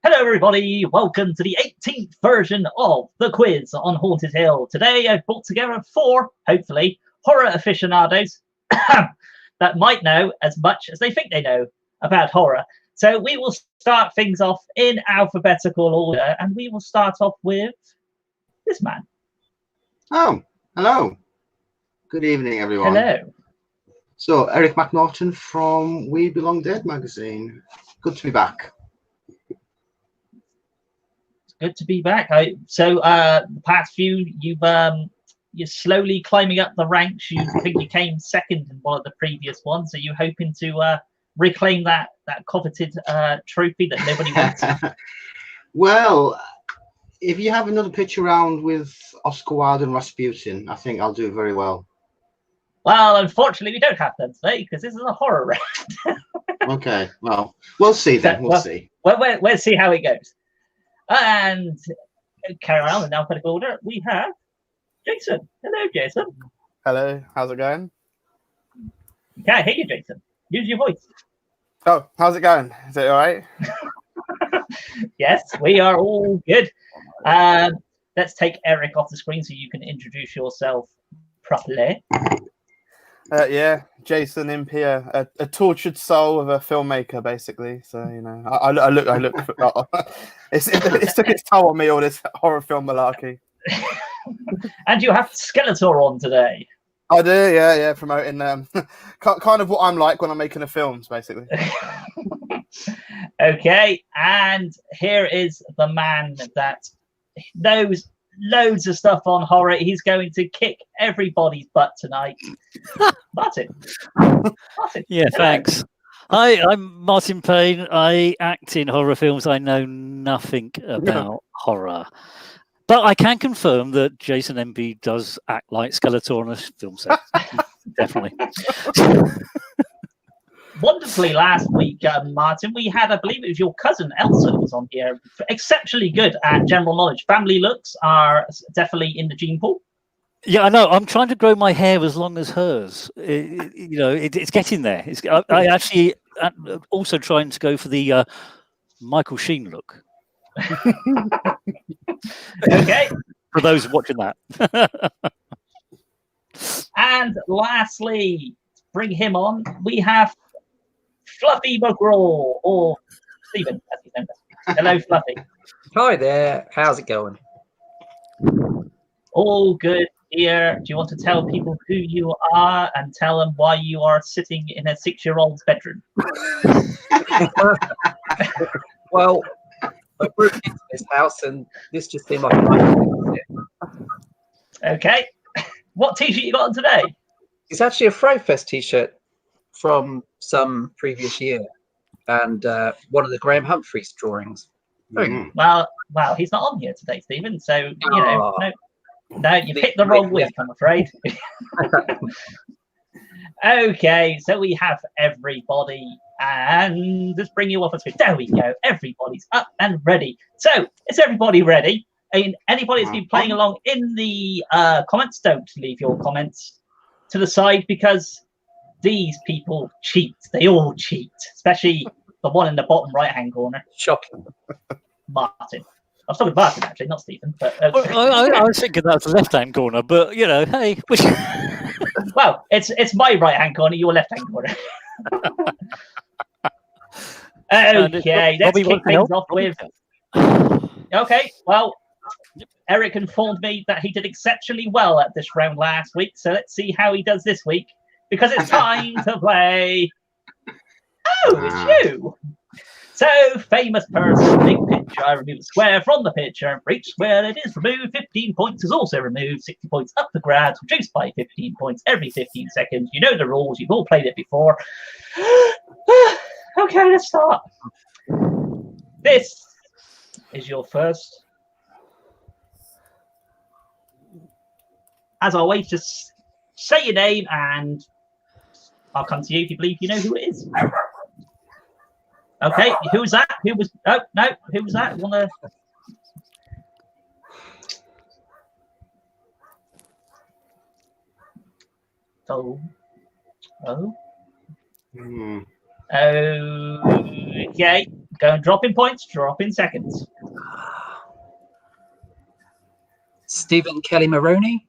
Hello everybody, welcome to the 18th version of the quiz on Haunted Hill. Today I've brought together 4, hopefully, horror aficionados that might know as much as they think they know about horror. So we will start things off in alphabetical order, and we will start off with this man. Oh, hello. Good evening, everyone. Hello. So, Eric McNaughton from We Belong Dead magazine. Good to be back. Good to be back. The past few, you're slowly climbing up the ranks. You think you came second in one of the previous ones. Are you hoping to reclaim that coveted trophy that nobody wants? Well, if you have another picture around with Oscar Wilde and Rasputin, I think I'll do very well. Well, unfortunately, we don't have them today because this is a horror round. Okay, well, we'll see then. We'll see. We'll see how it goes. And carry on in alphabetical order. We have Jason. Hello, Jason. Hello, how's it going? Can't hear you, Jason. Use your voice. Oh, how's it going? Is it all right? Yes, we are all good. Let's take Eric off the screen so you can introduce yourself properly. Yeah, Jason Impey, a tortured soul of a filmmaker, basically. So you know, I look. It's took its toll on me, all this horror film malarkey. And you have Skeletor on today. I do, yeah, promoting kind of what I'm like when I'm making a film, basically. Okay, and here is the man that knows loads of stuff on horror. He's going to kick everybody's butt tonight. Martin. Yeah, hello. Thanks. Hi, I'm Martin Payne. I act in horror films. I know nothing about horror. But I can confirm that Jason Impey does act like Skeletor on a film set. Definitely. Wonderfully last week, Martin, we had, I believe it was your cousin Elsa was on here. Exceptionally good at general knowledge. Family looks are definitely in the gene pool. Yeah, I know. I'm trying to grow my hair as long as hers. It's getting there. I actually also trying to go for the Michael Sheen look. Okay. For those watching that. And lastly, bring him on. We have Fluffy McGraw, or Stephen, as he's known. Hello, Fluffy. Hi there. How's it going? All good here. Do you want to tell people who you are and tell them why you are sitting in a 6-year-old's bedroom? Well, I broke into this house and this just seemed like a nice thing. Okay. What t-shirt you got on today? It's actually a Frightfest t-shirt from some previous year and one of the Graham Humphreys drawings. Well, he's not on here today, Stephen. So, you know, no, you picked the wrong week, I'm afraid. Okay, so we have everybody, and let's bring you off a screen. There we go. Everybody's up and ready. So, is everybody ready? And anybody that's been playing along in the comments, don't leave your comments to the side because these people cheat. They all cheat, especially the one in the bottom right-hand corner. Shocking. Martin. I was talking about Martin, actually, not Stephen. But I was thinking that's the left-hand corner, but, you know, hey. Well, it's my right-hand corner, your left-hand corner. Okay, let's kick things off with... Okay, well, Eric informed me that he did exceptionally well at this round last week, so let's see how he does this week. Because it's time to play. Oh, it's you. So, famous person, big picture. I remove a square from the picture, and for each square that is removed, 15 points is also removed. 60 points up the grabs, reduced by 15 points every 15 seconds. You know the rules. You've all played it before. Okay, let's start. This is your first. As always, just say your name and I'll come to you if you believe you know who it is. Okay, who was that? Who was? Oh no, who was that? Wanna? Oh. Okay. Go and drop in points, drop in seconds. Stephen Kelly Maroney.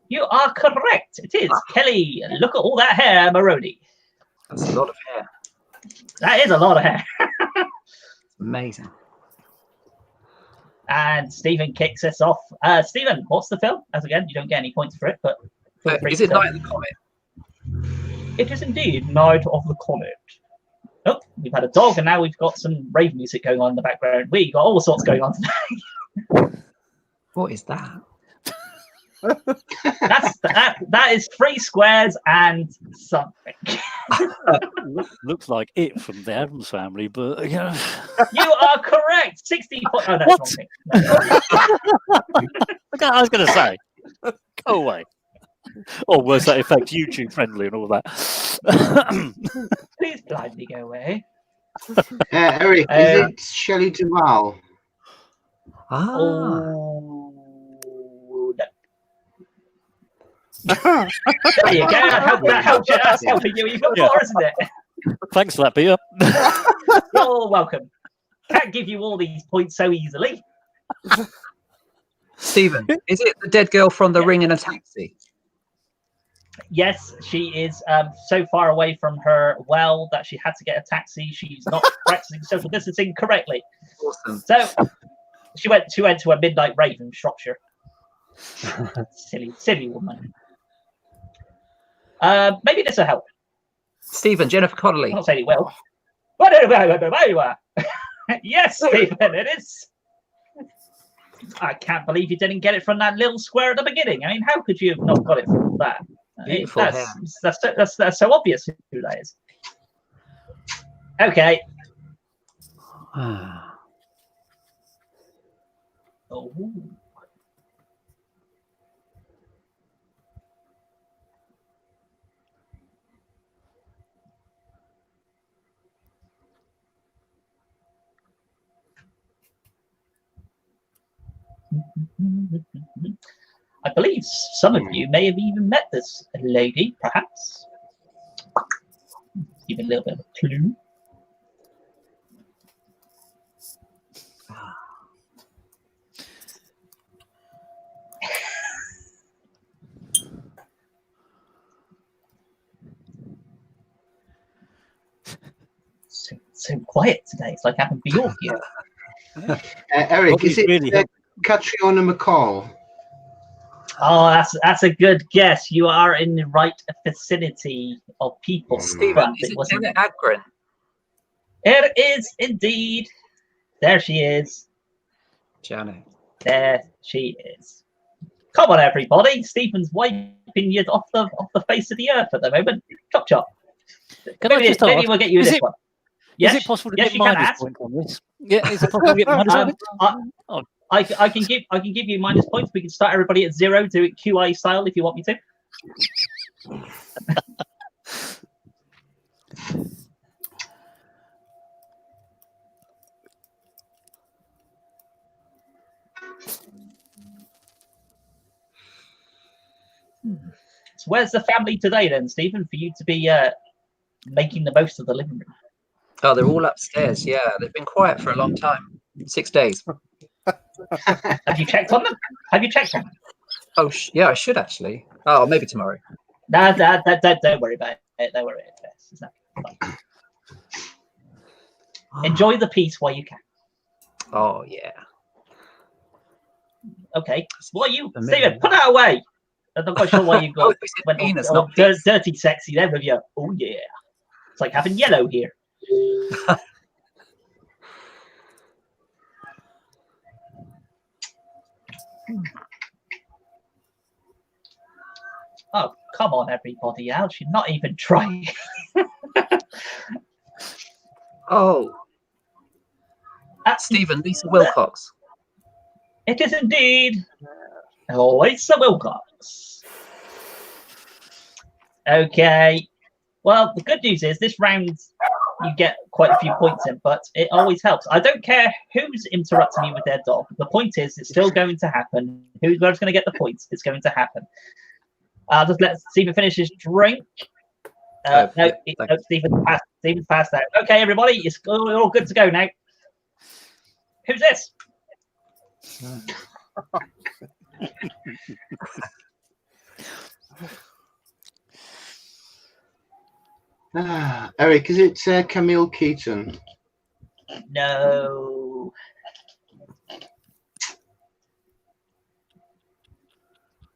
You are correct. It is Kelly. Look at all that hair, Maroney. That's a lot of hair. That is a lot of hair. Amazing. And Stephen kicks us off. Stephen, what's the film? As again, you don't get any points for it, but Is it Night of the Comet? It is indeed Night of the Comet. Oh, we've had a dog, and now we've got some rave music going on in the background. We got all sorts going on today. What is that? That is 3 squares and something. Looks like it from the Addams Family, but you know. You are correct. 60 points. Oh, no, What? no. I was going to say, go away. Or worse, that effect, YouTube friendly and all that. Please blindly go away. Eric, is it Shelley Duvall? Oh, no. There you go. That helps you. That's helping you even more, isn't it? Thanks for that, Peter. You're welcome. Can't give you all these points so easily. Stephen, is it the dead girl from The Ring in a Taxi? Yes, she is so far away from her well that she had to get a taxi. She's not practicing social distancing correctly. Awesome. So she went to a midnight rave in Shropshire. silly woman. Maybe this will help. Stephen, Jennifer Connelly. I'm not saying it will. Yes, Stephen, it is. I can't believe you didn't get it from that little square at the beginning. I mean, how could you have not got it from that? Beautiful hair. That's so obvious who that is. Okay. Oh. I believe some of you may have even met this lady, perhaps. Give a little bit of a clue. So quiet today. It's like having Bjork here. Eric, is it Catriona McCall? Oh, that's a good guess. You are in the right vicinity of people. Stephen, is it Janet Agron? It is indeed. There she is. Janet. There she is. Come on, everybody. Stephen's wiping you off the face of the earth at the moment. Chop chop. Maybe we'll get you this one. Yes? Is it possible to get minus points on this? Yeah, is it possible to get minus points? I can give you minus points. We can start everybody at 0, do it QI style if you want me to. So where's the family today then, Stephen, for you to be making the most of the living room? Oh, they're all upstairs. Yeah, they've been quiet for a long time. 6 days. Have you checked on them? Oh, yeah, I should actually. Oh, maybe tomorrow. No, don't worry about it. Don't worry about it. It's not fun. Enjoy the peace while you can. Oh, yeah. Okay. What are you, Stephen? Put that away. I'm not quite sure why you got dirty sexy there with you. Oh, yeah. It's like having yellow here. Oh, come on, everybody else. You're not even trying. Oh. Stephen, Lisa Wilcox. It is indeed. Oh, Lisa Wilcox. Okay. Well, the good news is this round you get quite a few points in, but it always helps. I don't care who's interrupting me with their dog. The point is, it's still going to happen. Who's going to get the points? It's going to happen. Just let's see if it finishes drink. No, Stephen's passed out. Okay, everybody, it's all good to go now. Who's this? Eric, is it Camille Keaton? No.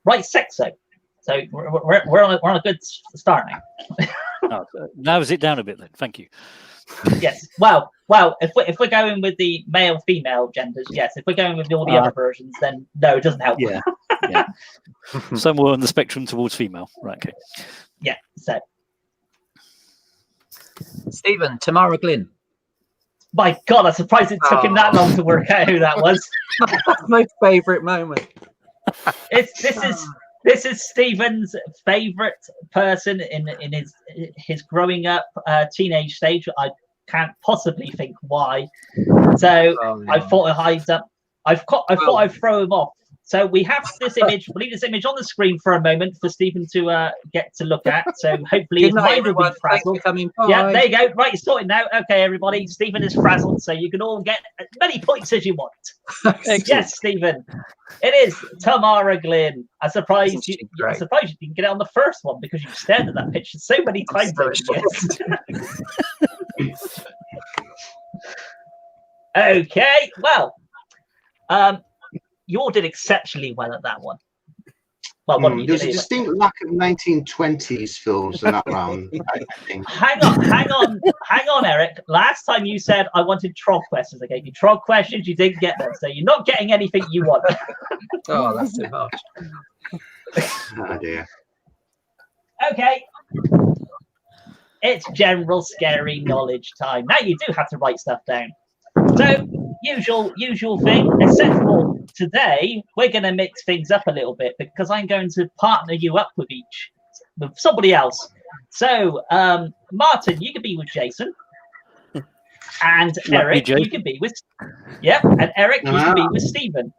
Right, sexo. So we're on a good start now. Narrows it down a bit then. Thank you. Yes. Well. If we're going with the male female genders, yes. If we're going with all the other versions, then no, it doesn't help. Yeah. Yeah. Somewhere on the spectrum towards female. Right. Okay. Yeah. So. Stephen, Tamara Glynn. My God, I'm surprised it took him that long to work out who that was. My favourite moment. This is Stephen's favourite person in his growing up teenage stage. I can't possibly think why. So I thought I thought I'd throw him off. So we have this image. We'll leave this image on the screen for a moment for Stephen to get to look at. So hopefully his mind will be frazzled. Yeah, there you go. Right, it's sorted now. Okay, everybody. Stephen is frazzled, so you can all get as many points as you want. Yes, Stephen. It is Tamara Glynn. I'm surprised you didn't get it on the first one because you stared at that picture so many times over the years. Okay, well, you all did exceptionally well at that one. Well, there's a distinct lack of 1920s films in that round, I think. Hang on, Eric. Last time you said I wanted trog questions. I gave you trog questions. You didn't get them, so you're not getting anything you want. Oh, that's too harsh. Oh dear. Okay. It's general scary knowledge time. Now you do have to write stuff down. So usual thing, except for today, we're going to mix things up a little bit because I'm going to partner you up with somebody else. So, Martin, you can be with Jason, and Eric, you can be with, and Eric, you can be with Stephen.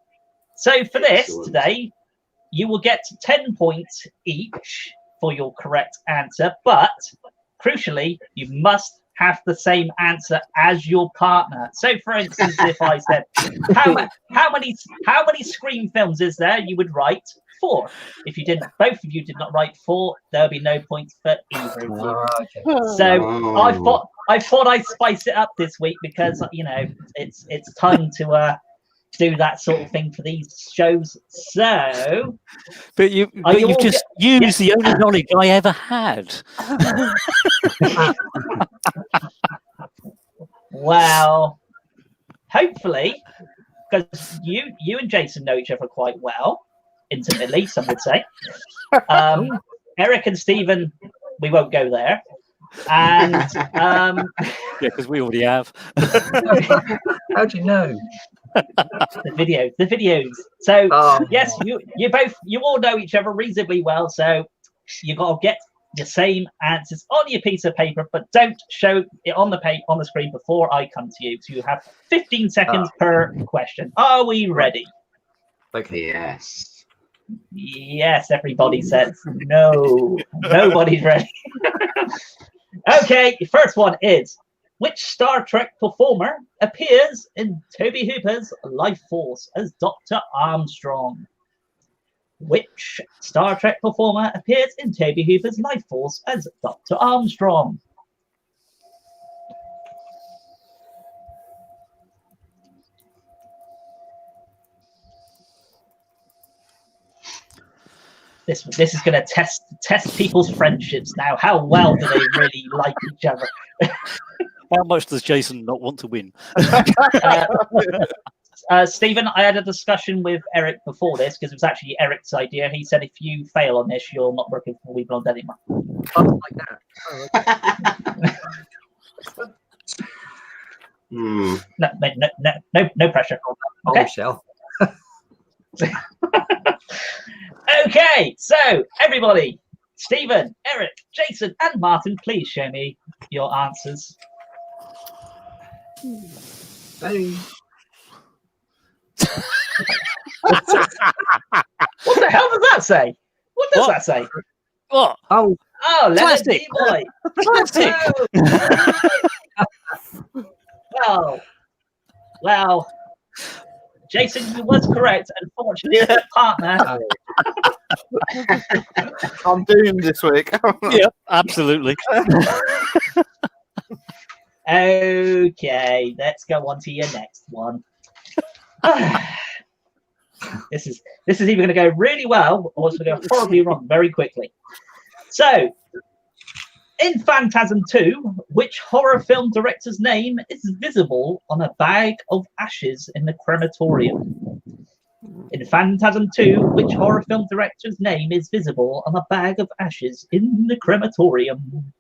So for this today, you will get 10 points each for your correct answer, but crucially, you must have the same answer as your partner. So, for instance, if I said, "How many Scream films is there?" you would write 4. If you didn't, both of you did not write 4, there'll be no points for either of you. Okay. So, I thought I'd spice it up this week because it's time to do that sort of thing for these shows. So, but you've just used the only knowledge I ever had. Well, hopefully, because you and Jason know each other quite well, intimately, some would say. Eric and Stephen, we won't go there. And because we already have. How do you know? The videos. So yes, you all know each other reasonably well. So you got to get the same answers on your piece of paper, but don't show it on the screen before I come to you. So you have 15 seconds per question. Are we ready? Okay. Yes. Yes, everybody says no. Nobody's ready. Okay, first one is: which Star Trek performer appears in Tobe Hooper's Life Force as Dr. Armstrong? Which Star Trek performer appears in Tobe Hooper's Life Force as Dr. Armstrong? This is going to test people's friendships now. How well do they really like each other? How much does Jason not want to win? Stephen, I had a discussion with Eric before this because it was actually Eric's idea. He said if you fail on this, you're not working for We Blonde anymore. Like that. Oh, okay. No pressure. Okay. Shell. Okay, so everybody, Stephen, Eric, Jason, and Martin, please show me your answers. Hey. What the hell does that say? What does that say? What? Oh, Leonard Plastic. D-Boy. Plastic. Well, Jason, you was correct. Unfortunately, your partner. I'm doomed this week. Yep, absolutely. Okay, let's go on to your next one. This is either going to go really well or it's going to go horribly wrong very quickly. So, in Phantasm 2, which horror film director's name is visible on a bag of ashes in the crematorium? In Phantasm 2, which horror film director's name is visible on a bag of ashes in the crematorium?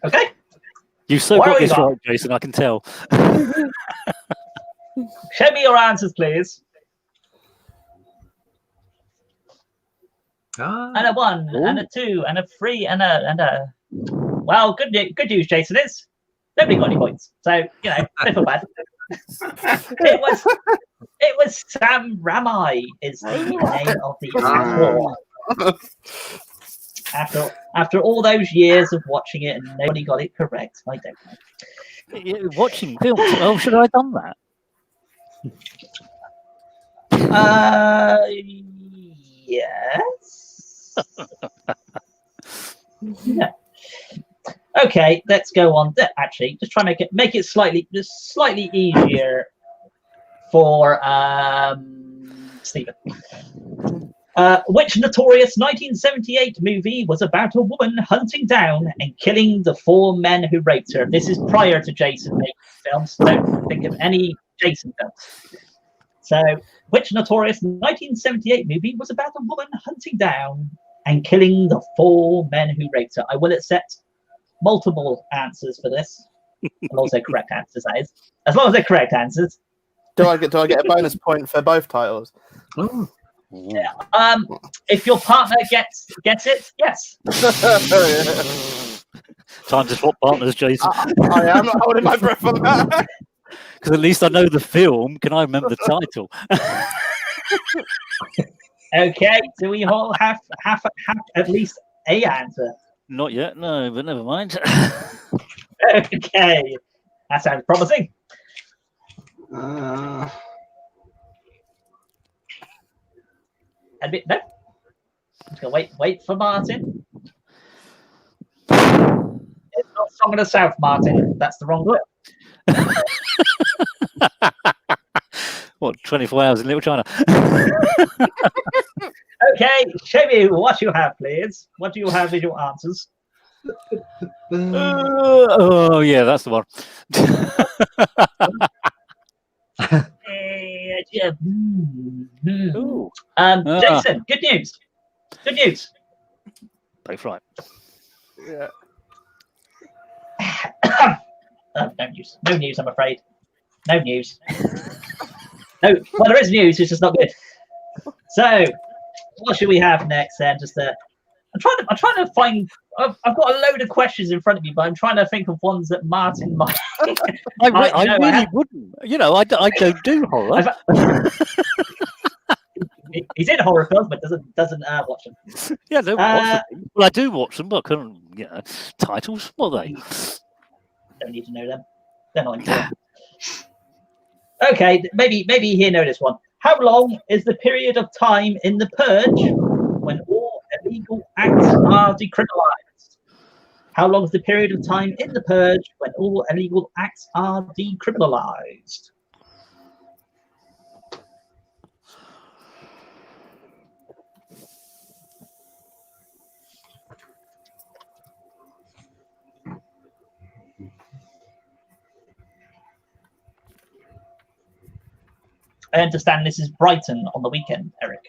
Okay. You so got this right, Jason. I can tell. Show me your answers, please. And a 1, and a 2, and a 3, and a. Well, good news, Jason, is nobody got any points. So don't feel bad. It was Sam Raimi is the name of the actor. After all those years of watching it and nobody got it correct, I don't know. Watching films. Oh, should I have done that? Yes. Yeah. Okay, let's go on. Actually, just try to make it slightly easier for Stephen. Which notorious 1978 movie was about a woman hunting down and killing the 4 men who raped her? This is prior to Jason making films. Don't think of any Jason films. So, which notorious 1978 movie was about a woman hunting down and killing the 4 men who raped her? I will accept multiple answers for this. And also correct answers, that is. As long as they're correct answers. Do I get a bonus point for both titles? Oh. Yeah. If your partner gets it, yes. Time to swap partners, Jason. I'm not holding my breath on that. Because at least I know the film. Can I remember the title? Okay. Do we all have at least a answer? Not yet, no, but never mind. Okay. That sounds promising. No. I'm just gonna wait for Martin. It's not Song of the South, Martin. That's the wrong bit. What, 24 hours in Little China? Okay, show me what you have, please. What do you have as your answers? Oh, yeah, that's the one. Jason, good news. Good news. Both right. Yeah. No news. No news, I'm afraid. No news. No. Well, there is news. It's just not good. So, what should we have next then? I'm trying to find. I've got a load of questions in front of me, but I'm trying to think of ones that Martin might. I really wouldn't. I don't do horror. He's in horror films, but doesn't watch them. Yeah, don't watch them. Well, I do watch them, but I couldn't. Titles. What are they? Don't need to know them. They're not important. Okay, maybe you know this one. How long is the period of time in the Purge when all illegal acts are decriminalized? How long is the period of time in the Purge when all illegal acts are decriminalized? I understand this is Brighton on the weekend, Eric.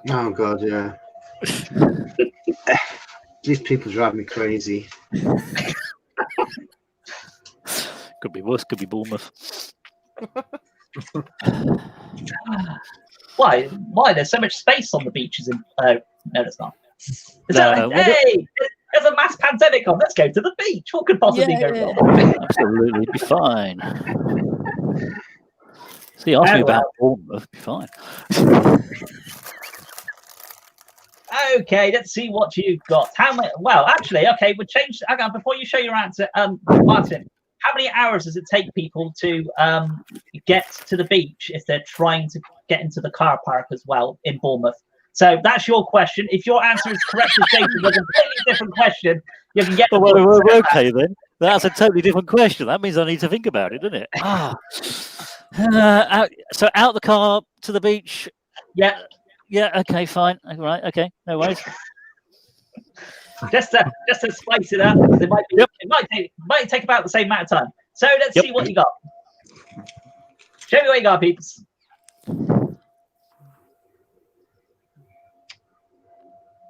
Oh God, yeah. These people drive me crazy. Could be worse. Could be Bournemouth. Why? Why? There's so much space on the beaches. No, there's not. Hey, there's a mass pandemic on. Let's go to the beach. What could possibly go wrong? Absolutely, be fine. See, ask me about Bournemouth. Be fine. Okay, let's see what you've got. How many? Well, actually, okay, we'll change. Hang on, before you show your answer, Martin, how many hours does it take people to get to the beach if they're trying to get into the car park as well in Bournemouth? So that's your question. If your answer is correct as Jason, there's a completely different question. You can get. Well, okay then. That's a totally different question. That means I need to think about it, doesn't it? So out the car to the beach. Yeah. Yeah. Okay. Fine. Right. Okay. No worries. just to spice it up, it might be. Yep. It might take about the same amount of time. So let's see what you got. Show me what you got, peeps.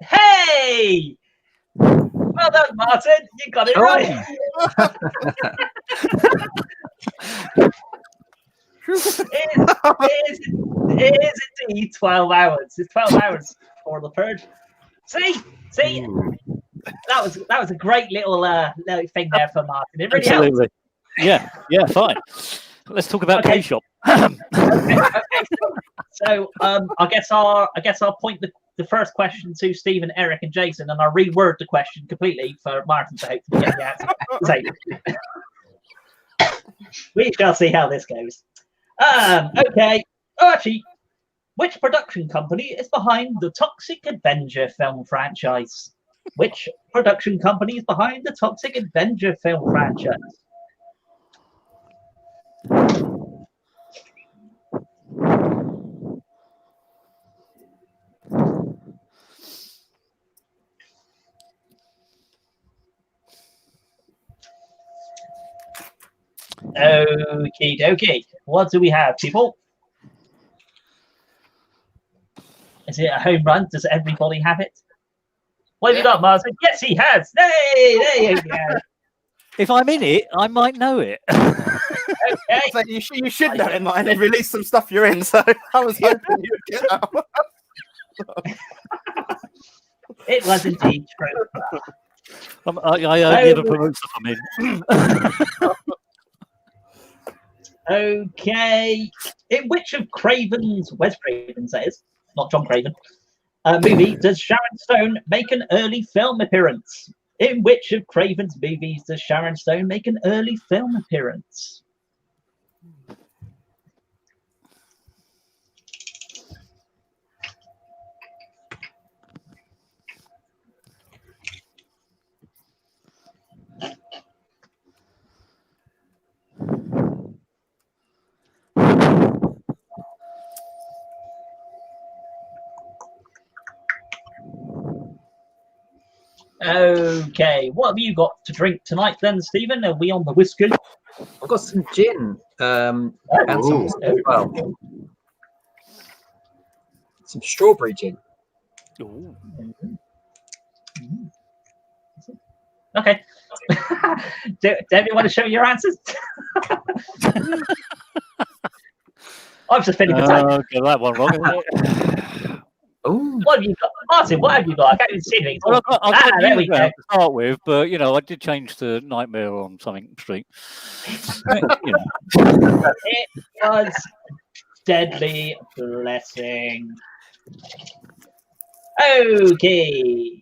Hey! Well done, Martin. You got it right. It is indeed 12 hours. It's 12 hours for the purge. See? That was a great little thing there for Martin. It really helped. Yeah, fine. Let's talk about K-Shop. Okay. So I guess I'll point the first question to Stephen, Eric, and Jason, and I'll reword the question completely for Martin to hopefully get the answer. We shall see how this goes. Okay. Oh, actually, which production company is behind the Toxic Avenger film franchise? Which production company is behind the Toxic Avenger film franchise? Okie dokie. What do we have, people? Is it a home run? Does everybody have it? What have you got, Martin? Yes, he has. Hey, there you go. If I'm in it, I might know it. Okay. So you should know it, Martin. They released some stuff you're in, so I was hoping you would get that. It was indeed true. I only ever promote stuff I'm in. Okay. In which of Craven's, Wes Craven says, not John Craven, movie does Sharon Stone make an early film appearance? In which of Craven's movies does Sharon Stone make an early film appearance? Okay, what have you got to drink tonight then, Stephen? Are we on the whiskey? I've got some gin and some as well. Some strawberry gin. Ooh. Okay. do you want to show your answers? I'm just feeling the time. Got that one wrong. Oh, What have you got, Martin? What have you got? I can't even see anything. Well, I've got there we go. to start with, but I did change to Nightmare on something street. It was Deadly Blessing. Okay.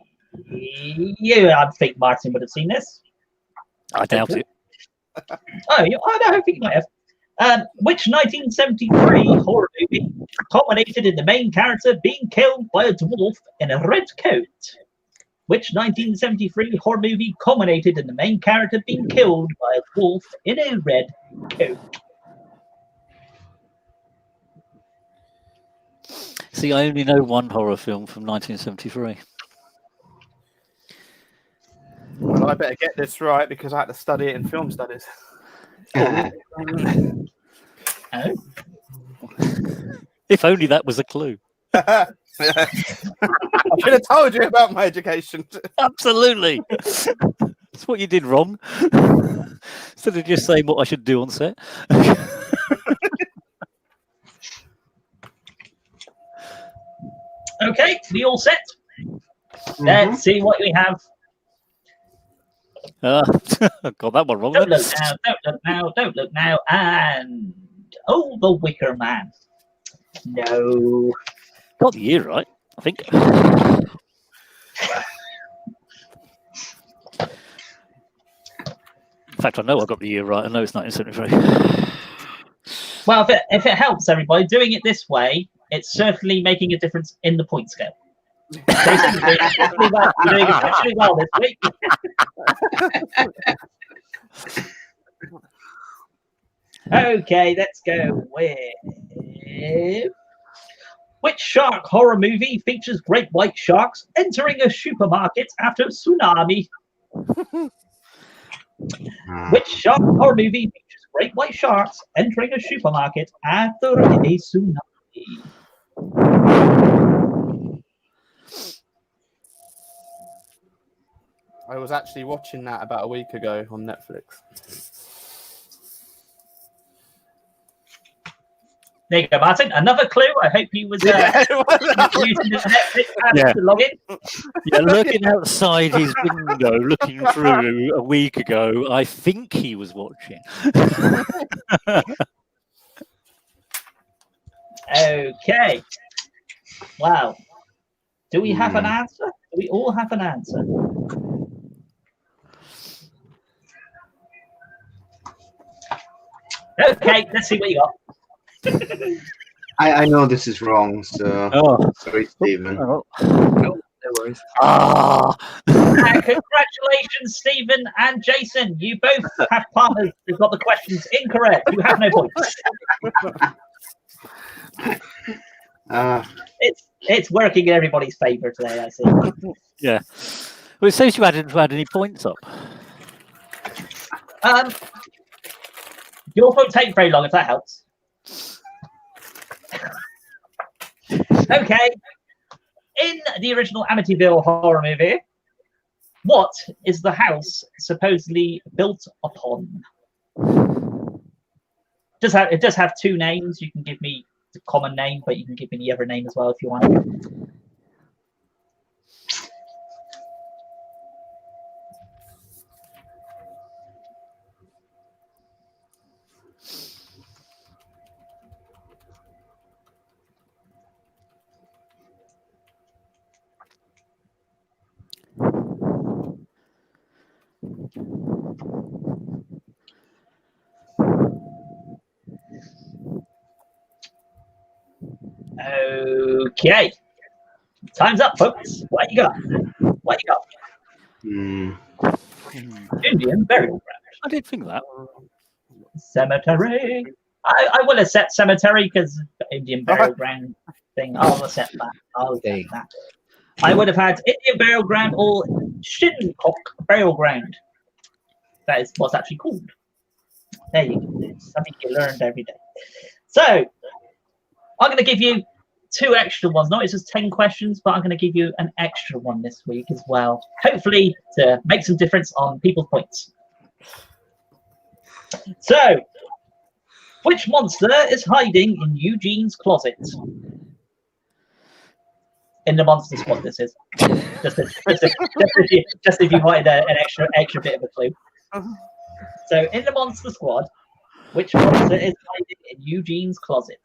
I think Martin would have seen this. I doubt it. I don't think you might have. Which 1973 horror movie culminated in the main character being killed by a dwarf in a red coat? Which 1973 horror movie culminated in the main character being killed by a dwarf in a red coat? See, I only know one horror film from 1973. Well, I better get this right because I had to study it in film studies. Oh. If only that was a clue. I should have told you about my education. Absolutely. That's what you did wrong. Instead of just saying what I should do on set. Okay, we all set? Let's see what we have. Got that one wrong. Don't look now, don't look now, don't look now. And, oh, The Wicker Man. No. Got the year right, I think. In fact, I know I got the year right. I know it's 1973. Well, if it helps everybody, doing it this way, it's certainly making a difference in the point scale. Jason, you're doing exceptionally well this week. Okay, let's go with... Which shark horror movie features great white sharks entering a supermarket after a tsunami? Which shark horror movie features great white sharks entering a supermarket after a tsunami? I was actually watching that about a week ago on Netflix. There you go, Martin. Another clue. I hope he was using the Netflix app to log in. Yeah, looking outside his window, looking through a week ago, I think he was watching. Okay. Wow. Do we have an answer? Do we all have an answer? Okay, let's see what you got. I know this is wrong, so sorry, Stephen. No worries. Congratulations, Stephen and Jason. You both have partners who've got the questions incorrect. You have no points. It's working in everybody's favour today, I see. Yeah. Well, it says you hadn't had any points up. Yours won't take very long if that helps. Okay. In the original Amityville horror movie, what is the house supposedly built upon? It does have two names. You can give me the common name, but you can give me the other name as well if you want. Okay. Time's up, folks. What you got? What you got? Indian burial ground. I did think that. Cemetery. I will accept cemetery because Indian burial ground thing. I'll accept that. I'll take that. I would have had Indian burial ground or Shinnecock burial ground. That is what's actually called. There you go. Something you learned every day. So I'm going to give you 2 extra ones. Not it's just 10 questions, but I'm going to give you an extra one this week as well. Hopefully to make some difference on people's points. So, which monster is hiding in Eugene's closet? In the Monster Squad, this is. Just if you wanted an extra bit of a clue. So, in the Monster Squad, which monster is hiding in Eugene's closet?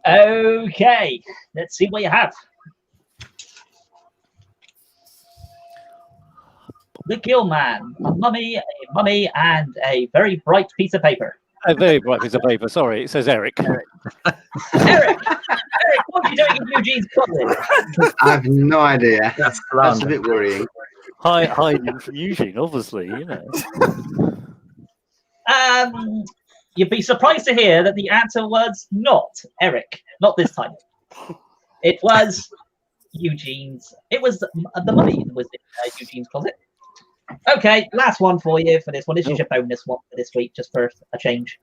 Okay, let's see what you have. The Gill Man, a mummy, and a very bright piece of paper. A very bright piece of paper. Sorry, it says Eric. Eric, what are you doing in Eugene's closet? I have no idea. That's a bit worrying. Hiding from Eugene, obviously, you know. You'd be surprised to hear that the answer was not Eric. Not this time. It was Eugene's. It was the mummy was in Eugene's closet. Okay, last one for you for this one. This is your bonus one for this week, just for a change.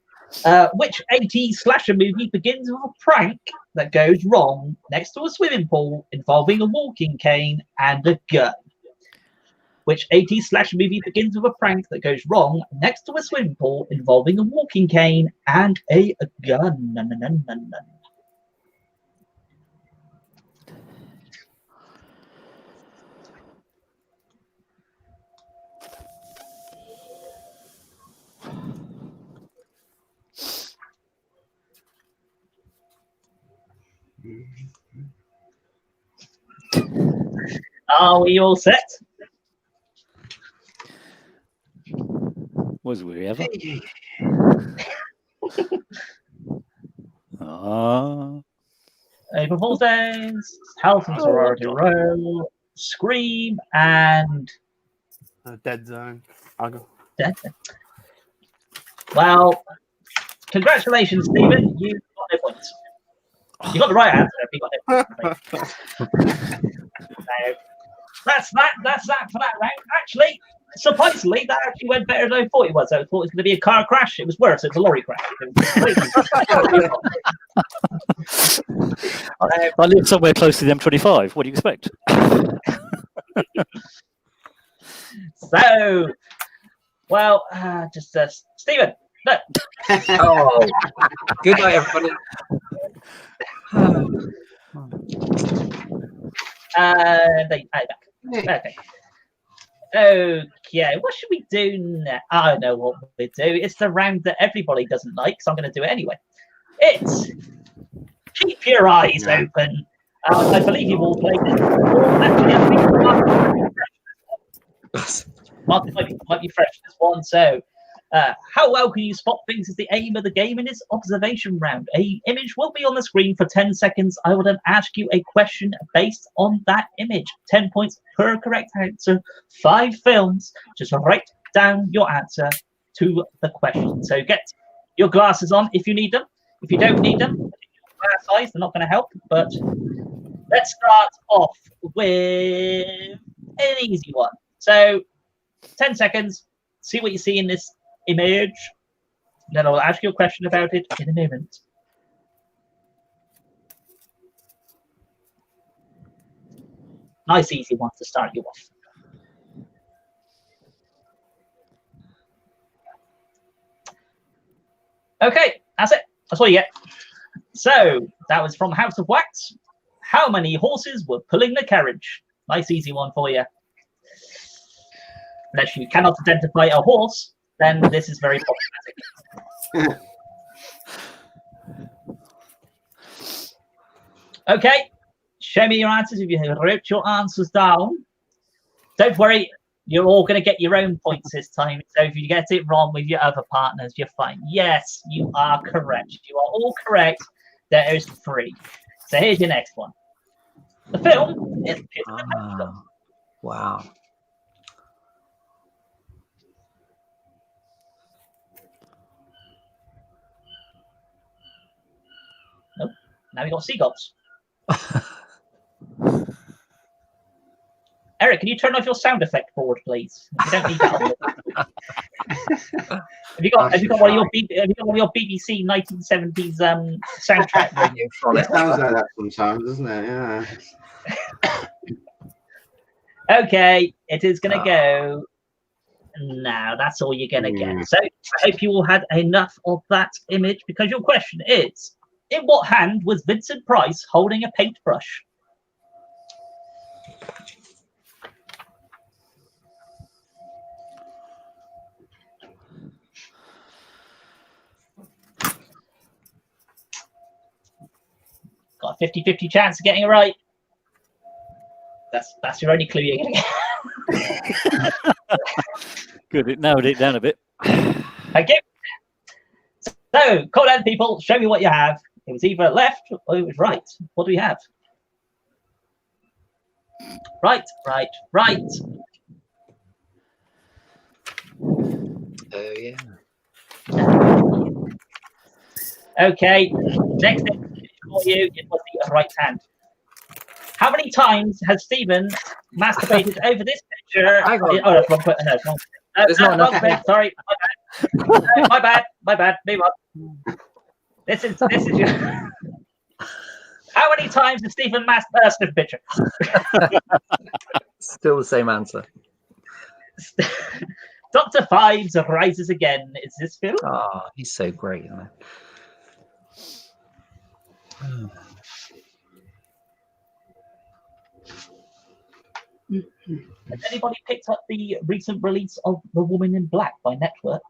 Which 80s slasher movie begins with a prank that goes wrong next to a swimming pool involving a walking cane and a gun? Which 80s slasher movie begins with a prank that goes wrong next to a swimming pool involving a walking cane and a gun? Are we all set? Was we ever? April Days, Halton's Sorority Row, Scream, and Dead Zone. I'll go. Dead Zone. Well, congratulations, Stephen. You got no points. You got the right answer. You got no points. That's that for that round. Actually, surprisingly, that actually went better than I thought it was. I thought it was going to be a car crash. It was worse. It was a lorry crash. I live somewhere close to the M25. What do you expect? So, well, just Stephen. Look. Oh, good night, everybody. Okay. Okay, what should we do now? I don't know what we do. It's the round that everybody doesn't like, so I'm going to do it anyway. It's Keep Your Eyes Open. I believe you've all played this before. Actually, I think Martin might be fresh this one. So, how well can you spot things is the aim of the game in this observation round. An image will be on the screen for 10 seconds. I will then ask you a question based on that image. 10 points per correct answer. 5 films. Just write down your answer to the question. So get your glasses on if you need them. If you don't need them, glass eyes, they're not going to help. But let's start off with an easy one. So 10 seconds. See what you see in this image. Then I'll ask you a question about it in a moment. Nice, easy one to start you off. Okay, that's it. That's all you get. So that was from House of Wax. How many horses were pulling the carriage? Nice, easy one for you. Unless you cannot identify a horse, then this is very problematic. Okay, show me your answers if you wrote your answers down. Don't worry, you're all going to get your own points this time. So if you get it wrong with your other partners, you're fine. Yes, you are correct. You are all correct. There is 3. So here's your next one. The film is Pit of the Pendulum. Wow. Nope. Now we got seagulls. Eric, can you turn off your sound effect board, please? You don't need that. Have you got one of your BBC 1970s soundtrack? It sounds like that sometimes, doesn't it? Yeah. Okay, it is going to go now. That's all you're going to get. So I hope you all had enough of that image, because your question is, in what hand was Vincent Price holding a paintbrush? Got a 50-50 chance of getting it right. That's your only clue you're going to get. Good, it narrowed it down a bit. Okay. So, call out people, show me what you have. It was either left or it was right. What do we have? Right. Oh, yeah. Okay, next thing for you, it was the right hand. How many times has Stephen masturbated over this picture? Hang on. Oh, that's wrong. No, it's wrong. There's not enough. Wrong, sorry, my bad. Move on. This is your. How many times has Stephen masturbated picture? Still the same answer. Dr. Fives rises again. Is this Phil? Oh, he's so great, isn't he? Has anybody picked up the recent release of The Woman in Black by Network?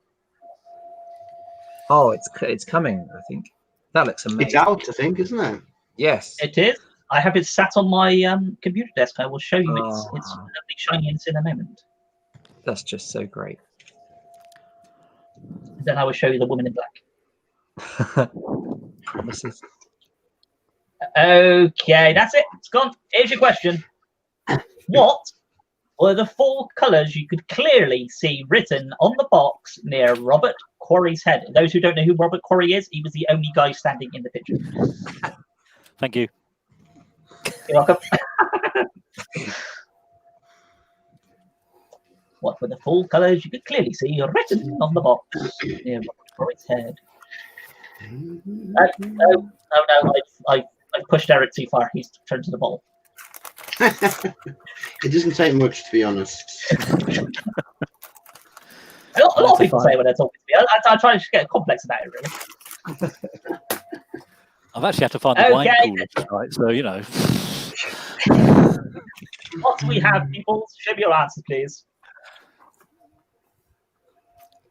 Oh, it's coming, I think. That looks amazing. It's out, I think, isn't it? Yes. It is. I have it sat on my computer desk. I will show you. It's lovely shininess in a moment. That's just so great. Then I will show you The Woman in Black. Promises. Okay, that's it. It's gone. Here's your question. What were the 4 colours you could clearly see written on the box near Robert Quarry's head? And those who don't know who Robert Quarry is, he was the only guy standing in the picture. Thank you. You're welcome. What were the 4 colours you could clearly see written on the box near Robert Quarry's head? No, I've pushed Eric too far. He's turned to the bottle. It doesn't take much, to be honest. A lot of people say when they're talking to me, I try to get a complex about it, really. I've actually had to find the wine cooler tonight, so you know. What do we have, people? Show me your answers, please.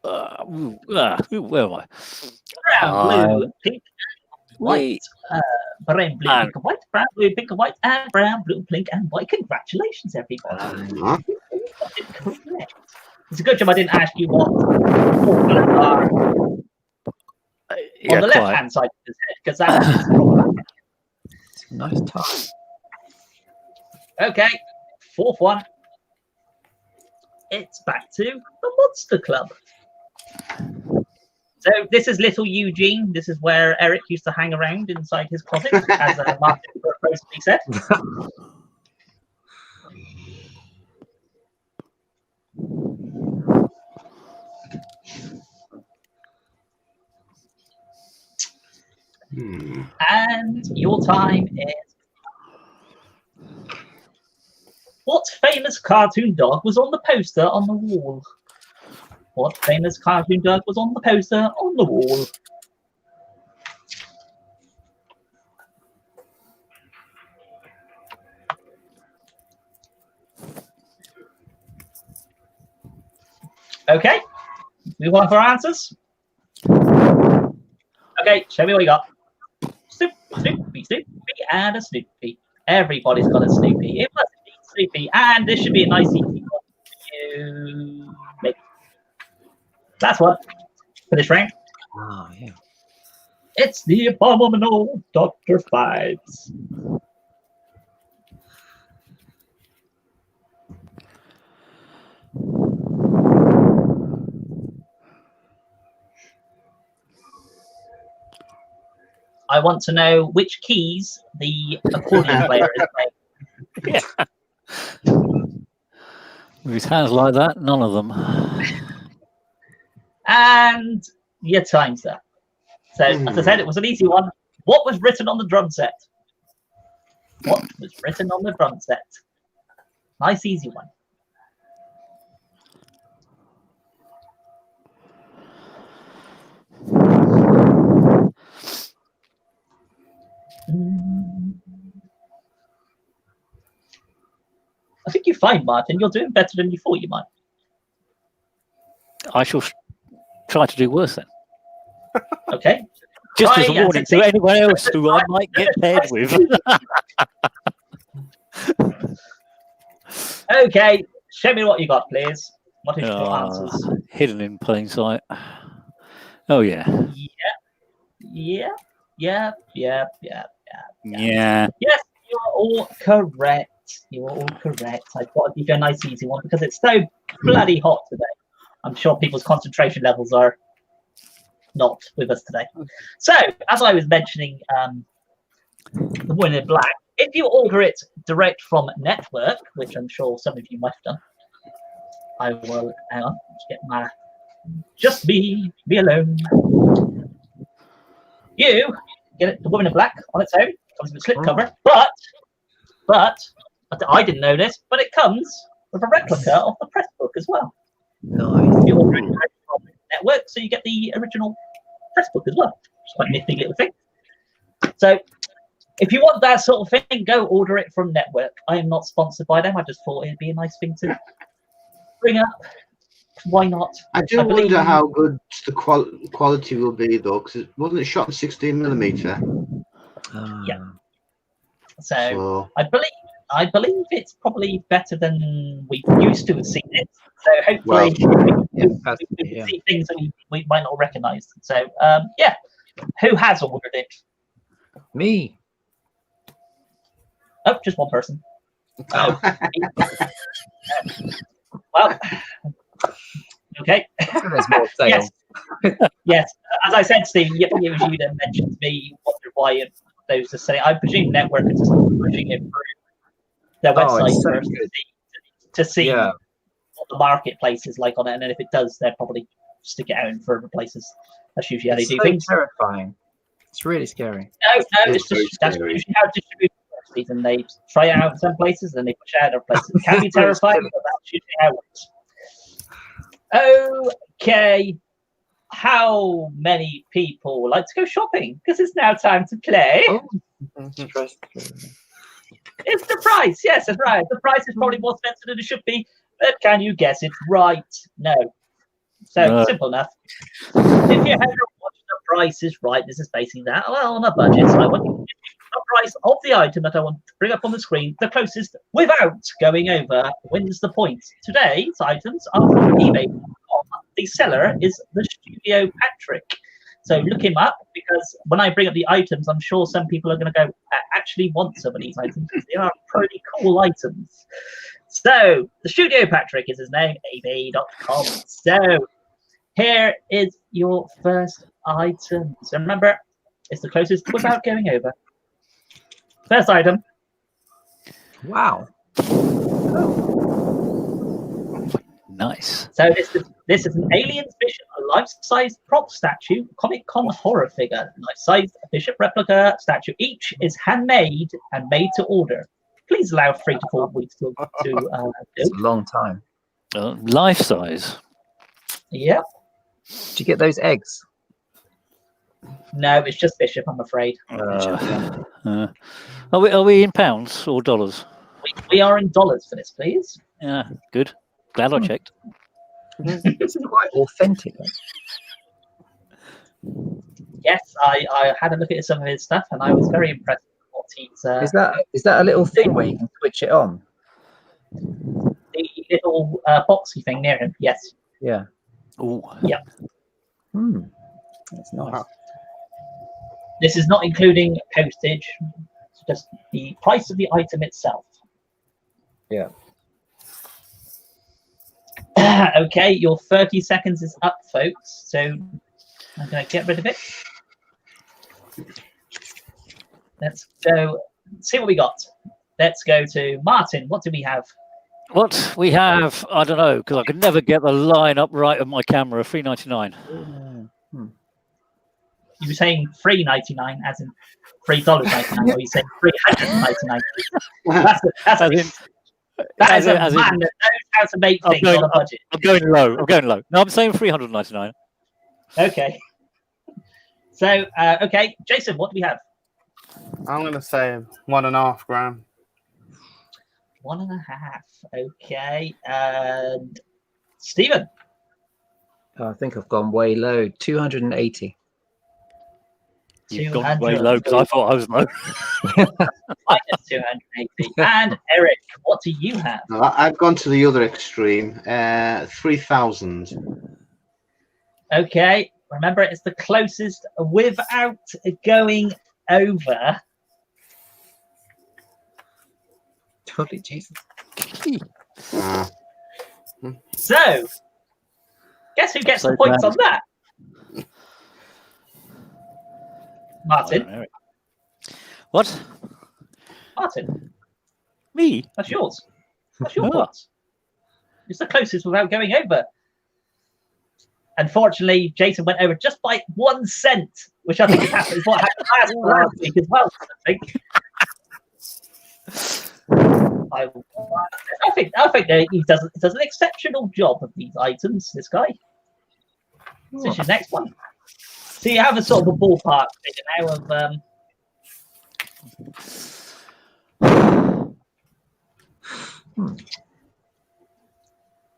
Where am I? Brown, blue, pink, white, brown, blue, pink, and white, brown, blue, pink, and white, and brown, blue, pink, and white. Congratulations, everybody. It's a good job I didn't ask you what 4 colours are on the left-hand side of his head, because that's problematic. Nice time. Okay, 4th one. It's back to the Monster Club. So this is Little Eugene. This is where Eric used to hang around inside his closet, as Martin supposedly said. And your time is. What famous cartoon dog was on the poster on the wall? What famous cartoon dog was on the poster on the wall? Okay, move on for answers. Okay, show me what you got. Snoopy, and a Snoopy. Everybody's got a Snoopy. It must be Snoopy, and this should be a nice easy one for you. Maybe. Last one for this round. Oh, yeah. It's the abominable Dr. Fives. I want to know which keys the accordion player is playing. Yeah. With his hands like that, none of them. And your time's up. So, as I said, it was an easy one. What was written on the drum set? What was written on the drum set? Nice, easy one. I think you're fine, Martin. You're doing better than you thought you might. I shall try to do worse then. Okay. Just as a warning to anyone else who I might get paired with. Okay. Show me what you got, please. What is your answers? Hidden in plain sight. Oh, yeah. Yeah. Yeah. Yes, you're all correct. You're all correct. I thought I'd give you a nice easy one because it's so bloody hot today. I'm sure people's concentration levels are not with us today. So, as I was mentioning, The Woman in Black, if you order it direct from Network, which I'm sure some of you might have done, I will, hang on, let's get my, just me alone. You get it, The Woman in Black on its own, comes with a slipcover, but I didn't know this, but it comes with a replica of the press book as well. Nice. You order it direct from Network, so you get the original press book as well. It's quite a nifty little thing. So if you want that sort of thing, go order it from Network. I am not sponsored by them. I just thought it'd be a nice thing to bring up. Why not? I do wonder how good the quality will be, though, because it wasn't shot in 16mm. Yeah. So I believe it's probably better than we used to have seen it. So hopefully we can see things that we might not recognise. So yeah, who has ordered it? Me. Oh, just one person. Well, okay. There's more sales. Yes. As I said, Steve, it was you that mentioned to me, wondered why those are saying. I presume Network are just pushing it through their website first to see what the marketplace is like on it, and then if it does, they'll probably stick it out in further places. That's usually how they do things. Terrifying. It's really scary. No, it's just that's usually how distribution works. And they try it out in some places, and then they push it out in other places. It can be terrifying, but that's usually how it works. Okay. How many people like to go shopping? Because it's now time to play. Oh. It's the price. Yes, that's right. The price is probably more expensive than it should be. But can you guess it right? No. So simple enough. If you haven't watched The Price is Right, this is basically that. Well, on a budget, so I want you to give the price of the item that I want to bring up on the screen. The closest without going over wins the point. Today's items are from eBay. The seller is the Studio Patrick. So look him up, because when I bring up the items, I'm sure some people are going to go, I actually want some of these items. They are pretty cool items. So the Studio Patrick is his name, ab.com. So here is your first item. So remember, it's the closest without going over. First item. Wow. Nice. So this is an Aliens Bishop, a life-size prop statue, Comic-Con horror figure, life-size Bishop replica statue. Each is handmade and made to order. Please allow 3 to 4 weeks to do. It's a long time. Life-size. Yeah. Did you get those eggs? No, it's just Bishop, I'm afraid. Are we in pounds or dollars? We are in dollars for this, please. Yeah, good. Glad I checked. This is quite authentic. Yes, I had a look at some of his stuff, and I was very impressed with what he's. Is that a little thing where you can switch it on? The little boxy thing near him. Yes. Yeah. Oh. Yeah. That's nice. This is not including postage. It's just the price of the item itself. Yeah. Okay, your 30 seconds is up, folks. So I'm going to get rid of it. Let's go see what we got. Let's go to Martin. What do we have? What we have, I don't know, because I could never get the line up right of my camera. $3.99. You were saying $3.99, as in $3.99, or you saying $399? That is a man that knows how to make things on a budget. I'm going low. No, I'm saying $399. Okay. So, okay, Jason, what do we have? I'm going to say 1.5 grand. 1.5. Okay. And Stephen? I think I've gone way low. 280. You've gone way low because I thought I was low. Minus 280. And Eric, what do you have? I've gone to the other extreme. 3,000. Okay. Remember, it's the closest without going over. Holy Jesus. So, guess who gets the points on that? Martin. What? Martin. Me? That's yours. That's your box. It's the closest without going over. Unfortunately, Jason went over just by 1 cent, which I think is what happened last week as well. I think that he does an exceptional job of these items. This guy. This is your next one. So you have a sort of a ballpark figure now of.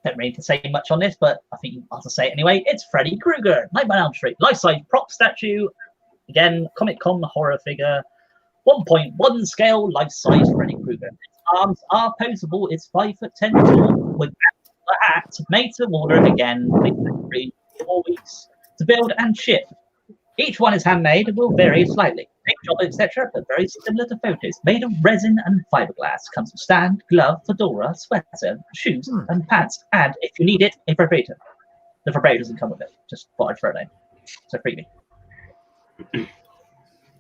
Don't really need to say much on this, but I think I'll just say it anyway. It's Freddy Krueger, Nightmare on Elm Street, life-size prop statue. Again, Comic-Con horror figure, 1.1 scale, life-size Freddy Krueger. Its arms are posable. It's 5'10" tall with a hat, made to order again. 4 weeks to build and ship. Each one is handmade and will vary slightly. Paint job, etc., but very similar to photos. Made of resin and fiberglass. Comes with stand, glove, fedora, sweater, shoes, and pants. And if you need it, a vibrator. The vibrator doesn't come with it. Just thought I'd throw it in. So freebie.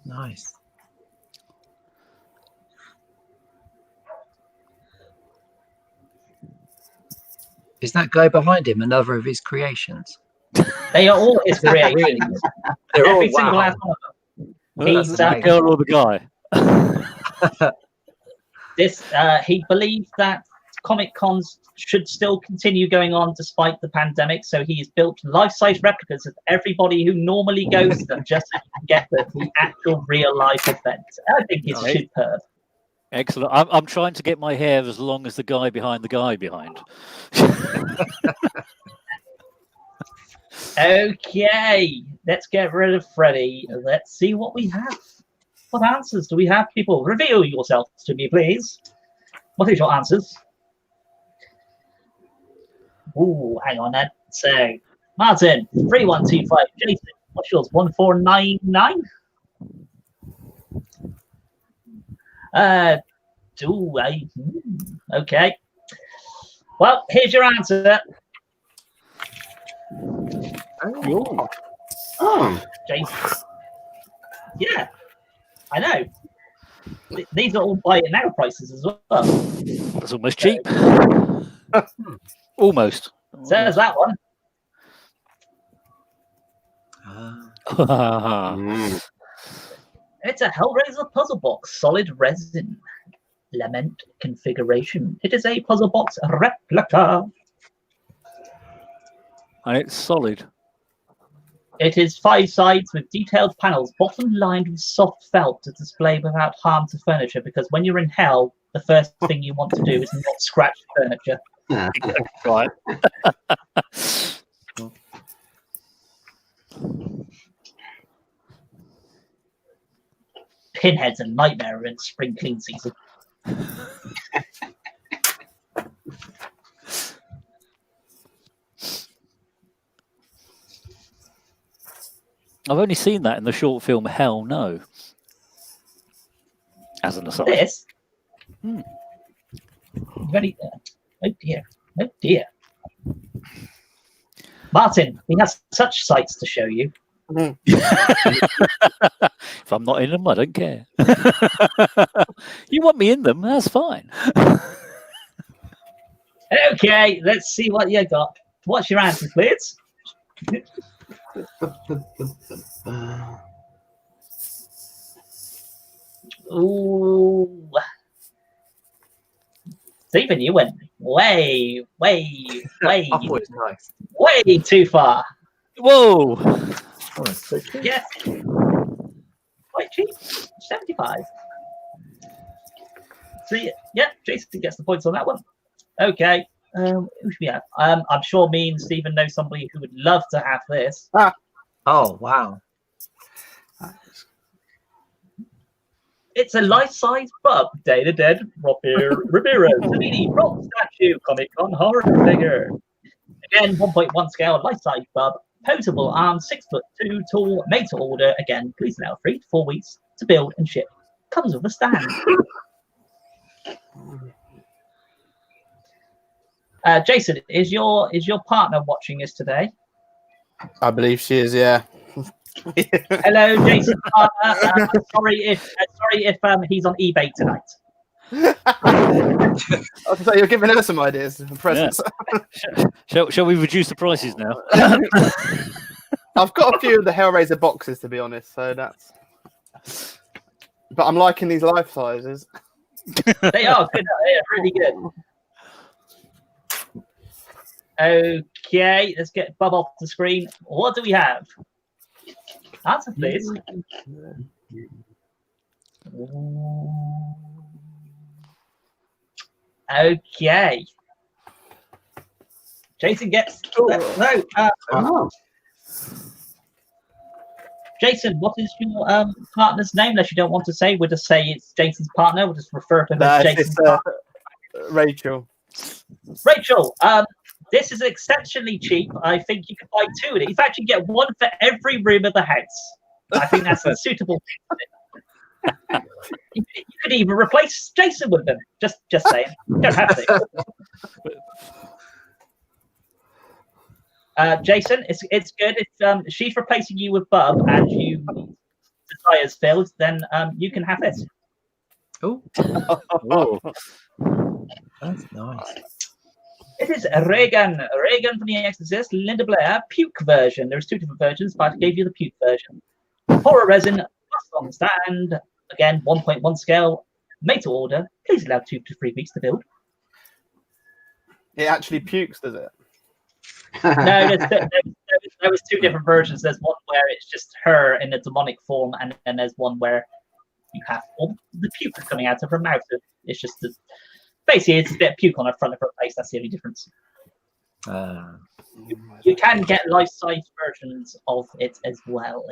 Nice. Is that guy behind him another of his creations? They are all his creations. They're all Every single last one of them. He's the girl or the guy? He believes that Comic Cons should still continue going on despite the pandemic, so he's built life-size replicas of everybody who normally goes to them just so he can get the actual real-life event. I think it's superb. Excellent. I'm trying to get my hair as long as the guy behind the guy behind. Okay, let's get rid of Freddy. Let's see what we have. What answers do we have, people? Reveal yourselves to me, please. What is your answers? Ooh, hang on then. So, Martin, 3125. Jason, what's yours? 1499? Okay. Well, here's your answer. Oh. Jason. Yeah, I know. These are all buy it now prices as well. That's almost cheap. Almost. So there's that one. It's a Hellraiser puzzle box, solid resin, lament configuration. It is a puzzle box replica. And it's solid. It is 5 sides with detailed panels, bottom lined with soft felt to display without harm to furniture, because when you're in hell, the first thing you want to do is not scratch furniture. Right. Pinhead's a nightmare in spring clean season. I've only seen that in the short film Hell No. As an aside. This? Very, oh dear. Oh dear. Martin, we have such sights to show you. If I'm not in them, I don't care. You want me in them, that's fine. Okay, let's see what you got. What's your answer, please? Ooh. Stephen, you went way Nice. way too far. Whoa. Oh, that's so cheap. Yes. Quite cheap. 75. So yeah, Jason gets the points on that one. Okay. Who should we have? I'm sure me and Stephen know somebody who would love to have this. Oh, wow. It's a life-size bub, Day the Dead, Rivero, Savini, Rock Statue, Comic-Con horror figure. Again, 1.1 scale, life-size bub, posable arms, 6'2" tall, made to order. Again, please allow 3 to 4 weeks to build and ship. Comes with a stand. Jason, is your partner watching this today? I believe she is, yeah. Hello, Jason. Sorry if he's on eBay tonight. I was say you're giving her some ideas and presents. Yeah. Shall we reduce the prices now? I've got a few of the Hellraiser boxes, to be honest. So that's. But I'm liking these life sizes. They are good. They are really good. Okay, let's get Bob off the screen. What do we have? Answer, please. Okay. Jason gets. No. Jason, what is your partner's name? Unless you don't want to say, we'll just say it's Jason's partner. We'll just refer to her as Jason's partner. Rachel. Rachel, this is exceptionally cheap. I think you can buy 2 of these. You actually get 1 for every room of the house. I think that's a suitable thing. You could even replace Jason with them. Just saying. You don't have to. Jason, it's good. If she's replacing you with Bub and you desires filled, then you can have this. Oh, that's nice. It is Reagan from The Exorcist, Linda Blair, puke version. There's 2 different versions, but I gave you the puke version. Horror resin, plus on stand. Again, 1.1 scale, made to order. Please allow 2 to 3 weeks to build. It actually pukes, does it? No, there was 2 different versions. There's one where it's just her in a demonic form, and then there's one where you have all the puke coming out of her mouth. It's just basically it's a bit of puke on the front of her face. That's the only difference. You can get life-size versions of it as well.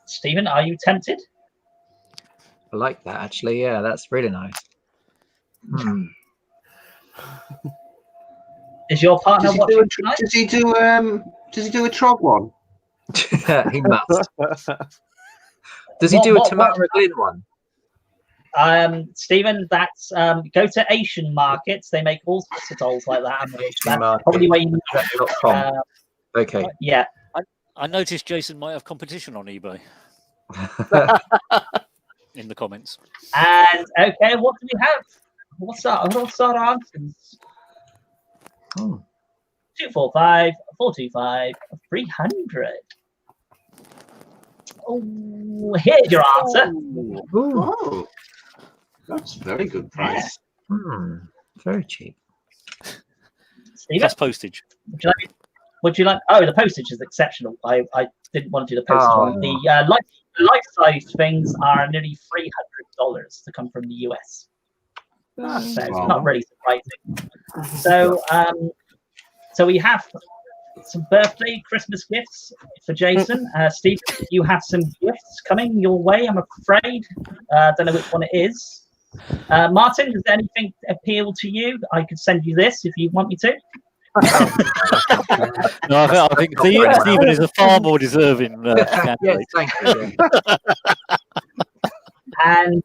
Stephen, are you tempted? I like that actually. Yeah, that's really nice. Is your partner watching tonight? Does he do a Trog one? He must. Does he do a Tamara Glynn one? Stephen, that's go to Asian markets. They make all sorts of dolls like that. That's probably where you okay. Yeah. I noticed Jason might have competition on eBay. In the comments. And okay, what do we have? What's our answers? 245, 425, 300. Oh, here's your answer. Oh, that's a very good price. Very cheap. Stephen? Plus postage. Would you like? Oh, the postage is exceptional. I didn't want to do the postage one. The life-sized things are nearly $300 to come from the US. So it's not really surprising. So we have some birthday Christmas gifts for Jason. Steve, you have some gifts coming your way, I'm afraid. Don't know which one it is. Martin, does anything appeal to you? I could send you this if you want me to. No, I think Stephen is a far more deserving candidate. Yes, thank you. And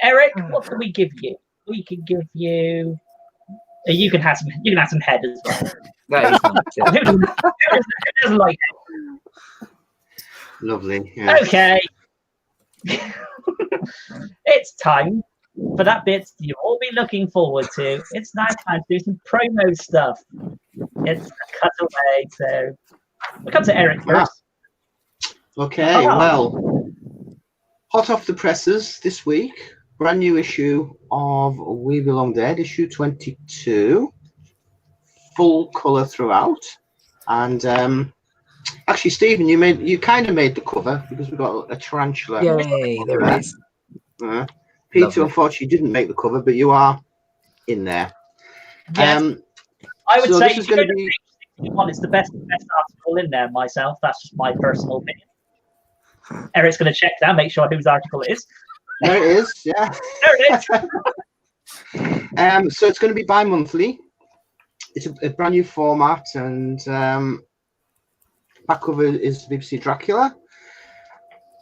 Eric, what can we give you? We can give you. You can have some head as well. That is nice, yeah. Who doesn't like it? Lovely. Yeah. Okay. It's time for that bit you'll all be looking forward to. It's now time to do some promo stuff. It's a cutaway, so we'll come to Eric first. Okay, well, hot off the presses this week, brand new issue of We Belong Dead, issue 22, full colour throughout. And actually, Stephen, you kind of made the cover because we've got a tarantula. Yay, there it is. Peter, Lovely. unfortunately, didn't make the cover, but you are in there. Yes. I would so say this is going to be. It's the best article in there myself. That's just my personal opinion. Eric's going to check that, make sure whose article it is. There it is, yeah. There it is. So it's going to be bi-monthly. It's a brand new format, and back cover is BBC Dracula.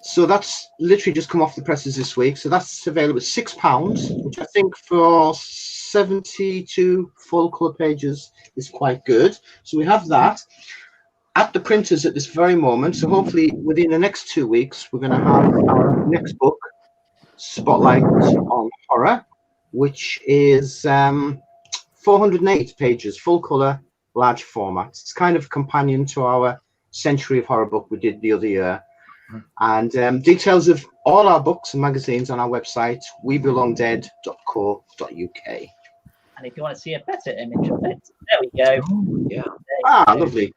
So that's literally just come off the presses this week. So that's available at £6, which I think for 72 full colour pages is quite good. So we have that at the printers at this very moment. So hopefully within the next 2 weeks, we're going to have our next book, Spotlight on Horror, which is 408 pages, full colour, large format. It's kind of a companion to our Century of Horror book we did the other year. And details of all our books and magazines on our website, webelongdead.co.uk. And if you want to see a better image of it, there we go. Yeah. Lovely.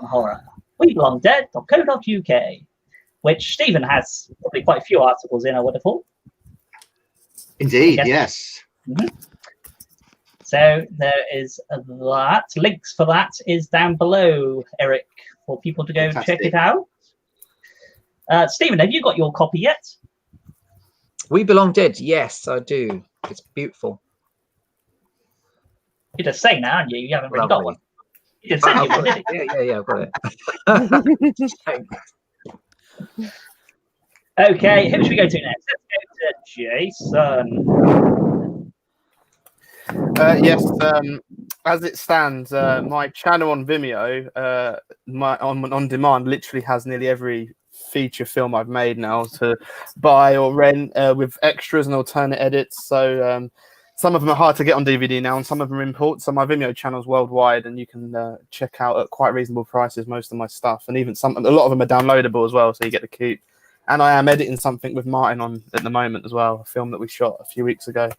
On horror, webelongdead.co.uk, which Stephen has probably quite a few articles in, I would have thought. Indeed, yes. So there is that. Links for that is down below, Eric, for people to go check it out. Stephen, have you got your copy yet? We Belong Dead. Yes, I do. It's beautiful. You're just saying now, aren't you? You haven't really got one. You did send you one, didn't you? Yeah, I've got it. Okay, who should we go to next? Let's go to Jason. Yes, as it stands, my channel on Vimeo, on demand, literally has nearly every feature film I've made now to buy or rent with extras and alternate edits. So some of them are hard to get on DVD now, and some of them are import. So my Vimeo channel's worldwide, and you can check out at quite reasonable prices most of my stuff, and even a lot of them are downloadable as well, so you get to keep. And I am editing something with Martin on at the moment as well, a film that we shot a few weeks ago,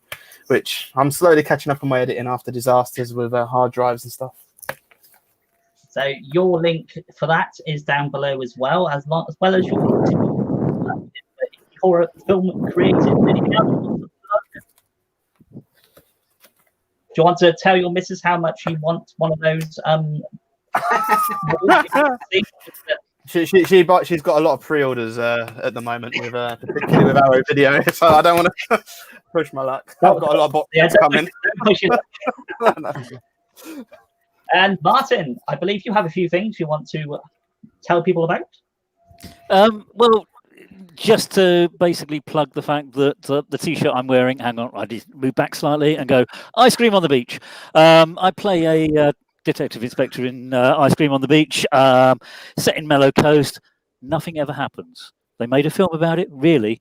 which I'm slowly catching up on my editing after disasters with hard drives and stuff. So your link for that is down below as well as your horror film creative. Do you want to tell your missus how much you want one of those? She's got a lot of pre-orders at the moment, with particularly with Arrow Video, so I don't want to push my luck. I've got a lot of boxes coming. And Martin, I believe you have a few things you want to tell people about. Well, just to basically plug the fact that the T-shirt I'm wearing, hang on, I just move back slightly and go, Ice Cream on the Beach. I play a detective inspector in Ice Cream on the Beach, set in Mellow Coast. Nothing ever happens. They made a film about it, really.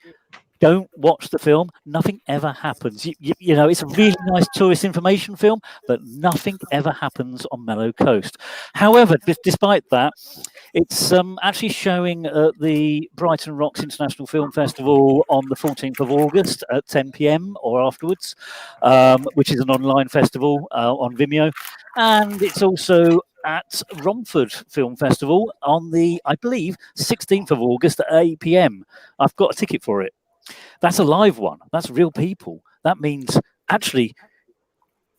Don't watch the film. Nothing ever happens. You know, it's a really nice tourist information film, but nothing ever happens on Mellow Coast. However, despite that, it's actually showing at the Brighton Rocks International Film Festival on the 14th of August at 10 p.m. or afterwards, which is an online festival on Vimeo. And it's also at Romford Film Festival on the, I believe, 16th of August at 8 p.m. I've got a ticket for it. That's a live one. That's real people. That means actually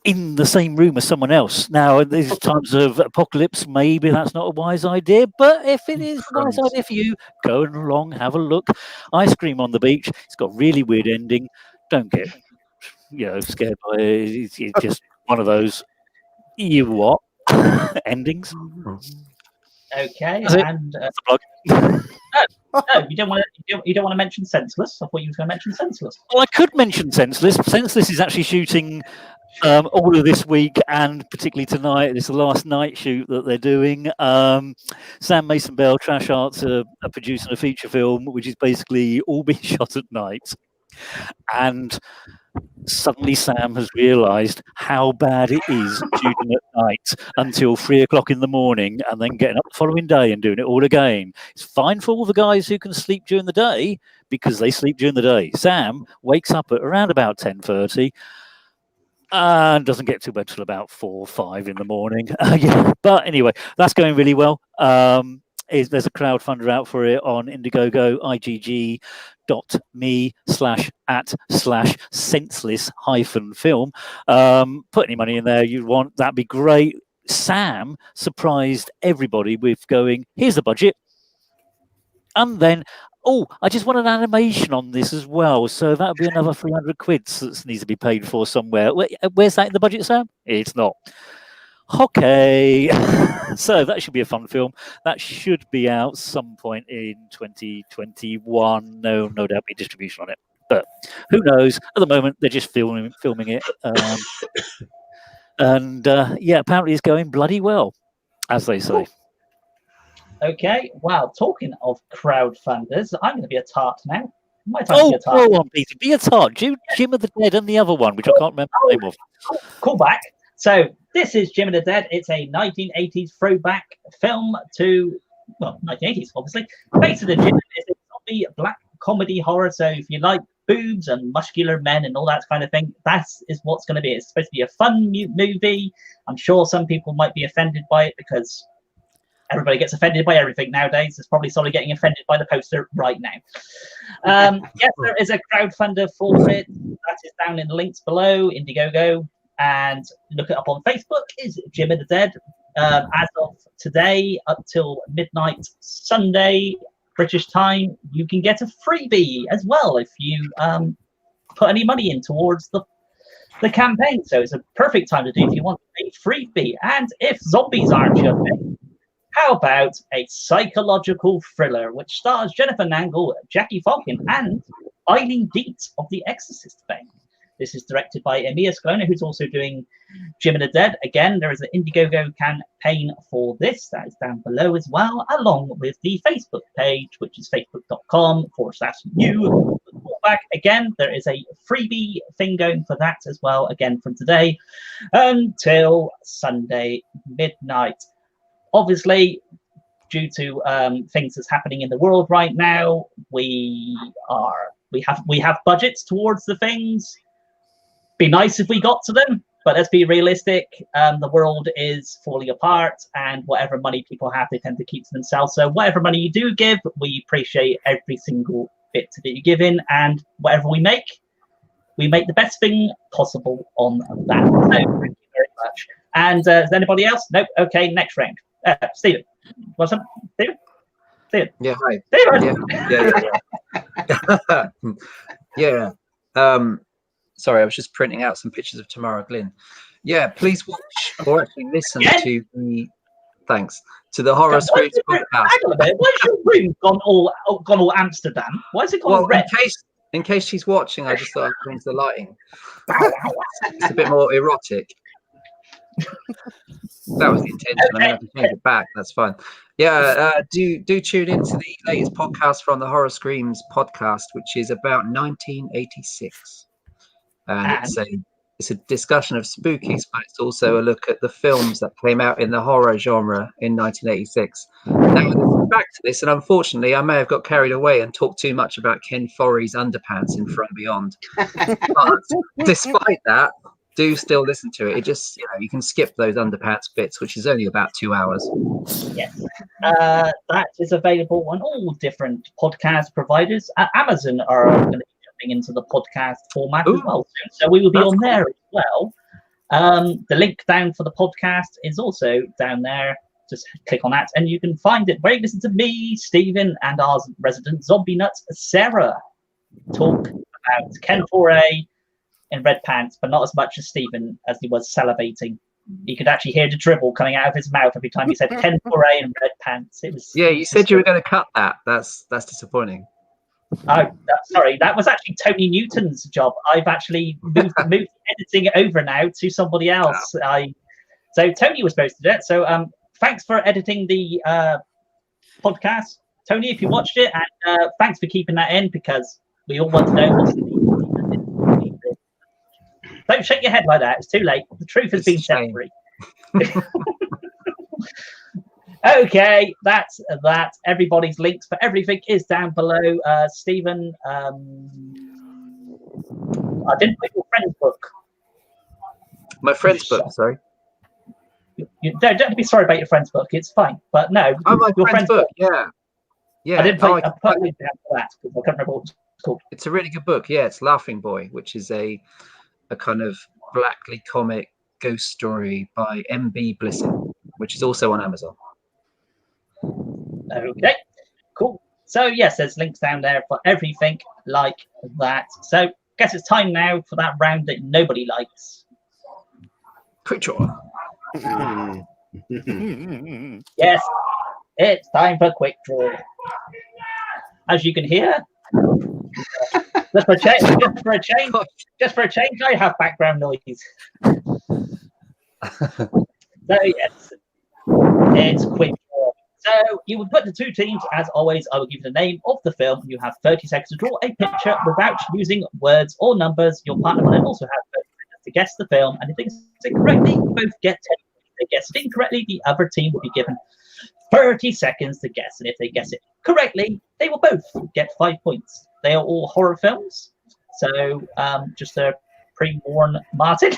in the same room as someone else. Now, in these times of apocalypse, maybe that's not a wise idea, but if it is a wise idea for you, go along, have a look. Ice Cream on the Beach. It's got a really weird ending. Don't get, scared by it. It's just one of those, endings. Okay, and no, you don't want to mention Senseless. I thought you were going to mention Senseless. Well, I could mention Senseless. Senseless is actually shooting all of this week, and particularly tonight. It's the last night shoot that they're doing. Sam Mason Bell, Trash Arts, are producing a feature film, which is basically all being shot at night. And suddenly Sam has realised how bad it is shooting at night until 3 o'clock in the morning, and then getting up the following day and doing it all again. It's fine for all the guys who can sleep during the day because they sleep during the day. Sam wakes up at around about 10:30 and doesn't get to bed till about 4 or 5 in the morning. But anyway, that's going really well. There's a crowdfunder out for it on Indiegogo, igg.me/@/senseless-film. Put any money in there you want, that'd be great. Sam surprised everybody with going, here's the budget. And then, I just want an animation on this as well. So that would be another 300 quid that needs to be paid for somewhere. Where's that in the budget, Sam? It's not. Okay. So that should be a fun film. That should be out some point in 2021. No doubt be distribution on it. But who knows? At the moment, they're just filming it. Apparently it's going bloody well, as they say. Okay, well, talking of crowdfunders, I'm going to be a tart now. My time to be a tart. Go on, Peter. Be a tart. Jim of the Dead and the other one, which I can't remember the name of. Call back. So this is Jim of the Dead. It's a 1980s throwback film to, 1980s, obviously. Based on the Jim is a zombie black comedy horror. So if you like boobs and muscular men and all that kind of thing, that is what's going to be. It's supposed to be a fun movie. I'm sure some people might be offended by it because everybody gets offended by everything nowadays. There's probably somebody getting offended by the poster right now. Yes, there is a crowdfunder for it. That is down in the links below, Indiegogo. And look it up on Facebook, is Jim of the Dead. As of today, up till midnight Sunday, British time, you can get a freebie as well if you put any money in towards the campaign. So it's a perfect time to do if you want a freebie. And if zombies aren't your thing, how about a psychological thriller which stars Jennifer Nangle, Jackie Falcon, and Eileen Dietz of The Exorcist fame? This is directed by Emilia Scalona, who's also doing Jim of the Dead. Again, there is an Indiegogo campaign for this. That is down below as well, along with the Facebook page, which is facebook.com/new. Again, there is a freebie thing going for that as well, again, from today until Sunday midnight. Obviously, due to things that's happening in the world right now, we have budgets towards the things. Be nice if we got to them, but let's be realistic. The world is falling apart, and whatever money people have, they tend to keep to themselves. So whatever money you do give, we appreciate every single bit that you give in, and whatever we make the best thing possible on that. So thank you very much. And is anybody else? Nope. Okay, next round. Stephen. What's up, Stephen? Stephen. Yeah, hi. Stephen! Yeah. Sorry, I was just printing out some pictures of Tamara Glynn. Yeah, please watch or actually listen to the Horror Screams podcast. Hang on a minute. Why has your room gone all Amsterdam? Why is it gone red? In case she's watching, I just thought I'd change the lighting. It's a bit more erotic. That was the intention. I'm gonna have to change it back. That's fine. Yeah, do tune into the latest podcast from the Horror Screams podcast, which is about 1986. And it's a discussion of spookies, but it's also a look at the films that came out in the horror genre in 1986. Now, back to this, and unfortunately, I may have got carried away and talked too much about Ken Foree's underpants in From Beyond. But despite that, do still listen to it. It just, you can skip those underpants bits, which is only about 2 hours. Yes. That is available on all different podcast providers. Amazon are going to be jumping into the podcast format as well soon. So we will be on there as well. The link down for the podcast is also down there. Just click on that and you can find it where you listen to me, Stephen, and our resident zombie nut, Sarah, talk about Ken Foree in red pants, but not as much as Stephen as he was salivating. You could actually hear the dribble coming out of his mouth every time he said Ken Foree in red pants. It was. Yeah, you said you were going to cut that. That's disappointing. Oh, sorry. That was actually Tony Newton's job. I've actually moved editing it over now to somebody else. Wow. So Tony was supposed to do it. So thanks for editing the podcast, Tony, if you watched it, and thanks for keeping that in because we all want to know what's the. Don't shake your head like that. It's too late. The truth has been set free. Okay, that's that. Everybody's links for everything is down below. Stephen, I didn't put your friend's book. My friend's book, sorry. You don't be sorry about your friend's book. It's fine. But no, my your friend's book. Yeah. I didn't put a link down for that because I can't remember what it's called. It's a really good book. Yeah, it's Laughing Boy, which is a kind of blackly comic ghost story by M.B. Blisson, which is also on Amazon. Okay, cool. So yes, there's links down there for everything like that. So guess it's time now for that round that nobody likes. Creature. Yes, it's time for quick draw. As you can hear, just for a change, I have background noise. So yes, it's quick draw. So you would put the two teams, as always. I will give you the name of the film. You have 30 seconds to draw a picture without using words or numbers. Your partner will also have 30 seconds to guess the film, and if they guess it correctly, you both get 10. If they guess it incorrectly, the other team will be given 30 seconds to guess, and if they guess it correctly, they will both get 5 points. They are all horror films, so just to pre-warn Martin.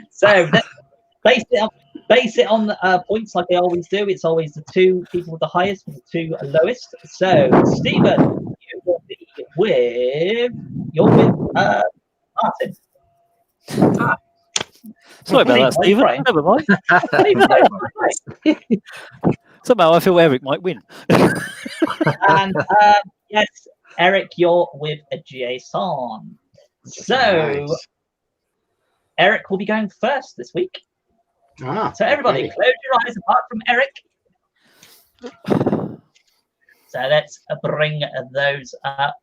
So base it on points like they always do. It's always the two people with the highest and the two lowest. So Stephen, you're with Martin. Sorry about that, Stephen. Right. Never mind. Somehow I feel Eric might win. And yes, Eric, you're with a Jason. So Eric will be going first this week. So everybody, close your eyes apart from Eric. So let's bring those up.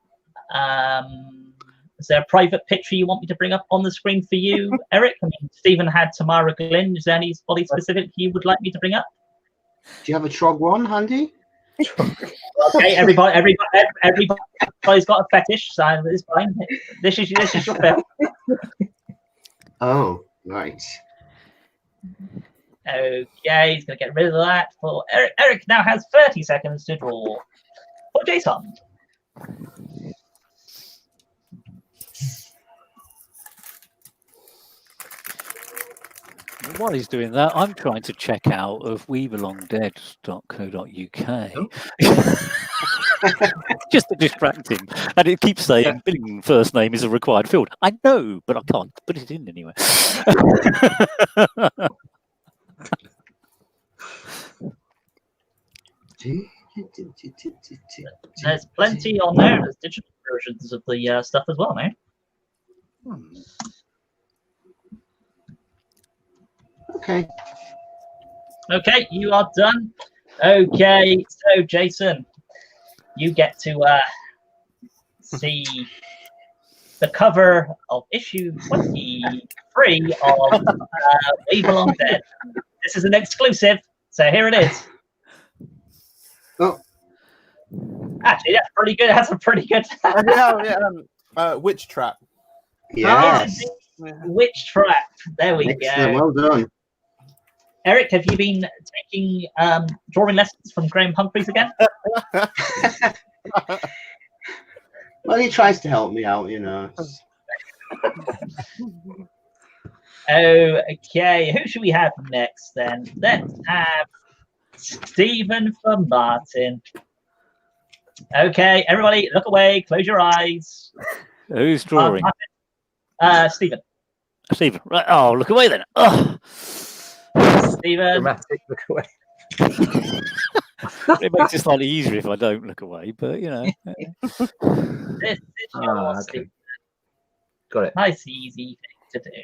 Is there a private picture you want me to bring up on the screen for you, Eric? I mean, Stephen had Tamara Glynn. Is there anybody specific you would like me to bring up? Do you have a Trog one handy? Okay, everybody's got a fetish, so it's fine. This is your film. Oh, right. Okay, he's going to get rid of that for Eric. Eric now has 30 seconds to draw for Jason. While he's doing that, I'm trying to check out of webelongdead.co.uk just to distract him. And it keeps saying billing first name is a required field. I know, but I can't put it in anyway. There's plenty on there. There's digital versions of the stuff as well, man. Okay. Okay, you are done. Okay, so Jason, you get to see the cover of issue 23 of We Belong Dead. This is an exclusive, so here it is. Oh. Actually, that's pretty good. That's a pretty good. Witch Trap. Yes. Witch Trap. There we Excellent. go. Well done. Eric, have you been taking drawing lessons from Graham Humphreys again? Well, he tries to help me out, you know. Okay, who should we have next then? Let's have Stephen for Martin. Okay, everybody, look away, close your eyes. Who's drawing? Stephen. Stephen, right. Oh, look away then. Oh. Stephen. Dramatic look away. It makes it slightly easier if I don't look away, but you know. This is your okay. Got it. nice, easy thing to do.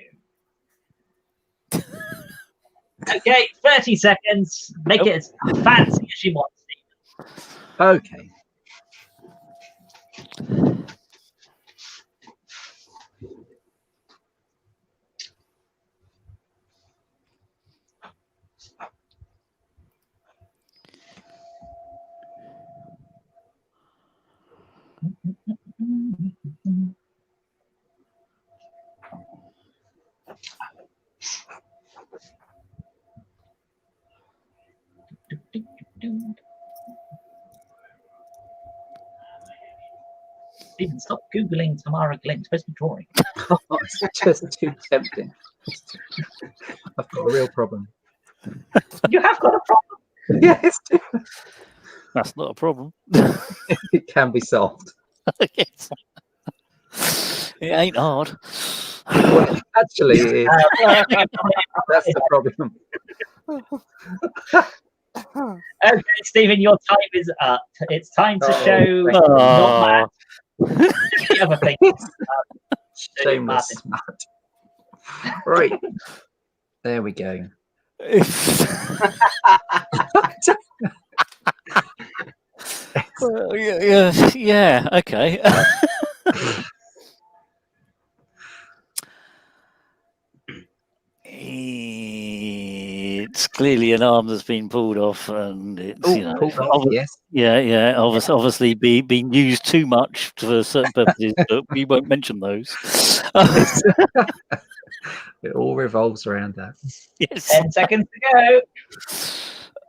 Okay, 30 seconds. Make it as fancy as you want, Stephen. Okay. Stephen, stop Googling Tamara Glynn. Supposed to be drawing. It's just too tempting. I've got a real problem. You have got a problem. Yeah, it's too... That's not a problem. It can be solved. Yes. It ain't hard. Well, actually, it is. That's the problem. Okay, Stephen, your time is up. It's time to show not Matt. The other thing. Shameless Matt. Right. There we go. Well, yeah, okay. It's clearly an arm that's been pulled off, and it's pulled off, yes. Yeah. Obviously, being used too much for certain purposes, but we won't mention those. It all revolves around that. Yes. 10 seconds to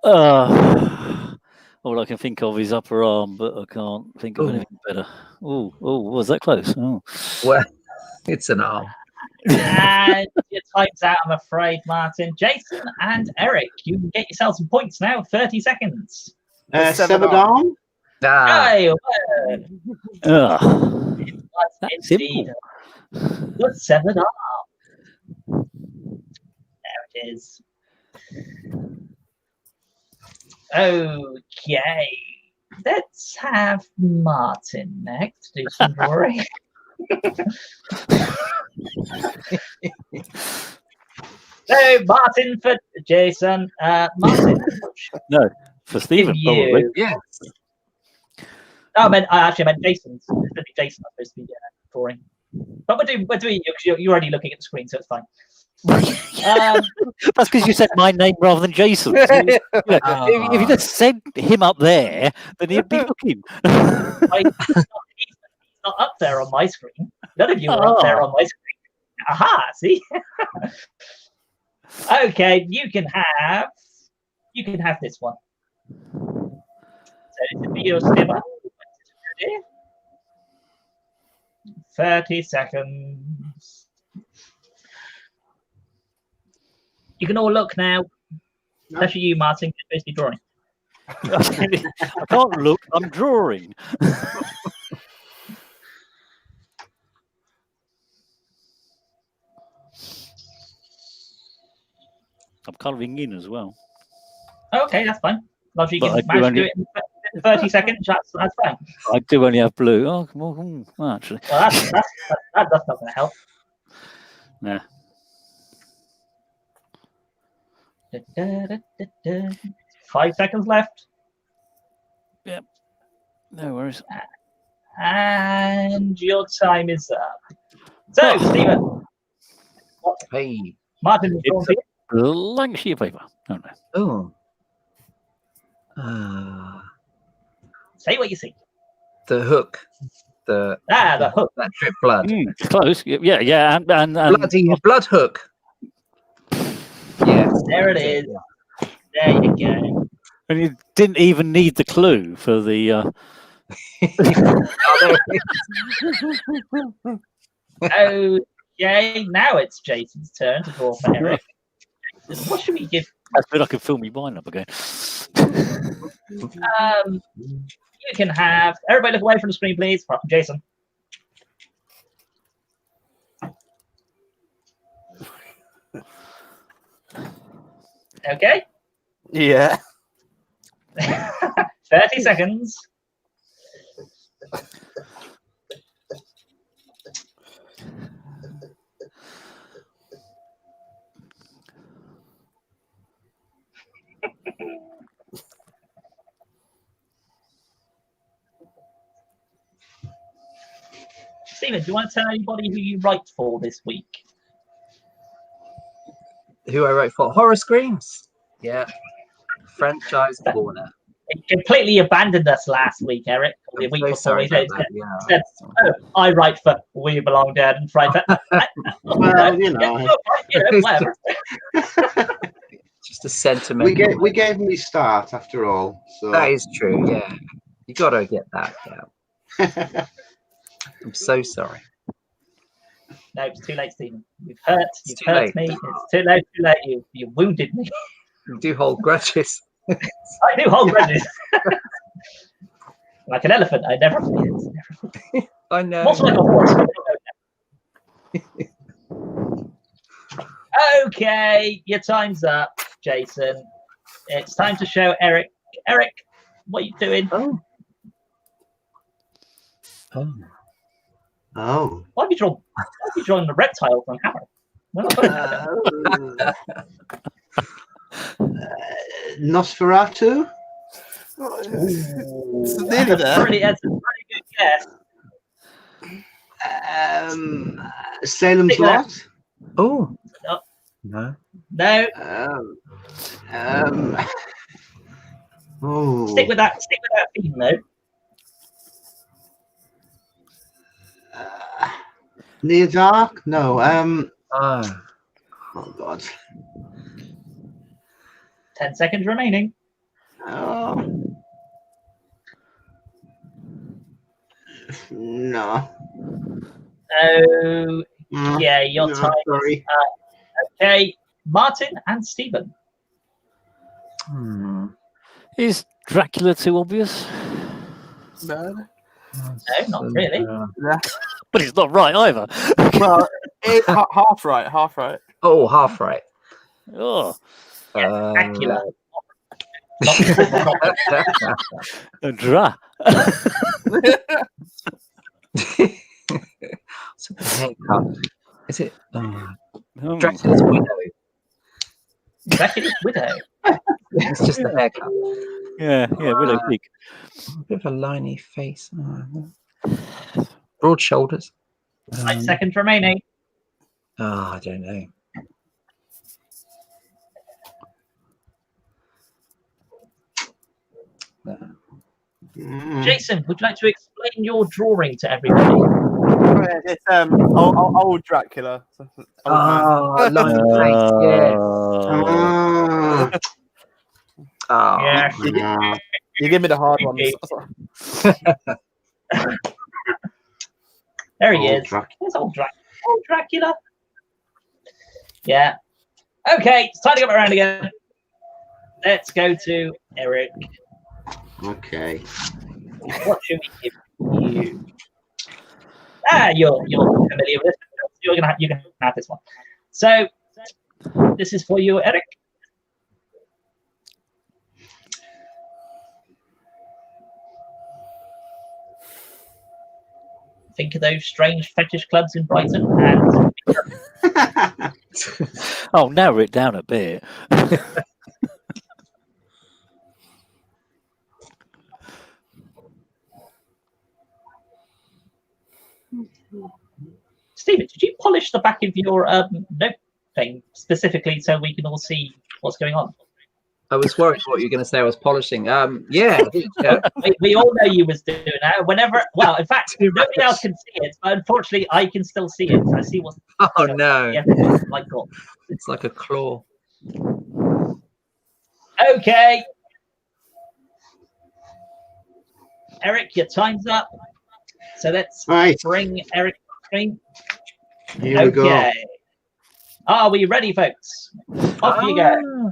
go. All I can think of is upper arm, but I can't think of anything better. Oh, was that close? Oh, well, it's an arm. And your time's out, I'm afraid, Martin. Jason and Eric, you can get yourself some points now. 30 seconds. Severed arm. Hey, that's indeed. The severed arm. There it is. Okay. Let's have Martin next do some drawing. So, Martin for Jason. Martin. No, for Stephen, probably. Yes. Oh, I actually meant Jason's. It's going to be Jason I'm supposed to be drawing. But we're doing you because you're already looking at the screen, so it's fine. That's because you said my name rather than Jason. So, if you just said him up there, then he'd be looking. He's not up there on my screen. None of you are up there on my screen. Aha! See. Okay, you can have this one. So it's a video simmer. 30 seconds. You can all look now. Especially you, Martin, you're supposed to be drawing. I can't look, I'm drawing. I'm colouring in as well. Okay, that's fine. As you can manage to do it in 30 seconds, that's fine. I do only have blue. Oh, well, actually. Well, that's not going to help. Nah. 5 seconds left. Yep. No worries. And your time is up. So, Stephen. Hey. Martin is drawn to you. Blank sheet of paper. Oh no. Say what you see. The hook. The hook. That drip blood. Close. Yeah. And bloody blood hook. Yes. There it is. There you go. And you didn't even need the clue for the. Okay, now it's Jason's turn to draw for Eric. What should we give? I feel like I can fill me wine up again. You can have everybody look away from the screen, please. Apart from Jason. Okay. Yeah. 30 seconds. Stephen, do you want to tell anybody who you write for this week? Who I wrote for? Horror Screams. Yeah. Franchise corner. He completely abandoned us last week, Eric. The week before he said, I write for We Belong Dead and Fright. Well, you know, whatever. Just a sentiment. We gave him his start after all. So that is true. Yeah, you got to get that down. I'm so sorry. No, it's too late, Stephen. You've hurt me. It's too late. You wounded me. You do hold grudges. I do hold grudges. Like an elephant, I never forget. I know. What's like a horse? Okay, your time's up, Jason. It's time to show Eric. Eric, what are you doing? Oh. Why have you drawn the reptile from Hammer? Well, Nosferatu. It's nearly there. that's a pretty good guess. Salem's Lot. Oh. No. No. No. Oh. Stick with that theme, though. Near Dark? No. Oh God. 10 seconds remaining. Oh. No. Oh, yeah, your no, time sorry. is up. Okay, Martin and Stephen. Is Dracula too obvious? No. No, not really. But it's not right either. Well, half right. Oh, half right. Oh, Dracula. Dra. What's with the haircut? Is it Dracula's widow? Dracula's widow. It's just the haircut. Yeah, Widow Peak. A bit of a liney face. Broad shoulders. 5 seconds remaining. I don't know. Jason, would you like to explain your drawing to everybody? It's old Dracula. Liney face. Yes. Yeah. You give me the hard ones. There he is. There's old Dracula. Yeah. Okay, it's time to go around again. Let's go to Eric. Okay. What should we give you? You're familiar with this. You can have this one. So this is for you, Eric. Think of those strange fetish clubs in Brighton and Oh, narrow it down a bit. Stephen, did you polish the back of your note thing specifically so we can all see what's going on? I was worried what you were going to say. I was polishing. Yeah. We all know you was doing that. Whenever, well, in fact, nobody else can see it, but unfortunately, I can still see it. I see what's. Oh no! Like God. It's like a claw. Okay, Eric, your time's up. So let's bring Eric on the screen. Here we go. Are we ready, folks? Off you go.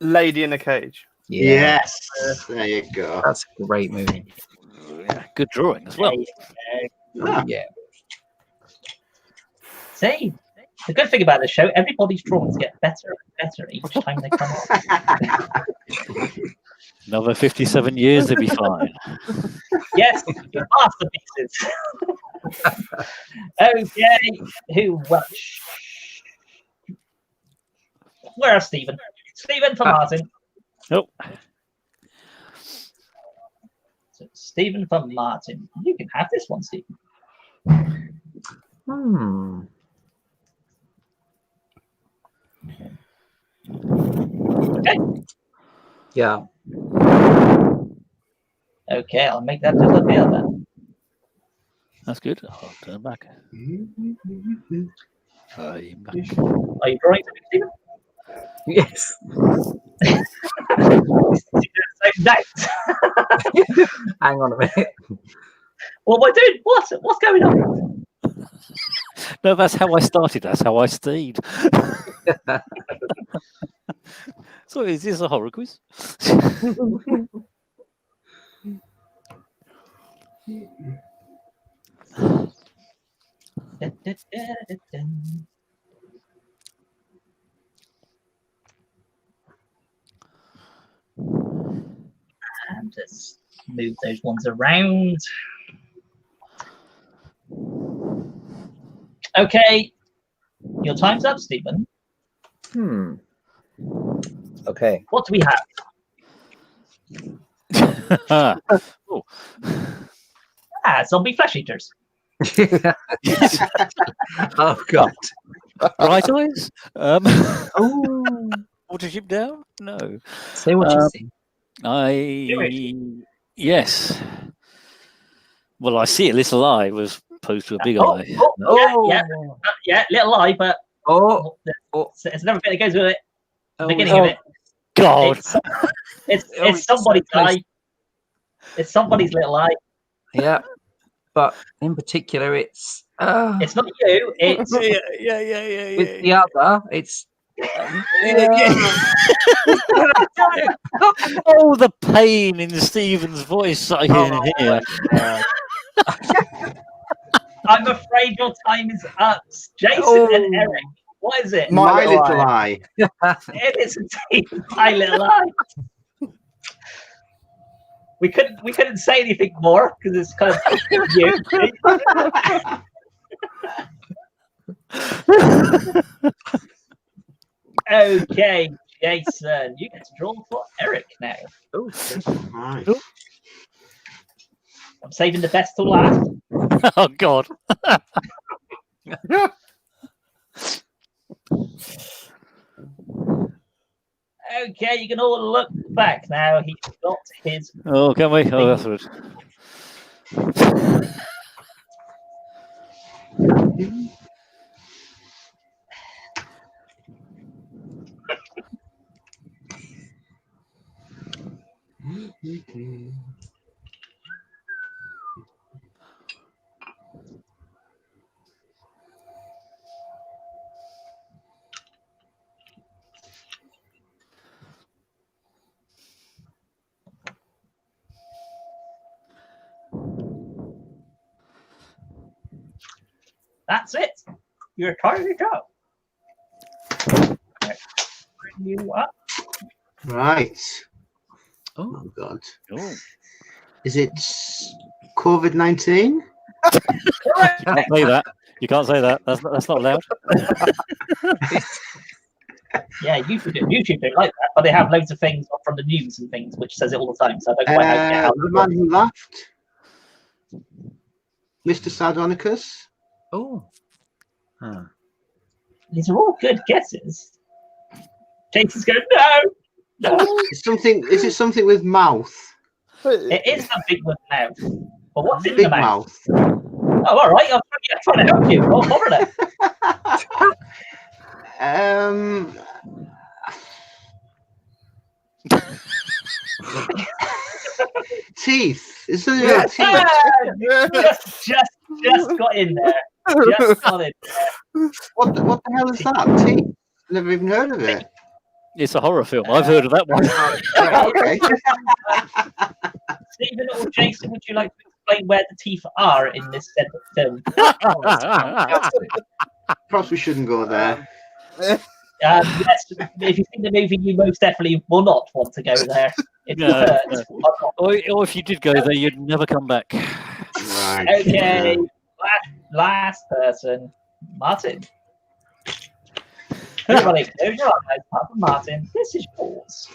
Lady in a Cage. Yes. There you go. That's a great movie. Good drawing as well. Yeah. See, the good thing about this show, everybody's drawings get better and better each time they come on. Another 57 years, they'll be fine. Yes, masterpieces. Okay, who? Well, where's Stephen? Stephen for Martin. Oh. So Stephen for Martin. You can have this one, Stephen. Okay. Yeah. Okay, I'll make that disappear then. That's good. I'll turn back. Are you drawing something, Stephen? Yes. Hang on a minute. Well, my dude, what's going on? No, that's how I started. That's how I stayed. So is this a horror quiz? And just move those ones around. Okay, your time's up, Stephen. Okay. What do we have? Zombie flesh eaters. Oh God. Bright eyes? Oh. Watership Down? No. Say what you see. Yes. Well, I see a little eye was opposed to a big eye. Yeah, little eye, but it's another bit that goes with it. The beginning of it. God. It's somebody's eye. It's somebody's little eye. Yeah, but in particular, it's not you. It's with the other. It's oh, the pain in Stephen's voice I can hear. I'm afraid your time is up, Jason and Eric. What is it? My little eye. It is indeed my little eye. We couldn't say anything more because it's kind of you. Okay, Jason, you get to draw for Eric now. Right. I'm saving the best till last. Oh God. Okay, you can all look back now. He's got his. Oh, can we? Oh, that's good. That's it. You're tired to go. Bring you up. Right. Oh God. Oh. Is it COVID-19? You can't say that. You can't say that. That's not allowed. Yeah, YouTube don't like that, but they have loads of things from the news and things which says it all the time. So I don't quite know how. The man who laughed, Mr. Sardonicus. Oh. These are all good guesses. Jason's going, no. Is it something with mouth? It is something with mouth. But what's in Big the mouth? mouth. Oh, all right. I'm trying to help you. Oh, bother it. Teeth. Is there teeth? Just got in there. Just got in there. What the hell is that? Teeth. Never even heard of it. It's a horror film. I've heard of that one. Okay. Stephen or Jason, would you like to explain where the teeth are in this film? Perhaps we shouldn't go there. Yes, if you've seen the movie, you most definitely will not want to go there. Or if you did go there, you'd never come back. Right. Okay, last person, Martin. Everybody, close your eyes, apart from Martin. This is yours.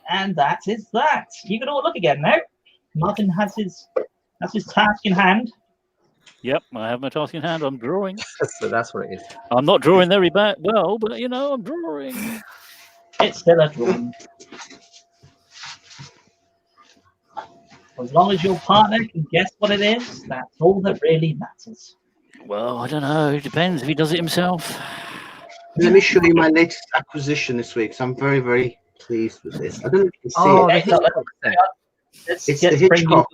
And that is that. You can all look again now. Martin has his task in hand. Yep, I have my task in hand. I'm drawing. So that's what it is. I'm not drawing very well, but I'm drawing. It's still a drawing. As long as your partner can guess what it is, that's all that really matters. Well, I don't know. It depends if he does it himself. Let me show you my latest acquisition this week. So I'm very, very pleased with this. I don't know if you can see it. It's the Hitchcock.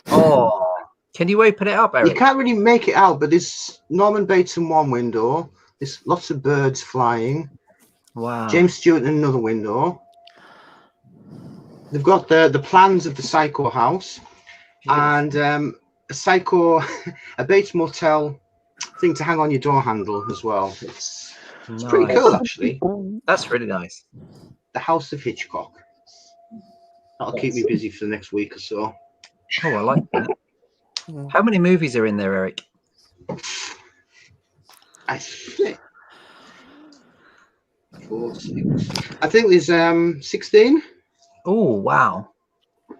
Oh, can you open it up, Eric? You can't really make it out, but there's Norman Bates in one window. There's lots of birds flying. Wow. James Stewart in another window. They've got the plans of the Psycho house and a Bates Motel thing to hang on your door handle as well. It's pretty cool, actually. That's really nice. The House of Hitchcock. That'll keep me busy for the next week or so. Oh, I like that. How many movies are in there, Eric? I think 4, 6. I think there's 16. Oh, wow.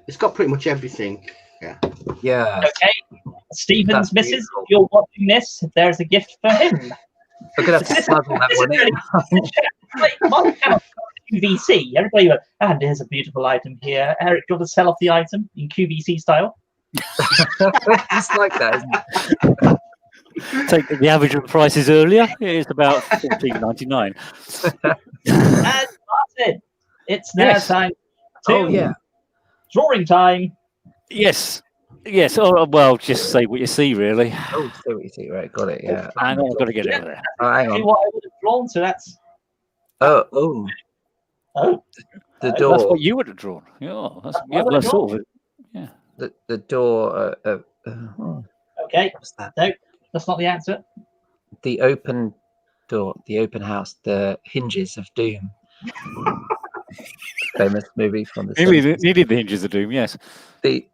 It's got pretty much everything. Yeah. Yeah. Okay. Stephen's That's missus, beautiful. if you're watching this, there's a gift for him. We're going to have to smuggle that one in. Like, QVC. Everybody went, and there's a beautiful item here. Eric, do you want to sell off the item in QVC style? It's like that, isn't it? Take the average of the prices earlier. It's about $14.99. And Martin, it's now Yes. time to Oh, yeah. drawing time. Yes. Yes. Oh, well, just say what you see, really. Oh, see what you see. Right, got it. Yeah. Hang on, I've got to get it over there. Oh, hang See on. what I would have drawn, so that's Oh, oh, the That's door. what you would have drawn. Yeah, that's, I would have that's sort of it. Yeah. The door. Oh, okay. what's that? No, that's not the answer. The open door. The open house. The hinges of doom. Famous movie from the 70s. Nearly the hinges of doom. Yes. The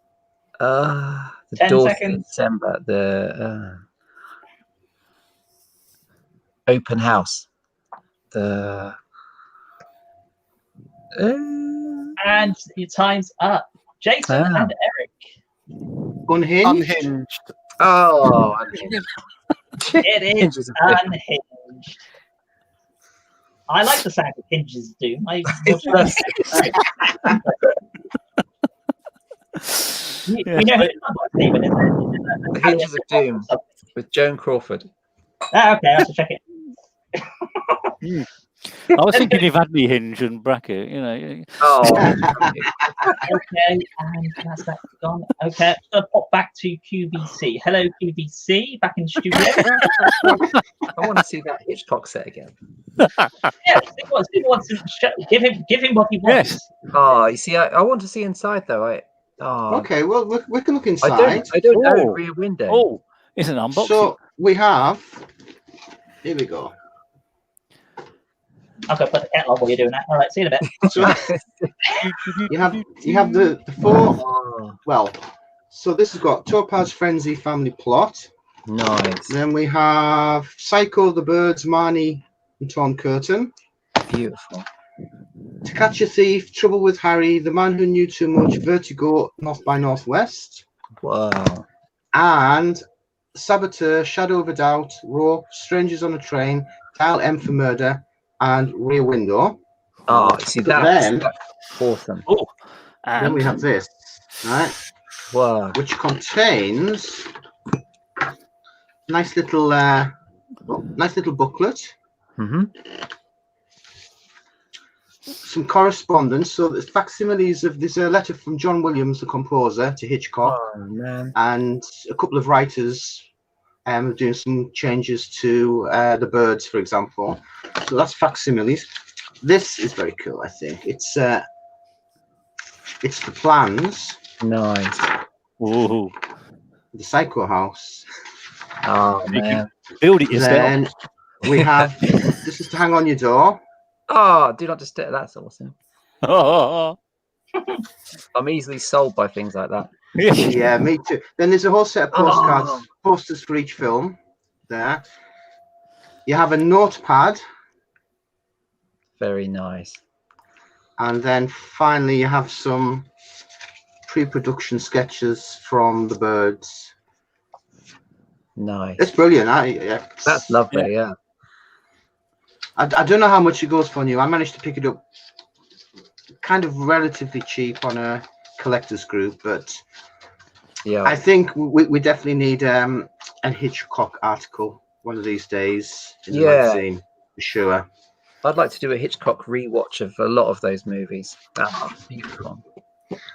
10 doors seconds. in December. The open house. The And your time's up. Jason Ah. and Eric. Unhinged. Unhinged. oh, It is Hinges of doom. unhinged. I like the sound of hinges doom. You know who it's about, Stephen, isn't it? The Hinges of Doom with Joan Crawford. Ah, okay, I have to check it. I was thinking you've had me hinge and bracket. You know. Oh, Okay, and that's that gone. Okay, I'm going to pop back to QVC. Hello, QVC, back in the studio. I want to see that Hitchcock set again. Yeah, Steve wants to give him what he wants. Yes. Oh, you see, I want to see inside though. Okay, well, we can look I inside. don't own Oh. Rear Window. Oh, it's an unboxing. So we have. Here we go. I'm going to put the kettle on while you're doing that. All right, see you in a bit. So you have the 4. Oh, Well, so this has got Topaz Frenzy Family Plot. nice, Then we have Psycho, The Birds, Marnie, and Torn Curtain. beautiful. To Catch a Thief, Trouble with Harry, The Man Who Knew Too Much, Vertigo, North by Northwest. Wow. And Saboteur, Shadow of a Doubt, Rope, Strangers on a Train, Dial M for Murder, and Rear Window. Oh, see But that's awesome. Oh, Then and we have this, right, Wow. which contains nice little booklet, Mm-hmm. some correspondence. So there's facsimiles of there's a letter from John Williams, the composer, to Hitchcock, Oh man. and a couple of writers doing some changes to The Birds, for example. So that's facsimiles. This is very cool, I think. It's the plans, Nice. ooh, the Psycho House. Oh You man. build it yourself. Then we have this is to hang on your door. Oh, do not disturb. That's awesome. Oh, I'm easily sold by things like that. Yeah, me too. Then there's a whole set of postcards, posters for each film. There. You have a notepad, Very nice. and then finally you have some pre-production sketches from The Birds. Nice. It's brilliant. Yeah. That's lovely. Yeah. I don't know how much it goes for new. I managed to pick it up kind of relatively cheap on a collector's group, but Yeah. I think we definitely need a Hitchcock article one of these days in the magazine, for sure. I'd like to do a Hitchcock rewatch of a lot of those movies. That's beautiful.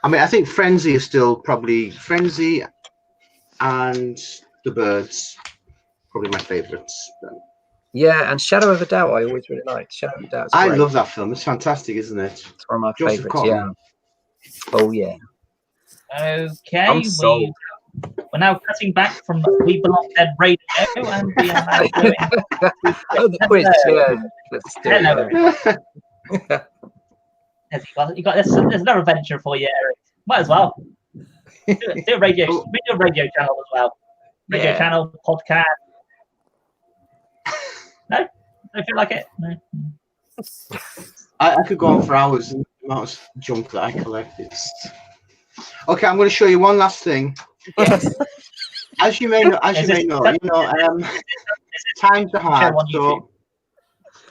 I mean, I think Frenzy is still probably Frenzy and The Birds, probably my favourites. Yeah, and Shadow of a Doubt I always really liked. Shadow of a Doubt. I love that film. It's fantastic, isn't it? It's one of my Joseph favourites. Cotton. Yeah. Oh yeah. Okay, I'm sold. we're now cutting back from We Belong Dead Radio, and we are now doing. Oh, the quiz. Yeah. Let's do Hello. it. You got there's another venture for you, Eric. Might as well do a radio channel as well. Radio channel, podcast. No, don't feel like it. No. I could go on for hours and the amount of junk that I collect. Okay, I'm going to show you one last thing. Yes. As you may know, times are hard. So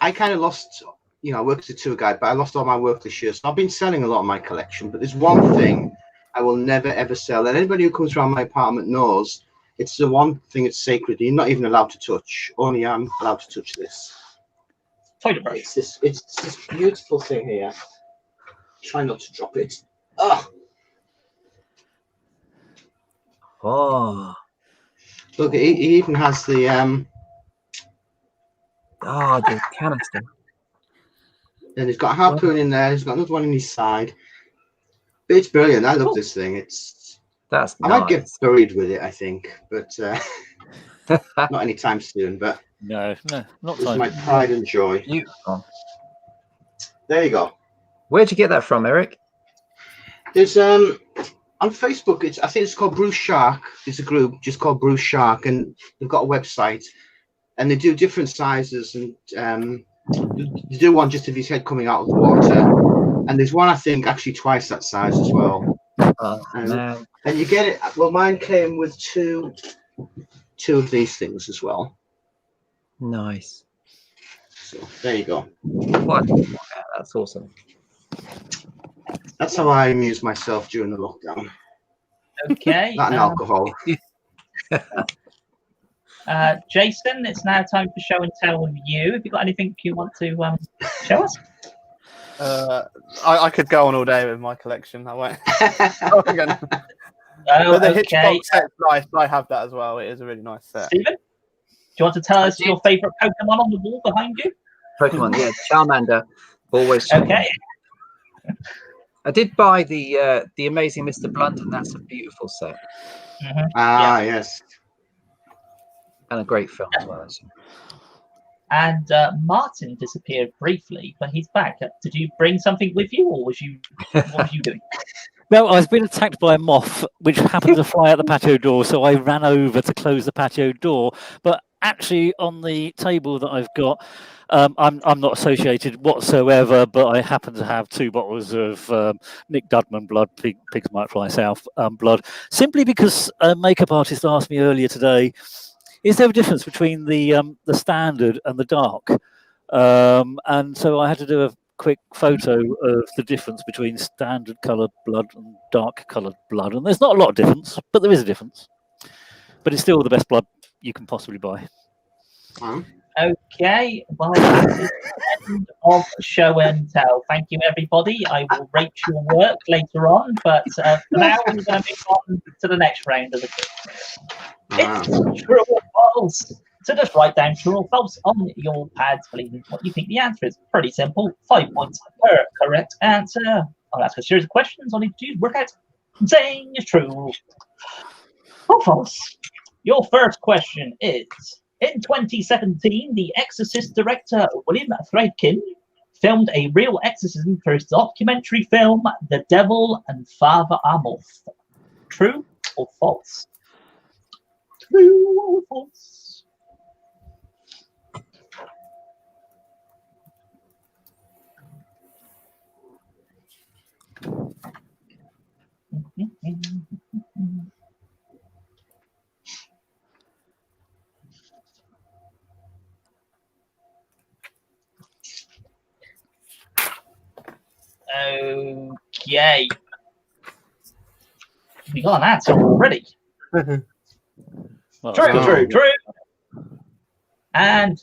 I kind of lost, I work as a tour guide, but I lost all my work this year. So I've been selling a lot of my collection, but there's one thing I will never ever sell. And anybody who comes around my apartment knows it's the one thing that's sacred. You're not even allowed to touch. Only I'm allowed to touch this. Toilet brush. It's this beautiful thing here. Try not to drop it. Oh. Oh. Look, he even has the the canister. And he's got a harpoon in there. He's got another one in his side. But it's brilliant. I love this thing. I might get buried with it, I think, but not anytime soon. But no, not it's time. my pride and joy. Beautiful. There you go. Where'd you get that from, Eric? There's on Facebook. I think it's called Bruce Shark. It's a group just called Bruce Shark, and they've got a website, and they do different sizes, and they do one just of his head coming out of the water, and there's one I think actually twice that size as well. And you get it. Well, mine came with two of these things as well. Nice. So there you go. What? Yeah, that's awesome. That's how I amuse myself during the lockdown. Okay. That and alcohol. Jason, it's now time for show and tell with you. Have you got anything you want to show us? I could go on all day with my collection. I won't. Oh, the okay. Hitchcock set's nice. I have that as well. It is a really nice set. Stephen, do you want to tell us your favourite Pokemon on the wall behind you? Pokemon, yeah, Charmander, always. Okay. I did buy the Amazing Mr. Blunt, and that's a beautiful set. Yes. And a great film as well. And Martin disappeared briefly, but he's back. Did you bring something with you, or what was you doing? Well, I've been attacked by a moth, which happened to fly out the patio door, so I ran over to close the patio door. But actually, on the table that I've got, I'm not associated whatsoever, but I happen to have 2 bottles of Nick Dudman blood, Pigs Might Fly South blood, simply because a makeup artist asked me earlier today, is there a difference between the standard and the dark? And so I had to do a quick photo of the difference between standard coloured blood and dark coloured blood. And there's not a lot of difference, but there is a difference. But it's still the best blood you can possibly buy. Okay, well, that is the end of show and tell. Thank you, everybody. I will rate your work later on, but for now, we're going to move on to the next round of the quiz. It's true or false. So just write down true or false on your pads, believing what you think the answer is. Pretty simple. 5 points per correct answer. I'll ask a series of questions. I'll need you to work out saying is true or false. Your first question is: in 2017, The Exorcist director William Friedkin filmed a real exorcism for his documentary film The Devil and Father Amorth. True or false? True or false? Okay. We got an answer already. Well, True. And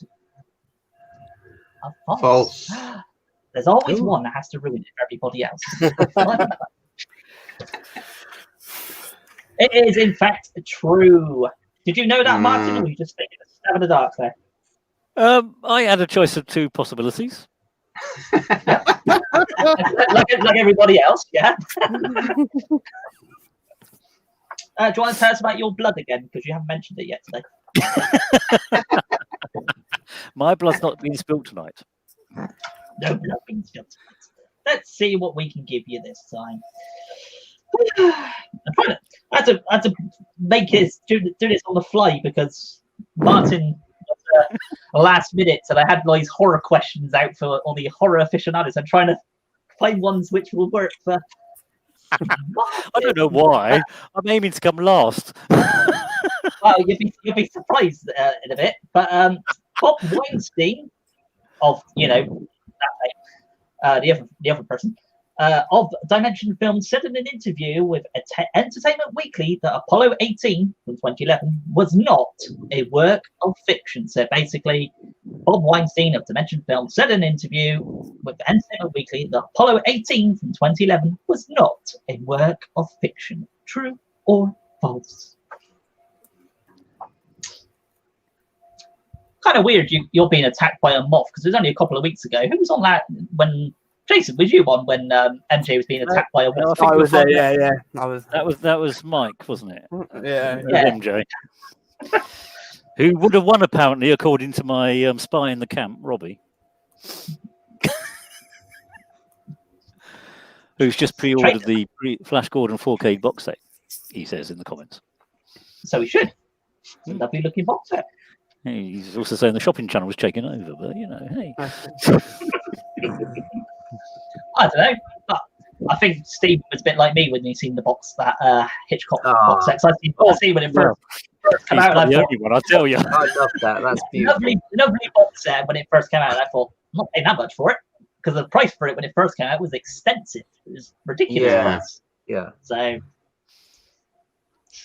false. There's always one that has to ruin it for everybody else. It is, in fact, true. Did you know that, Martin, or were you just thinking a stab in the dark there? I had a choice of 2 possibilities. like everybody else, yeah. Do you want to tell us about your blood again? Because you haven't mentioned it yet today. My blood's not being spilled tonight. No blood being spilled let's see what we can give you this time. I had to make it do this on the fly because Martin was last minute, and I had these horror questions out for all the horror aficionados. I'm trying to find ones which will work for. I don't know why. I'm aiming to come last. Well, you'll be surprised in a bit, but Bob Weinstein of the other person of Dimension Films said in an interview with Entertainment Weekly that Apollo 18 from 2011 was not a work of fiction. So basically, Bob Weinstein of Dimension Films said in an interview with Entertainment Weekly that Apollo 18 from 2011 was not a work of fiction. True or false? Kind of weird you're being attacked by a moth because it was only a couple of weeks ago. Who was on that when Jason, was you on when MJ was being attacked by a moth? I was there, yeah. I was. That was Mike, wasn't it? Yeah. MJ. Who would have won apparently, according to my spy in the camp, Robbie. Who's just pre-ordered the Flash Gordon 4K box set, he says in the comments. So he should. It's a lovely looking box set. He's also saying the shopping channel was taking over, but hey. I don't know. But I think Steve was a bit like me when he seen the box, that Hitchcock box set. So I see when it first came out. Not the only one, I'll tell you. I love that. That's beautiful. Lovely box set when it first came out. And I thought, I'm not paying that much for it because the price for it when it first came out was extensive. It was ridiculous. Yeah. So,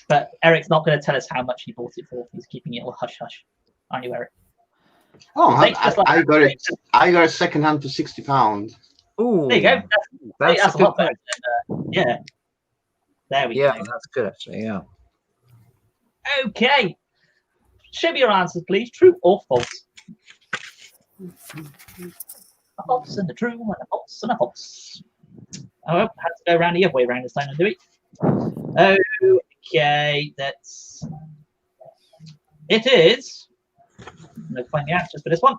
but Eric's not going to tell us how much he bought it for. He's keeping it all hush hush. Aren't you, Eric? Oh, I got it. I got it second hand for £60. Ooh, there you go. That's a lot better. Yeah. There we go. Yeah, that's good actually. Yeah. Okay. Show me your answers, please. True or false? A false and a true and a false and a false. Oh, I have to go around the other way around this time, do we? Okay, that's. It is. I'm going to find the answers for this one.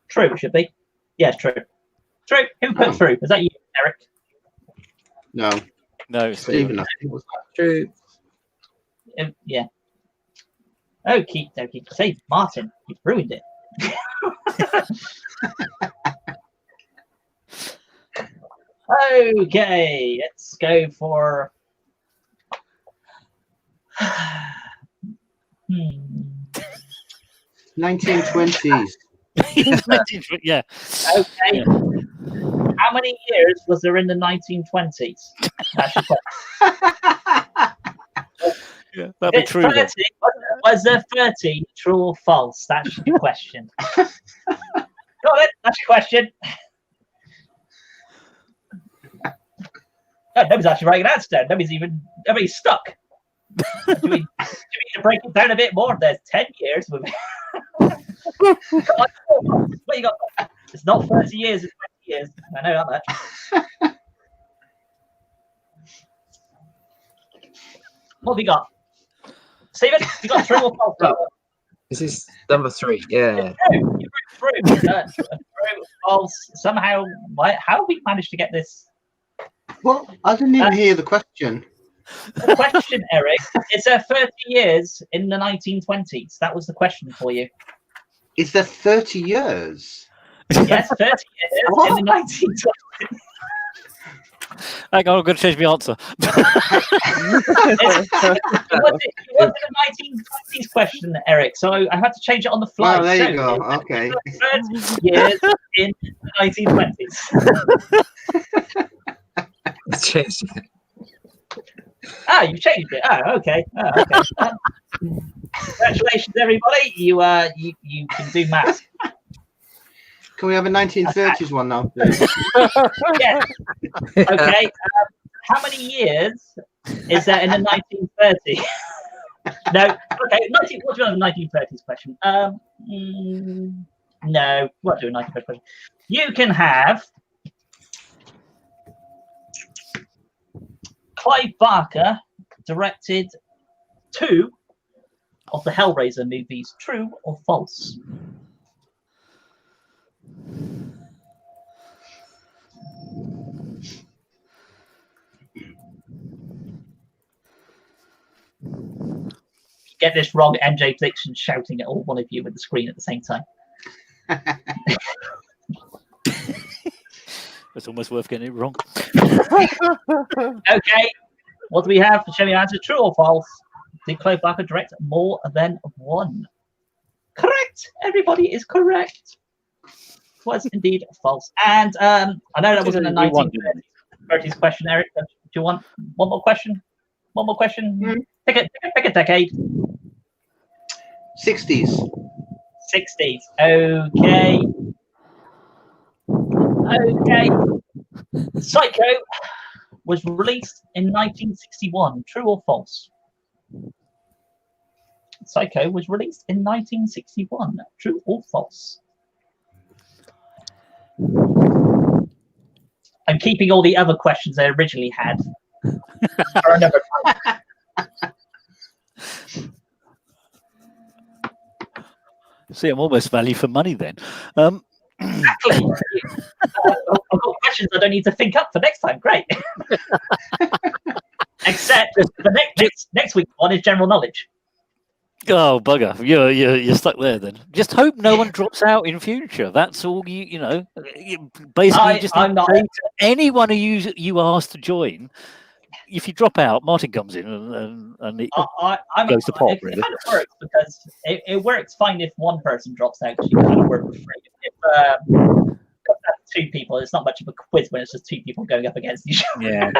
True, should be. Yes, true. True. Who put through? Was that you, Eric? No. No, Stephen. I think it was True. Yeah. Okie dokie. Say, Martin, you've ruined it. Okay, let's go for. 1920s. Yeah. Okay. Yeah. How many years was there in the 1920s? Yeah, that'd be true. 30, was there 30? True or false? That's your question. Got it. That's your question. No, nobody's actually writing an answer down. Nobody's stuck. Do we need to break it down a bit more? There's 10 years. What you got? It's not 30 years, it's 20 years. I know that much. What have you got? Steven, you got true or false? This is number 3. Yeah. True. False. Somehow, how have we managed to get this? Well, I didn't even hear the question. The question, Eric, is there 30 years in the 1920s? That was the question for you. Is there 30 years? Yes, 30 years in the 1920s. Hang on, I'm going to change my answer. It was a 1920s question, Eric, so I had to change it on the fly. Oh, there you go. Okay. 30 years in the 1920s. Let's change it. You've changed it. Okay. Okay. Congratulations, everybody. You can do maths. Can we have a 1930s one now, please? Yeah. Okay. How many years is there in the 1930s? No. Okay. What do you want the 1930s question? No. What do a 1930s question? You can have Clive Barker directed 2 of the Hellraiser movies. True or false? get this wrong, MJ Prediction shouting at all one of you with the screen at the same time. It's almost worth getting it wrong. Okay, what do we have? Show me your answer. True or false? Did Clive Barker direct more than one? Correct. Everybody is correct. It was indeed false. And I know that wasn't a 1930s question, Eric. Do you want one more question? One more question? Pick a decade. 60s. 60s. Okay. Okay. Psycho was released in 1961. True or false? Psycho was released in 1961. True or false? I'm keeping all the other questions I originally had for another time. See, I'm almost value for money then. Exactly. I've got questions I don't need to think up for next time. Great. Except the next week's one is general knowledge. Oh bugger! You're stuck there then. Just hope no one drops out in future. That's all you know. Basically, I'm not anyone who you ask to join. If you drop out, Martin comes in and it goes to pot. Really, it kind of works because it works fine if one person drops out because you kind of work for free. If two people, it's not much of a quiz when it's just two people going up against each other. Yeah.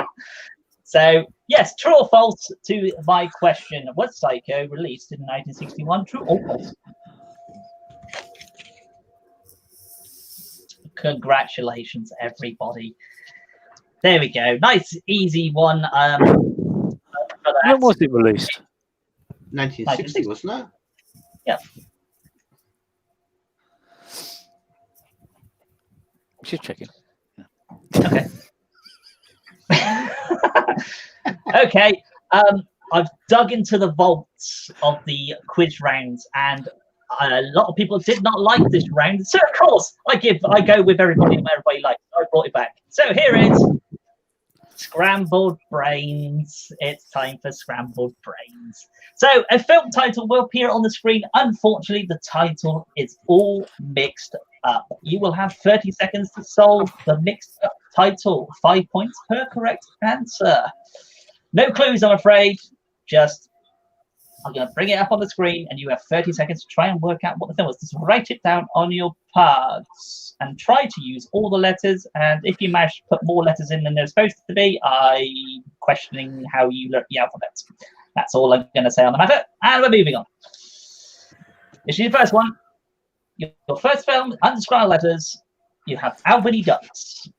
So, yes, true or false to my question. Was Psycho released in 1961? True or false? Congratulations, everybody. There we go. Nice, easy one. When was it released? 1960, wasn't it? Yeah. Just checking. Okay. Okay. I've dug into the vaults of the quiz rounds, and a lot of people did not like this round. So of course, I go with everybody and everybody likes. I brought it back. So here it is. Scrambled Brains. It's time for Scrambled Brains. So a film title will appear on the screen. Unfortunately, the title is all mixed up. You will have 30 seconds to solve the mixed up title. 5 points per correct answer. No clues, I'm afraid. Just, I'm going to bring it up on the screen and you have 30 seconds to try and work out what the film is. Just write it down on your pads and try to use all the letters. And if you manage to put more letters in than they're supposed to be, I'm questioning how you learnt the alphabet. That's all I'm going to say on the matter. And we're moving on. This is your first one. Your first film, undescribed letters. You have Albany Ducks.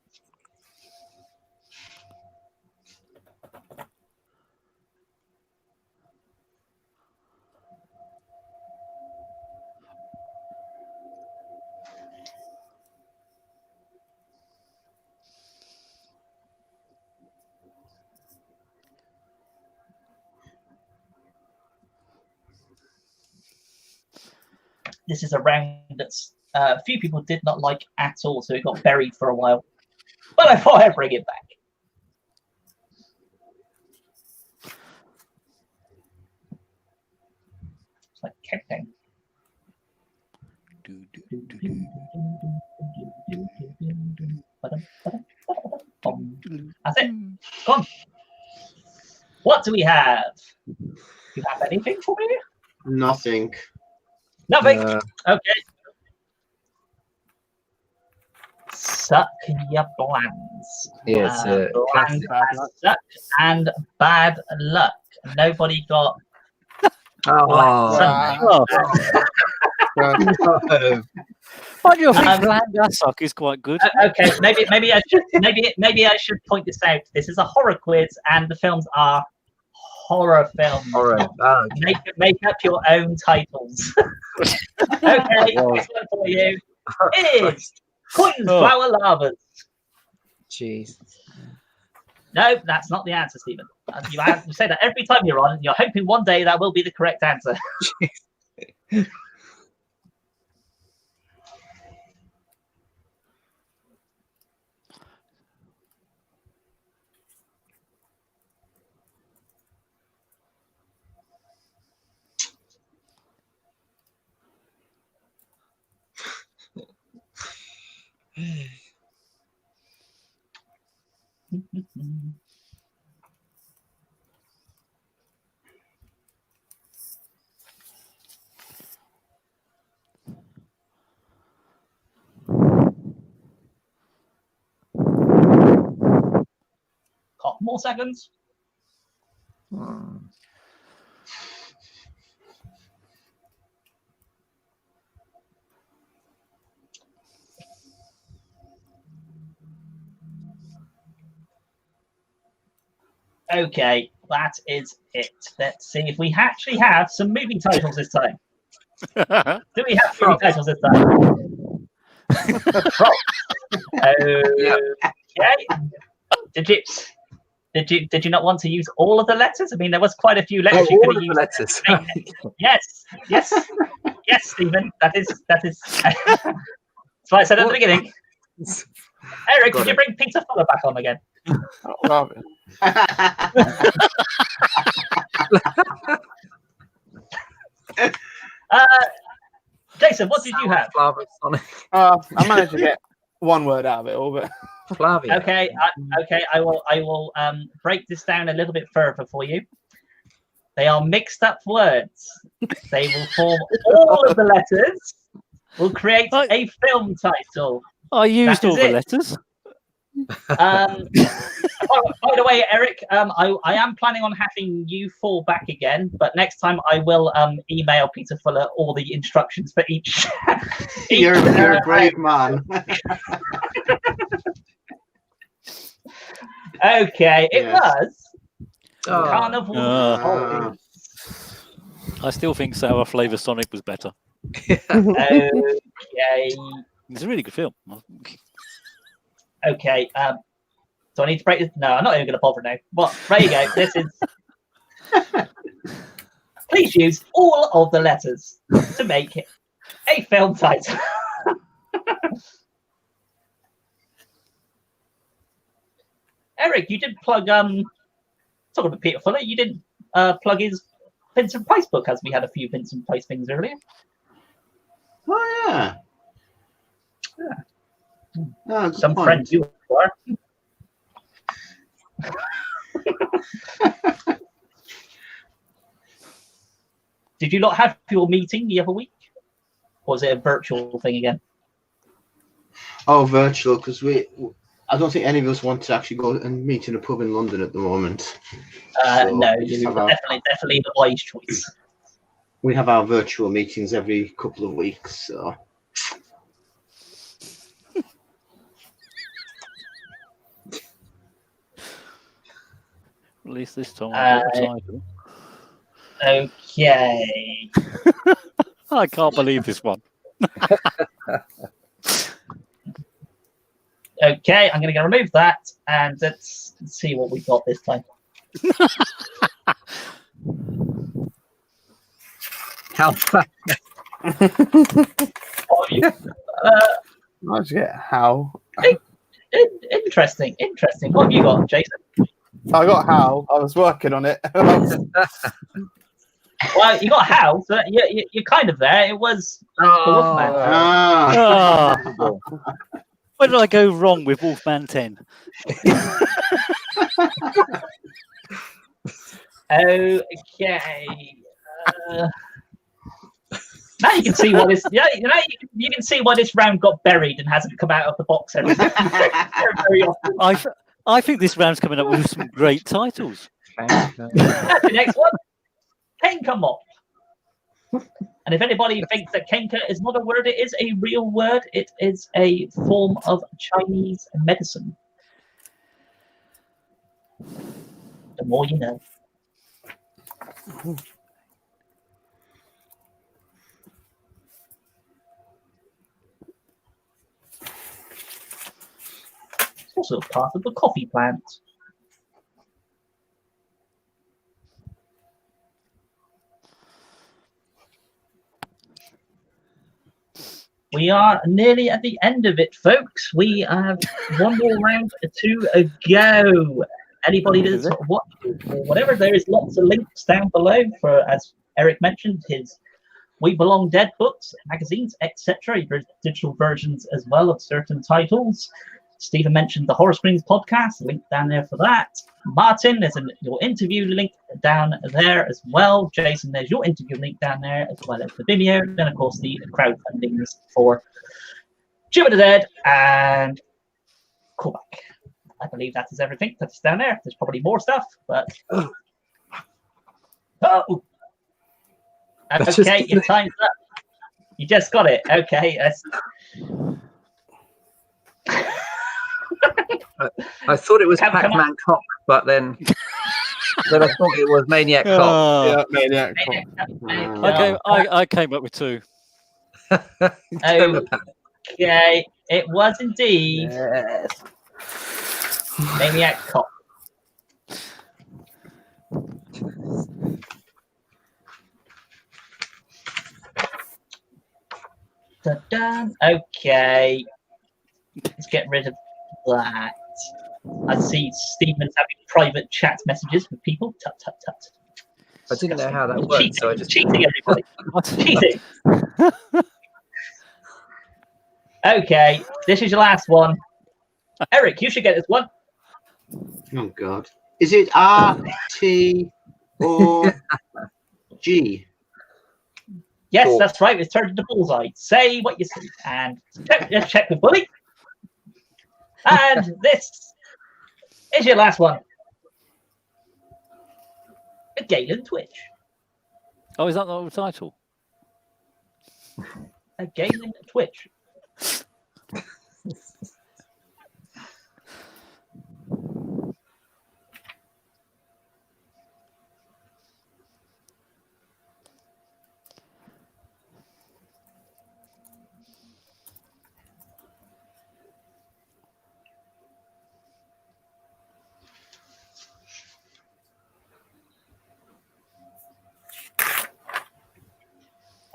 This is a round that's a few people did not like at all, so it got buried for a while. But I thought I'd bring it back. It's like countdown. That's it. Go on. What do we have? Do you have anything for me? Nothing. Nothing. Okay. Suck your blands. Yes. Bland suck and bad luck. Nobody got. Oh. Why do you think bland suck is quite good? Okay, maybe I should point this out. This is a horror quiz, and the films are horror films. Horror. Make up your own titles. Okay, next one for you is Queen's Flower Lavas. Jeez. No, that's not the answer, Stephen. You say that every time you're on, and you're hoping one day that will be the correct answer. Couple more seconds. Okay, that is it. Let's see if we actually have some movie titles this time. Do we have movie titles this time? Okay. Did you not want to use all of the letters? I mean, there was quite a few letters you could have used. Letters. Yes, Stephen. That is. That's what I said at the beginning. Eric, could you bring Peter Fuller back on again? Jason, what did you have? I managed to get one word out of it all, but Okay, I will break this down a little bit further for you. They are mixed up words. They will form all of the letters. Will create a film title. I used all the letters. By the way, Eric, I am planning on having you fall back again, but next time I will email Peter Fuller all the instructions for each. You're a brave man. Okay, it was Carnival. I still think Sour Flavor Sonic was better. Okay. It's a really good film. Okay. Do I need to break this? No, I'm not even going to bother now. But there you go. This is. Please use all of the letters to make it a film title. Eric, you did plug. Talking about Peter Fuller, you didn't plug his Vincent Price book, as we had a few Vincent Price things earlier. Oh yeah. Oh, some friends you are. Did you not have your meeting the other week? Or was it a virtual thing again? Oh, virtual, because I don't think any of us want to actually go and meet in a pub in London at the moment. No, definitely the wise choice. We have our virtual meetings every couple of weeks, so. At least this time I got a title. Okay. I can't believe this one. Okay, I'm going to remove that, and let's see what we got this time. How? I get how. Interesting. What have you got, Jason? I got how. I was working on it. Well, you got how, so you're kind of there. It was Wolfman. Where did I go wrong with Wolfman 10? Okay. Now you can see why this. Yeah, you can see why this round got buried and hasn't come out of the box very often. I think this round's coming up with some great titles. That's the next one. Kenka mop. And if anybody thinks that Kenka is not a word, it is a real word. It is a form of Chinese medicine. The more you know. It's also part of the coffee plant. We are nearly at the end of it, folks. We have one more round to go. Anybody that's watching or whatever, there is lots of links down below for, as Eric mentioned, his We Belong Dead books, magazines, etc. There's digital versions as well of certain titles. Stephen mentioned the Horror Screams podcast, link down there for that. Martin, there's your interview link down there as well. Jason, there's your interview link down there as well as the Vimeo. And of course, the crowdfunding for Jim of the Dead and Callback. I believe that is everything that's down there. There's probably more stuff, but okay, your time's up. You just got it. Okay. I thought it was Pac-Man Cock, but then I thought it was Maniac Cock. Yeah, Maniac Cock. I came up with two. Okay, it was indeed Maniac Cock. Dun-dun. Okay, let's get rid of that. I see Stephen's having private chat messages with people. Tut tut tut. I didn't know how that worked, cheating, so I just cheating everybody. Cheating. Okay, this is your last one. Eric, you should get this one. Oh God, is it R, T, or G? Yes, cool. That's right. It's turned into bullseye. Say what you see, and check with Bully. And this is your last one. A Galen Twitch. Oh, is that the old title? A Galen Twitch.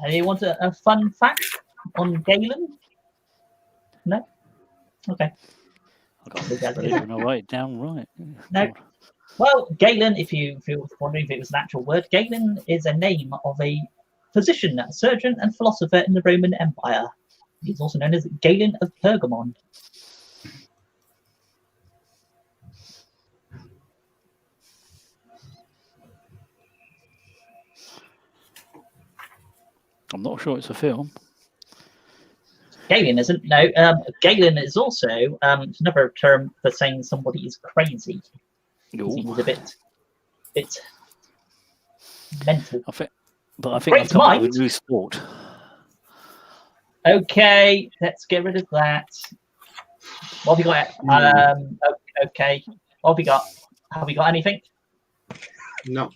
Anyone want a fun fact on Galen? No? Okay. I'll write it down right. No. Well, Galen, if you're wondering if it was an actual word, Galen is a name of a physician, surgeon, and philosopher in the Roman Empire. He's also known as Galen of Pergamon. I'm not sure it's a film. Galen isn't. No, Galen is also it's another term for saying somebody is crazy. He's a bit mental. I think I've come up with a new sport. Okay, let's get rid of that. What have we got? Okay, what have we got? Have we got anything? No.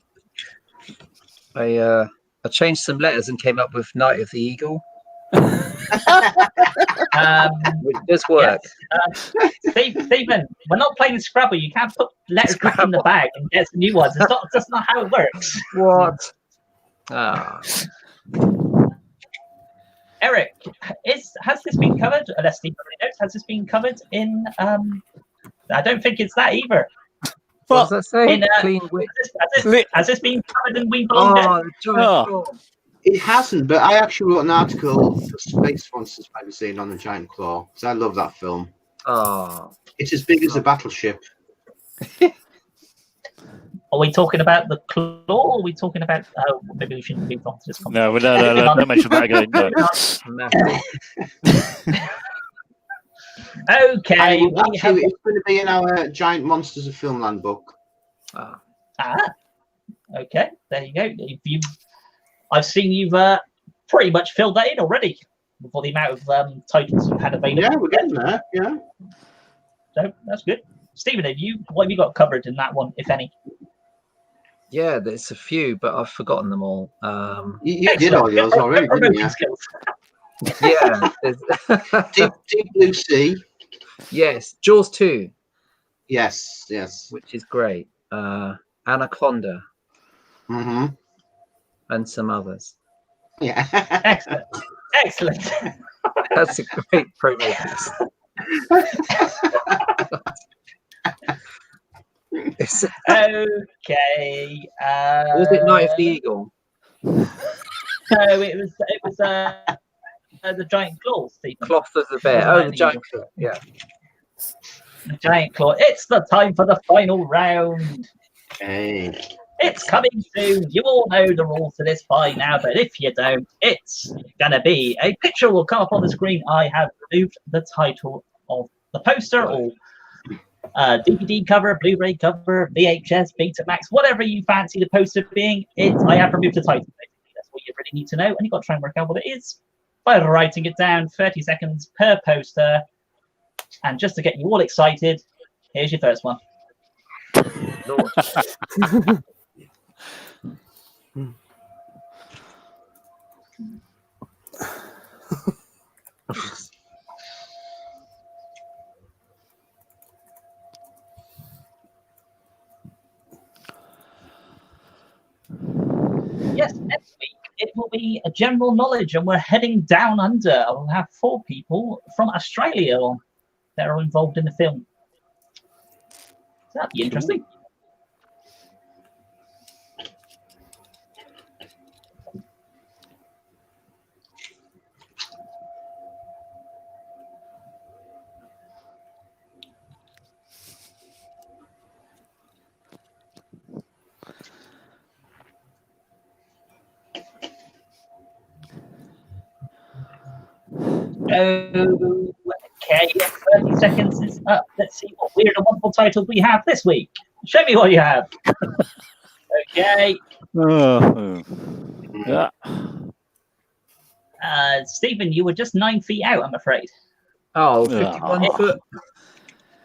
I changed some letters and came up with Night of the Eagle. Which does work. Yes. Stephen, we're not playing Scrabble. You can't put letters back in the bag and get some new ones. That's not how it works. What? Ah. Eric, has this been covered? Unless Stephen knows, has this been covered in? I don't think it's that either. What does that say? Clean wit. Has this been covered in We Belong Dead? It hasn't, but I actually wrote an article for Space Monsters magazine on the Giant Claw, because I love that film. Oh. It's as big as a battleship. Are we talking about the claw, or are we talking about... Oh, maybe we shouldn't move on to this conversation. No, don't mention that again. Okay. Actually, it's going to be in our Giant Monsters of Filmland book. Okay, there you go. I've seen you've pretty much filled that in already for the amount of titles you've had available. Yeah, we're getting there. Yeah. So that's good. Stephen, what have you got covered in that one, if any? Yeah, there's a few, but I've forgotten them all. You did all yours already, didn't you? Yeah. Deep Blue Sea. Yes. Jaws 2. Yes. Which is great. Anaconda. Mm-hmm. And some others. Yeah. Excellent. That's a great promo piece. Okay. Was it Night of the Eagle? No, it was the Giant Claw, Stephen. Cloth of the Bear. Oh, the Giant Claw. Yeah. The giant claw. It's the time for the final round. Hey. It's coming soon. You all know the rules to this by now, but if you don't, it's gonna be a picture will come up on the screen. I have removed the title of the poster or DVD cover, Blu-ray cover, VHS, Betamax, whatever you fancy the poster being. I have removed the title. Basically, that's what you really need to know, and you've got to try and work out what it is by writing it down. 30 seconds per poster, and just to get you all excited, here's your first one. Yes, next week it will be a general knowledge, and we're heading down under. We'll have 4 people from Australia that are involved in the film. So that'd be interesting. Okay, 30 seconds is up. Let's see what weird and wonderful title we have this week. Show me what you have. Okay. Yeah. Stephen, you were just 9 feet out, I'm afraid. Oh, 51 foot.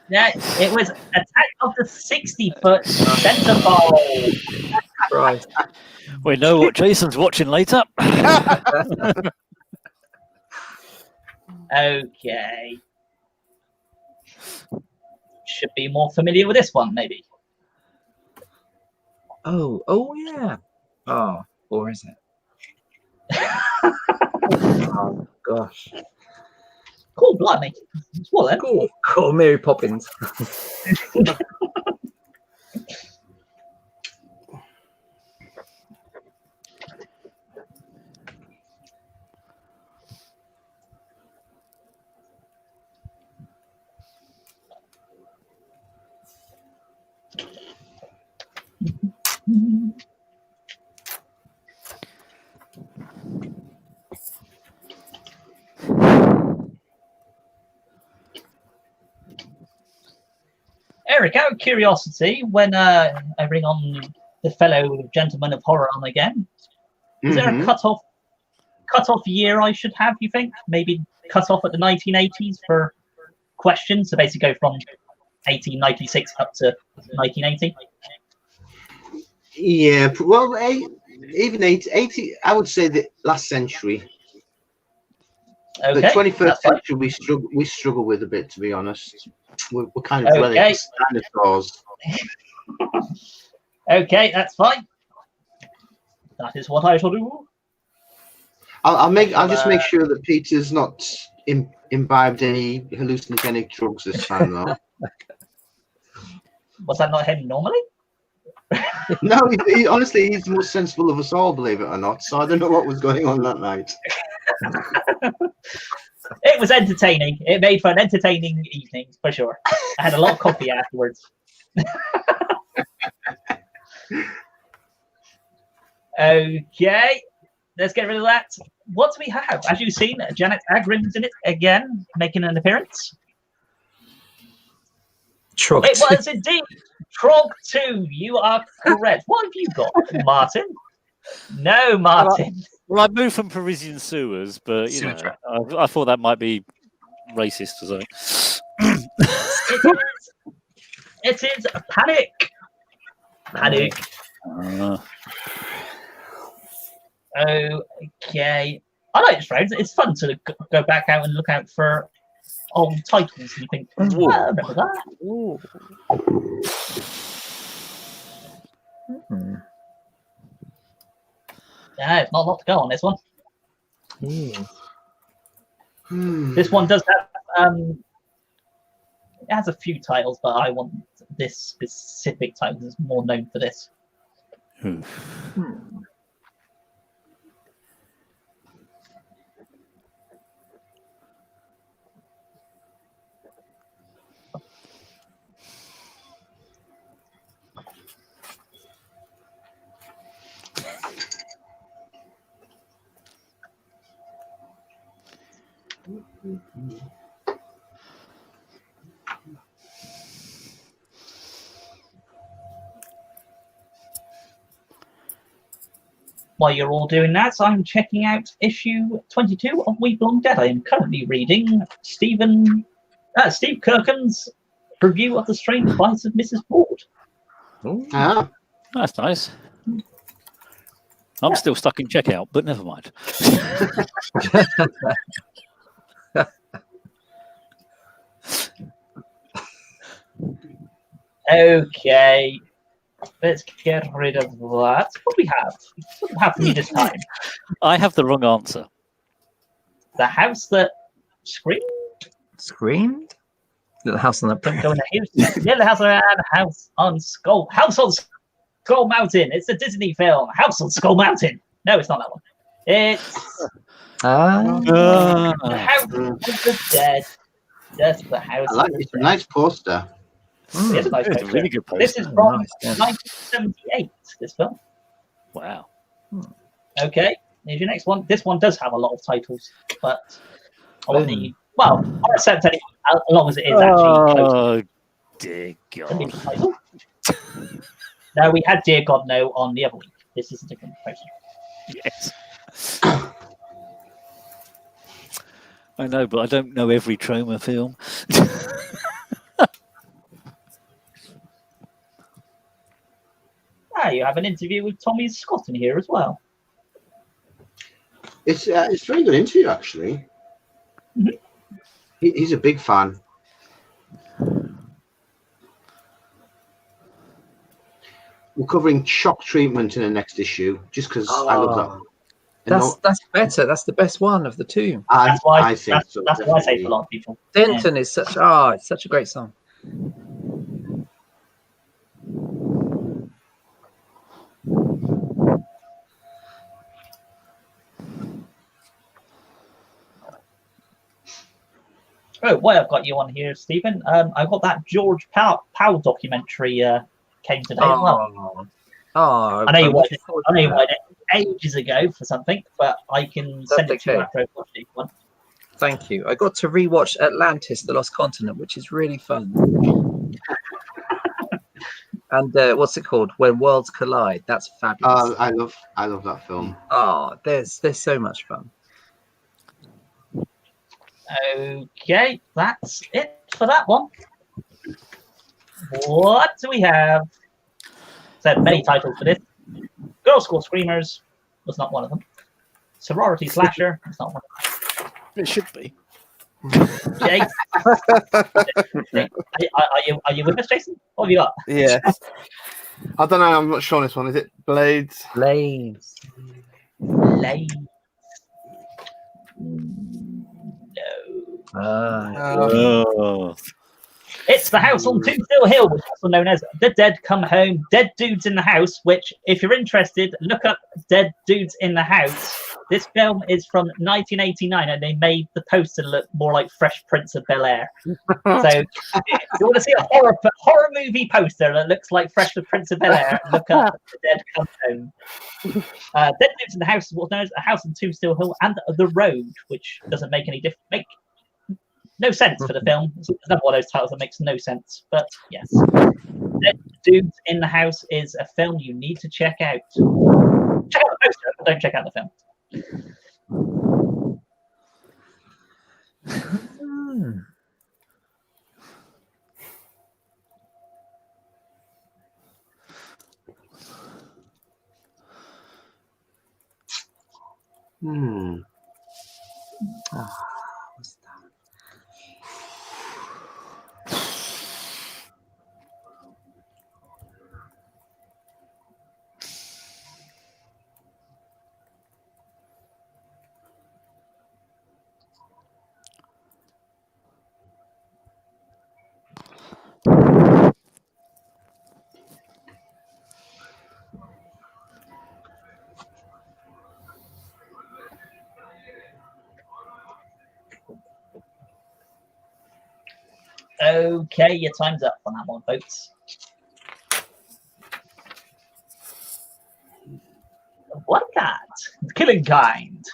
Yeah, it was Attack of the 60-foot centerfold. Right. We know what Jason's watching later. Okay. Should be more familiar with this one, maybe. Oh yeah. Oh, or is it? Oh gosh. Cool, blimey. Well then. Cool, Mary Poppins. Eric, out of curiosity, when I bring on the fellow gentleman of horror on again, is there a cut-off year I should have, you think? Maybe cut off at the 1980s for questions, so basically go from 1896 up to 1980? Yeah, well, even 80, I would say the last century. Okay, the 21st century we struggle with a bit, to be honest. We're kind of relics, dinosaurs. Okay, that's fine. That is what I shall do. I'll just make sure that Peter's not imbibed any hallucinogenic drugs this time, though. Was that not him normally? No, he honestly, he's the most sensible of us all, believe it or not. So I don't know what was going on that night. It was entertaining. It made for an entertaining evening, for sure. I had a lot of coffee afterwards. Okay, let's get rid of that. What do we have? As you've seen, Janet Agrin's in it again, making an appearance. Trog it was indeed Trog 2. You are correct. What have you got, Martin? No, Martin. Well, I moved from Parisian sewers, but you know, I thought that might be racist or something. It is Panic. Panic. Okay. I like this round. It's fun to go back out and look out for old titles and think, I remember that. Yeah, it's not a lot to go on this one. This one does have it has a few titles, but I want this specific title that's more known for this. While you're all doing that, I'm checking out issue 22 of Week Long Dead. I am currently reading Steve Kirkham's review of The Strange Advice of Mrs. Ward. Ah. That's nice. I'm still stuck in checkout, but never mind. Okay, let's get rid of that. What do we have? What do we have for me this time? I have the wrong answer. The house that screamed? Screamed? The house on the Don't go in the house. Yeah, the house on Skull Mountain. It's a Disney film. House on Skull Mountain. No, it's not that one. It's the House of the Dead. That's the house. I like it. It's a nice poster. It's a nice poster. It's a really good poster. This is from 1978. This film. Wow. Okay, here's your next one. This one does have a lot of titles, but I want the I'll accept anyone as long as it is actually. Oh, dear God. Title. No, we had Dear God No on the other week. This is a different poster. Yes. I know, but I don't know every Troma film. You have an interview with Tommy Scott in here as well. It's a very good interview, actually. Mm-hmm. He's a big fan. We're covering shock treatment in the next issue, just because I love that. That's better. That's the best one of the two. That's why I think so. That's what I say for a lot of people. Denton is such it's such a great song. Oh, why I've got you on here, Stephen. I've got that George Powell documentary came today as well. I know you watched it. I know you watched it ages ago for something, but I can send it to you after I've watched it. Thank you. I got to rewatch Atlantis: The Lost Continent, which is really fun. And what's it called? When Worlds Collide. That's fabulous. I love that film. Oh, there's so much fun. Okay, that's it for that one. What do we have? So many titles for this. Girl School Screamers was not one of them. Sorority Slasher was not one of them. It should be. Jay, are you with us, Jason? What have you got? Yeah. I don't know. I'm not sure on this one. Is it Blades? Blades. Blades. No. It's the house on Tombstone Hill, which is also known as The Dead Come Home. Dead Dudes in the House, which, if you're interested, look up Dead Dudes in the House. This film is from 1989, and they made the poster look more like Fresh Prince of Bel-Air. So, if you want to see a horror movie poster that looks like Fresh Prince of Bel-Air, look up The Dead Come Home. Dead Dudes in the House is what's known as A House on Tombstone Hill and The Road, which doesn't make any difference. No sense for the film. It's another one of those titles that makes no sense. But yes, Dead Dudes in the House is a film you need to check out. Check out the poster, but don't check out the film. What's that? Okay, your time's up on that one, folks. What that? Killing Kind.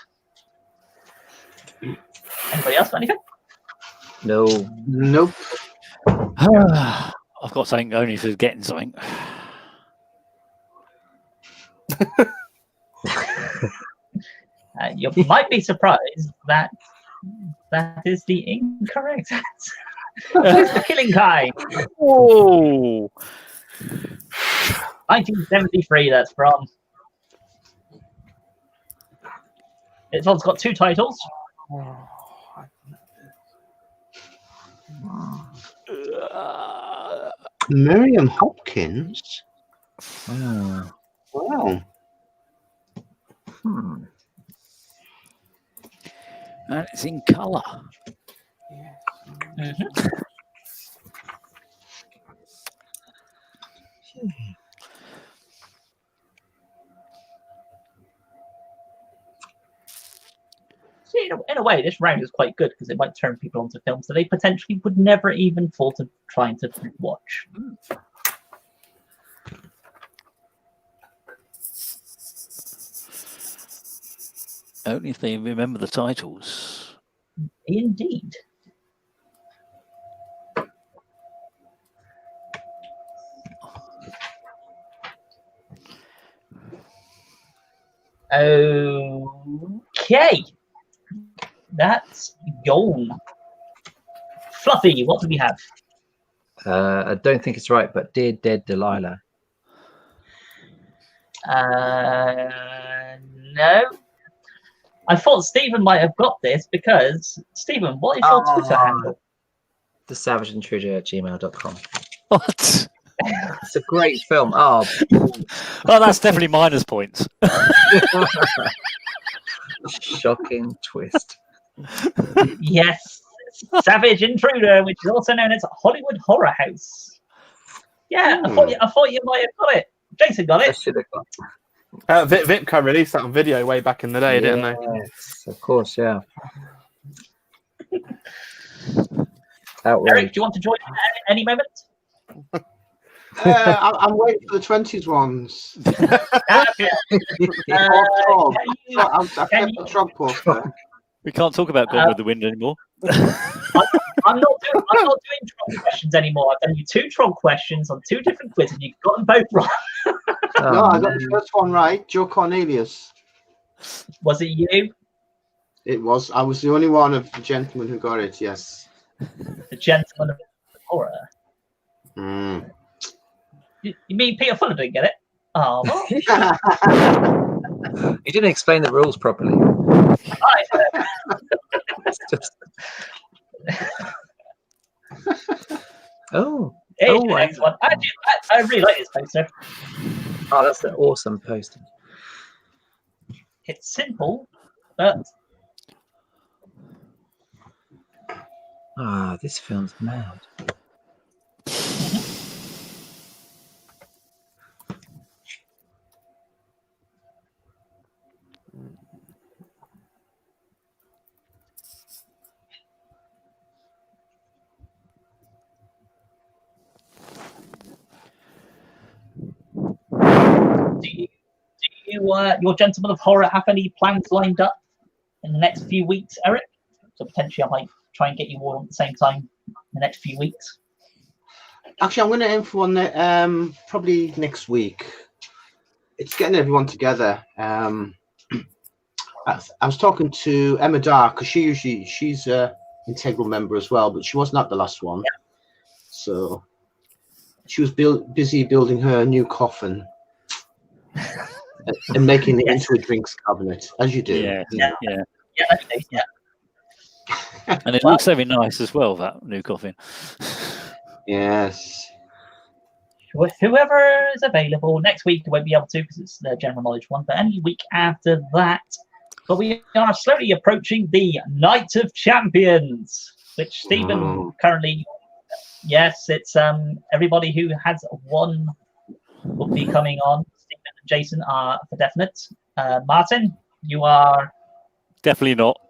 And Anybody else got anything? No. Nope. I've got something only for getting something. You might be surprised that that is the incorrect answer. It's The Killing Kind. Oh, 1973, that's from. It's also got 2 titles. Miriam Hopkins. Oh. Wow. Hmm. and it's in colour. See, in a way, this round is quite good because it might turn people onto films that they potentially would never even thought of trying to watch. Only if they remember the titles. Indeed. Okay. That's gone. Fluffy, what do we have? I don't think it's right, but Dear Dead Delilah. No. I thought Stephen might have got this because, Stephen, what is your Twitter handle? TheSavageIntruder@gmail.com. What? It's a great film. Oh, that's definitely minus points. shocking twist. Yes. Savage Intruder, which is also known as Hollywood Horror House. Yeah, I thought you might have got it. Jason got I it. should have got. Vipco released that on video way back in the day, didn't they? Yes, of course, yeah. Eric, do you want to join at any moment? I'm waiting for the 20s ones. We can't talk about Gone with the Wind anymore. I'm not doing Tron questions anymore. I've done you 2 Tron questions on 2 different quizzes. You've got them both wrong. No, I got the first one right. Joe Cornelius. Was it you? It was. I was the only one of the gentlemen who got it. Yes. The Gentleman of Horror. Mm. You mean Peter Fuller didn't get it? Oh, what? You didn't explain the rules properly. It's just... Here's the next one. I really like this poster. Oh, that's an awesome poster. It's simple, but this film's mad. do you your Gentleman of Horror, have any plans lined up in the next few weeks, Eric? So potentially I might try and get you all at the same time in the next few weeks. Actually, I'm going to aim for one probably next week. It's getting everyone together. I was talking to Emma Dark because she's an integral member as well, but she wasn't at the last one. Yeah. So she was busy building her new coffin and making it into a drinks cabinet, as you do. Yeah. And it looks very nice as well, that new coffin. Yes. Whoever is available next week, won't be able to because it's the general knowledge one, but any week after that. But we are slowly approaching the Night of Champions, which Stephen currently, yes, it's everybody who has won will be coming on. Stephen and Jason are for definite. Martin, you are definitely not.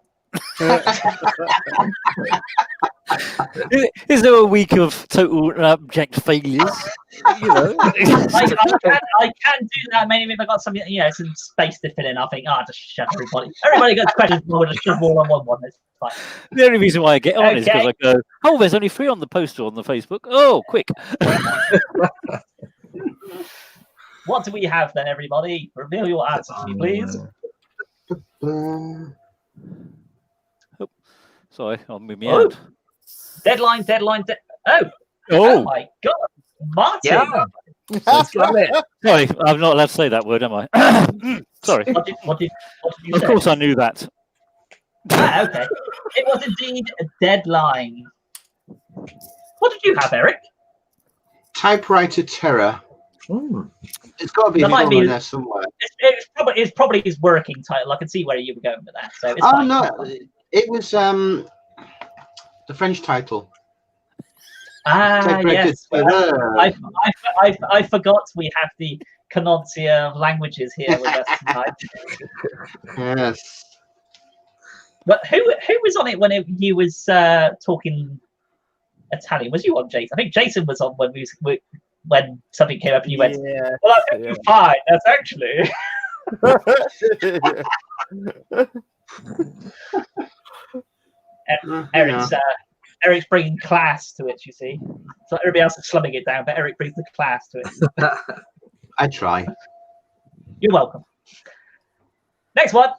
Is there a week of total abject failures? You know, I can do that mainly if I got something, some space to fill in. I think, just shut everybody. Everybody got questions. We'll just shove all on one. It's fine. The only reason why I get on is because I go, oh, there's only 3 on the poster on the Facebook. Oh, quick. What do we have then, everybody? Reveal your answers, please. Sorry, I'll move me out. Deadline. Oh my God, Martin. Yeah. Sorry, I'm not allowed to say that word, am I? Sorry. What did you Of say? course I knew that. Okay. It was indeed a deadline. What did you have, Eric? Typewriter terror. It's got to be in there somewhere. It's probably his working title. I can see where you were going with that. So it's fine. No, it was the French title. Yes. I forgot we have the connoisseur of languages here with us tonight. Yes. But who was on it when you was talking Italian? Was you on, Jason? I think Jason was on when something came up and you went, well, I think you're fine. That's actually. Eric's bringing class to it, you see. So everybody else is slumming it down, but Eric brings the class to it. I try. You're welcome. Next one.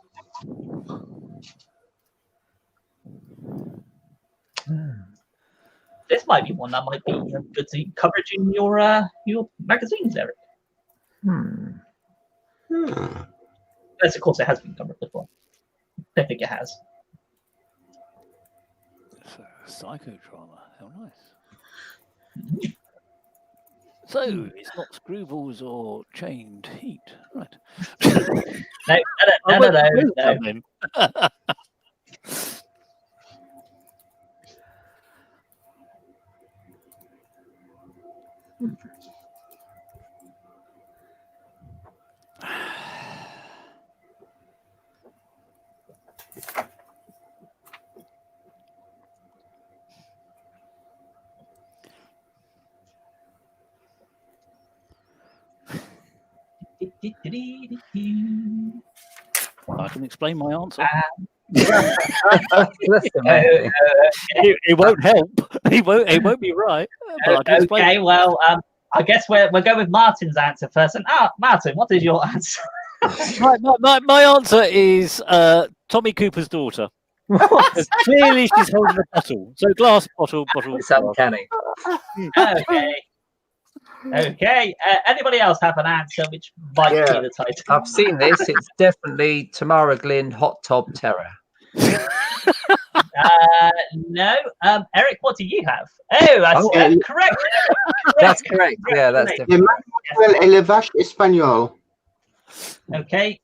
This might be one that might be good to coverage in your magazines, Eric. Yes, of course, it has been covered before. I think it has. Psychodrama. How nice. So it's not screwballs or chained heat, right? No. I can explain my answer. It won't help. It won't be right. But I can explain. Okay, well, I guess we'll go with Martin's answer first. And Martin, what is your answer? My answer is Tommy Cooper's daughter. Clearly, she's holding a bottle. So glass bottle. It's uncanny. Okay. Anybody else have an answer which might be the title? I've seen this. It's definitely Tamara Glynn Hot Tub Terror. No. Eric, what do you have? Oh, that's correct. That's correct. Yeah, that's different. El Vache Español. Okay.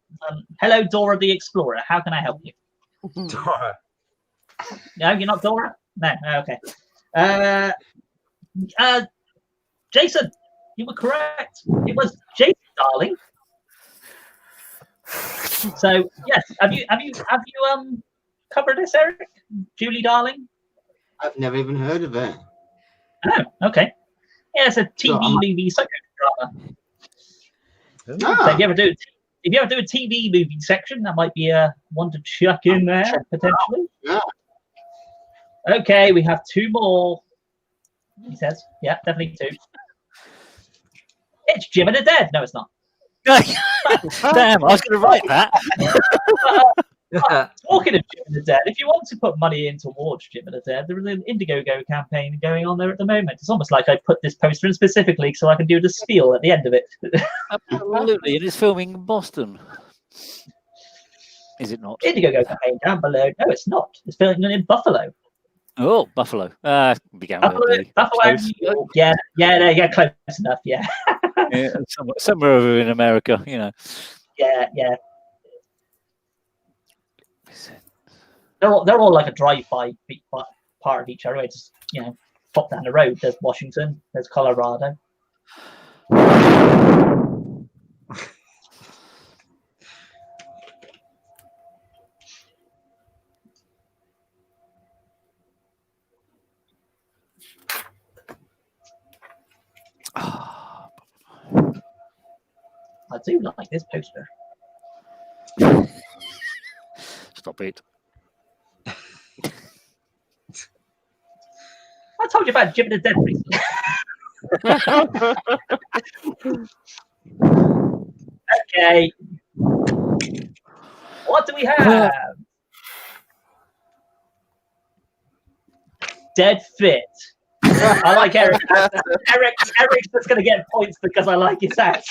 Hello, Dora the Explorer. How can I help you? Dora. No, you're not Dora? No. Okay. Jason, you were correct. It was Jason, darling. So yes, have you covered this, Eric? Julie Darling? I've never even heard of it. Oh, okay. Yeah, it's a TV movie psychodrama. So if you ever do a TV movie section, that might be one to chuck in there potentially. Yeah. Okay, we have 2 more. He says, "Yeah, definitely 2." It's Jim and the Dead. No, it's not. Damn, I was going to write that. Talking of Jim and the Dead, if you want to put money in towards Jim and the Dead, there is an Indiegogo campaign going on there at the moment. It's almost like I put this poster in specifically so I can do the spiel at the end of it. Absolutely, it is filming in Boston. Is it not? Indiegogo campaign down below. No, it's not. It's filming in Buffalo. Oh, Buffalo. Began Buffalo. Close. Yeah, close enough. Yeah. Yeah, somewhere over in America, you know. Yeah. They're all like a drive-by part of each other. It's pop down the road. There's Washington. There's Colorado. do like this poster. Stop it. I told you about Jim the Dead recently. Okay. What do we have? Dead Fit. I like Eric. Eric's just going to get points because I like his hat.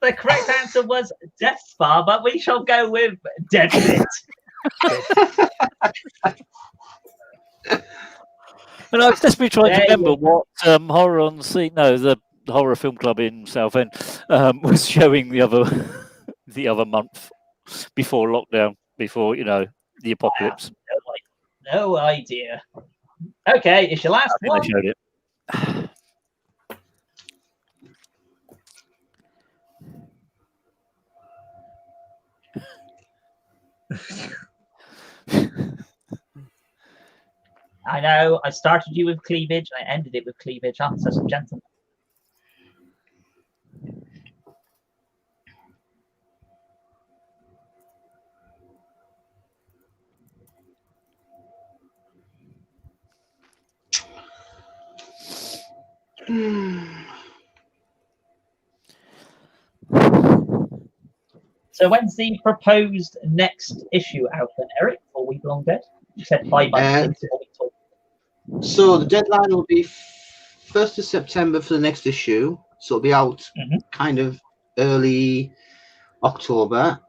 The correct answer was Death Spa, but we shall go with Dead Fit. And I was just been trying to remember what Horror on Sea, no, the Horror Film Club in Southend was showing the other month before lockdown, before the apocalypse. Wow, no idea. Okay, it's your last one. I showed it. I know. I started you with cleavage. I ended it with cleavage. I'm such a gentleman. So when's the proposed next issue out then, Eric, for We Belong Dead? You said 5 months. So the deadline will be 1st of September for the next issue. So it'll be out kind of early October.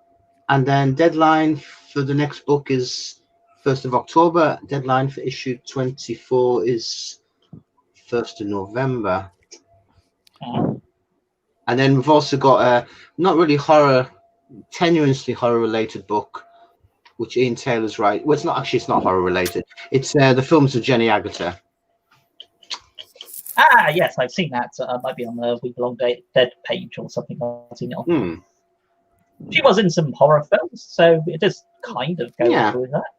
And then deadline for the next book is 1st of October. Deadline for issue 24 is 1st of November. And then we've also got a not really horror, tenuously horror related book, which Ian Taylor's writing. Well, it's not horror related. It's the films of Jenny Agutter. Ah, yes, I've seen that. Might be on the We Belong Dead page or something. I've seen it on. She was in some horror films, so it does kind of go through that.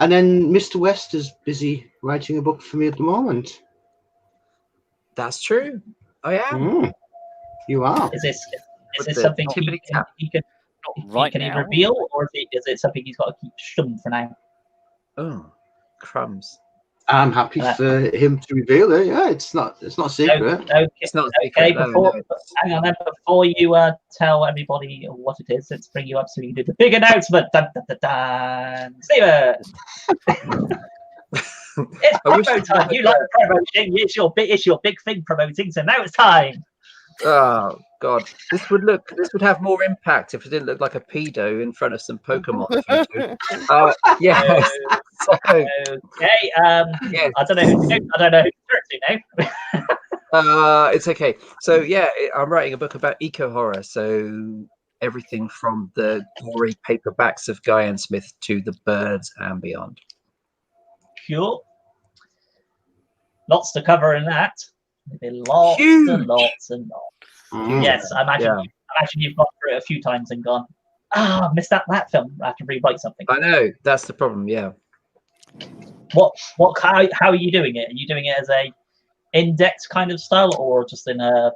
And then Mr. West is busy writing a book for me at the moment. That's true. I am. You are. Is this something he can reveal, or is it something he's got to keep stum for now? Oh, crumbs. I'm happy for him to reveal it. Yeah, it's not secret. Okay, it's not okay. secret. Hang on, then before you tell everybody what it is, let's bring you up so you do the big announcement. Dun, dun, dun, dun. Steven! It's promo time. You like promoting. It's your big thing promoting. So now it's time. Oh God, this would have more impact if it didn't look like a pedo in front of some Pokemon. Yes. Okay. Yes. I don't know who to now. It's okay. So yeah, I'm writing a book about eco horror. So everything from the gory paperbacks of Guy and Smith to the birds and beyond. Cool. Lots to cover in that. Lots and lots and lots. Yes, I imagine you've gone through it a few times and gone, missed out that film. I have to rewrite something. I know, that's the problem. Yeah. How are you doing it? Are you doing it as a index kind of style, or just in a,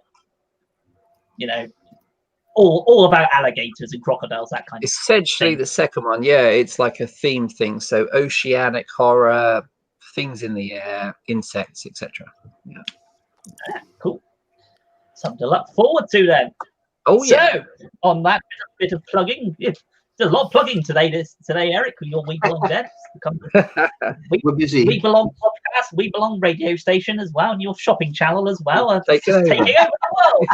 all about alligators and crocodiles, that kind of essentially thing? The second one, it's like a theme thing. So oceanic horror, things in the air, insects, etc. Yeah. Cool. Something to look forward to then. Oh yeah. So on that bit of plugging, there's a lot of plugging today, Eric, with your We Belong Dead. We're busy. We Belong podcast, We Belong radio station as well, and your shopping channel as well. Taking over the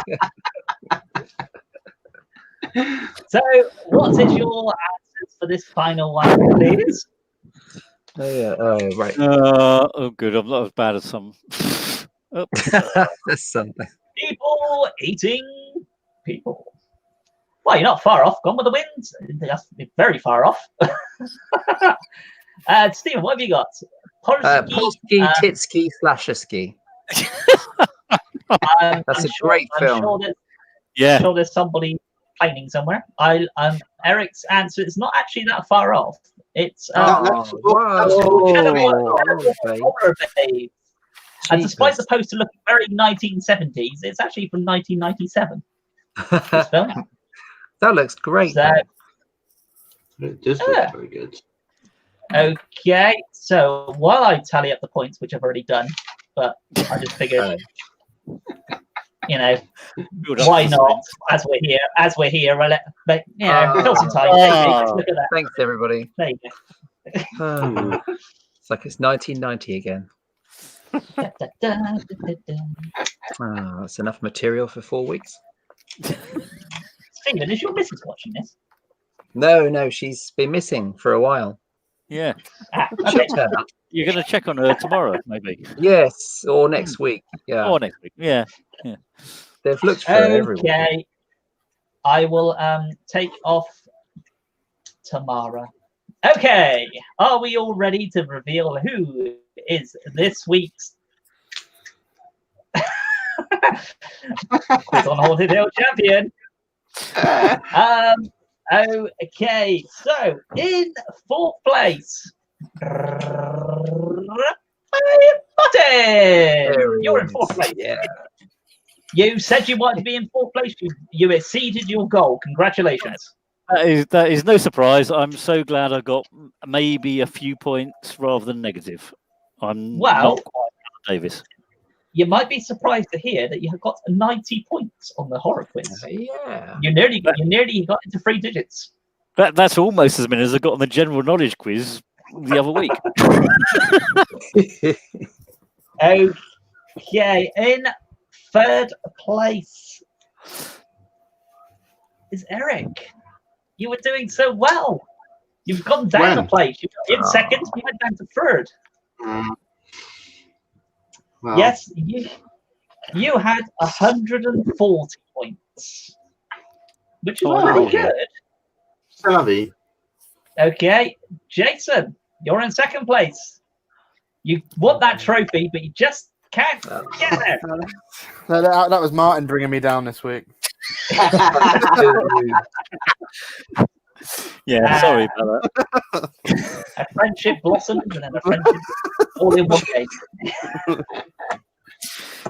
world. So what is your answers for this final one, please? Oh yeah. Oh right. Oh good. I'm not as bad as some. That's something. People eating people. Well, you're not far off. Gone with the Wind. That's very far off. Stephen, what have you got? Polski, Titsky, Slasherski. That's a great film. I'm sure there's somebody complaining somewhere. Eric's answer is not actually that far off. It's Horror Babes. And despite the poster looking very 1970s, it's actually from 1997. This film. That looks great. So, it does look very good. Okay, so while I tally up the points, which I've already done, but I just figured, you know, why not? As we're here, but you know, kill some time. Look at that. Thanks, everybody. There you go. It's like it's 1990 again. That's enough material for 4 weeks. Stephen, is your missus watching this? No, she's been missing for a while. Yeah. Okay. You're going to check on her tomorrow, maybe? Yes, or next week. Yeah. Or next week. Yeah. They've looked for everyone. Okay. I will take off Tamara. Okay. Are we all ready to reveal who is this week's Quiz on Haunted Hill champion? Okay, so in 4th place, Martin. You're in 4th place. Yeah. You said you wanted to be in 4th place. You exceeded your goal. Congratulations. That is no surprise. I'm so glad I got maybe a few points rather than negative. I'm not quite Davis. You might be surprised to hear that you have got 90 points on the horror quiz. Yeah. You nearly got into 3 digits. That's almost as many as I got on the general knowledge quiz the other week. Okay, in 3rd place is Eric. You were doing so well. You've gone down a place. In 2nd, you went down to 3rd. Well, Yes, you had 140 points, which is really good. Savvy. Okay, Jason, you're in 2nd place. You want that trophy, but you just can't get there. That was Martin bringing me down this week. Yeah, sorry about that. A friendship blossomed and then a friendship all in one day.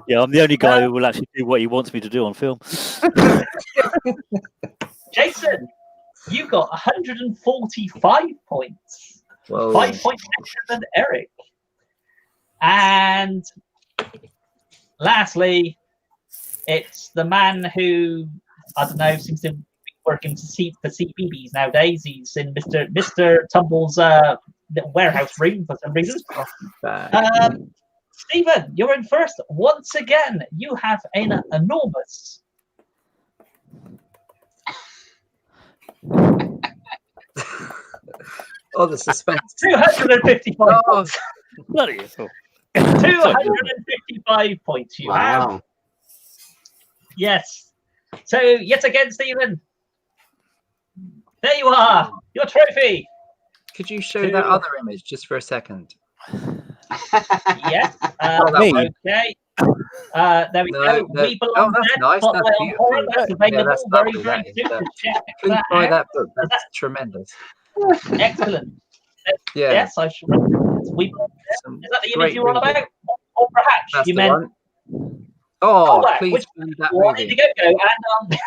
Yeah, I'm the only guy who will actually do what he wants me to do on film. Jason, you got 145 points. Whoa. 5 points extra than Eric. And lastly, it's the man who, I don't know, seems to be working for CBeebies nowadays. He's in Mr. Tumble's warehouse room for some reason. Stephen, you're in 1st. Once again, you have an enormous... The suspense. 255 points. Bloody hell. 255 points you have. Yes. So, yet again, Stephen, there you are. Your trophy. Could you show that other image just for a second? Yes. Me? Okay. There we go. We belong that's there. nice. Spotlight That's on beautiful. Horror. That's available that's very, lovely, very that is. soon. Check Please buy out. that book. That's tremendous. Excellent. Yeah. Yes, I should. We belong there. Is that the image you were on about? Or perhaps That's you the meant one. Oh, CALLBACK, please which find that one movie. Indiegogo and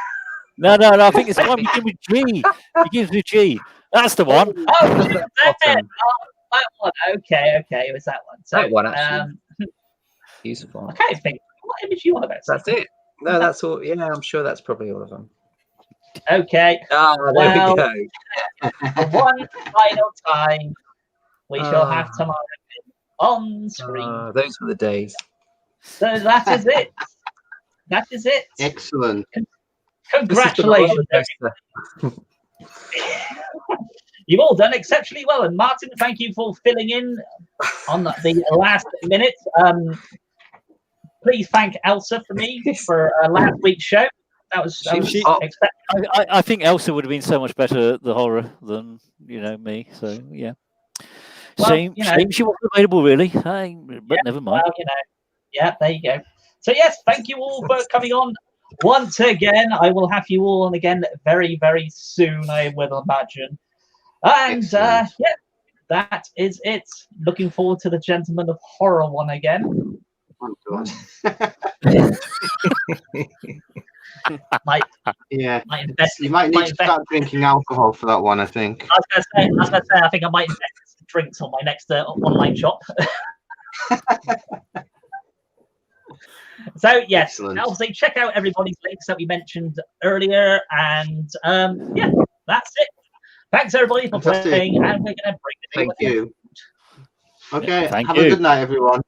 No, I think it's the one begins with G. Begins with G. That's the one. oh, That's that awesome. one. Okay, it was that one. So, That one, actually. Beautiful. Okay, think what image you want about? That's it. No, that's all. Yeah, I'm sure that's probably all of them. Okay. There Well, we go. For one final time, we shall have Tamara on screen. Those were the days. So that is it. That is it. Excellent. Congratulations. You've all done exceptionally well. And Martin, thank you for filling in on the last minute. Please thank Elsa for me for last week's show. That was I think Elsa would have been so much better at the horror than me. So yeah, well, shame she wasn't available really. But never mind. Well, yeah, there you go. So yes, thank you all for coming on. once again, I will have you all on again very, very soon, I will imagine. And yeah, that is it. Looking forward to the Gentleman of Horror one again. Oh, God. Yeah. You might need to start drinking alcohol for that one, I think. I was going to say, I think I might invest drinks on my next online shop. So yes, obviously check out everybody's links that we mentioned earlier, and yeah, that's it. Thanks everybody for playing, and we're going to bring the Thank you. Okay, Thank have you. a good night, everyone.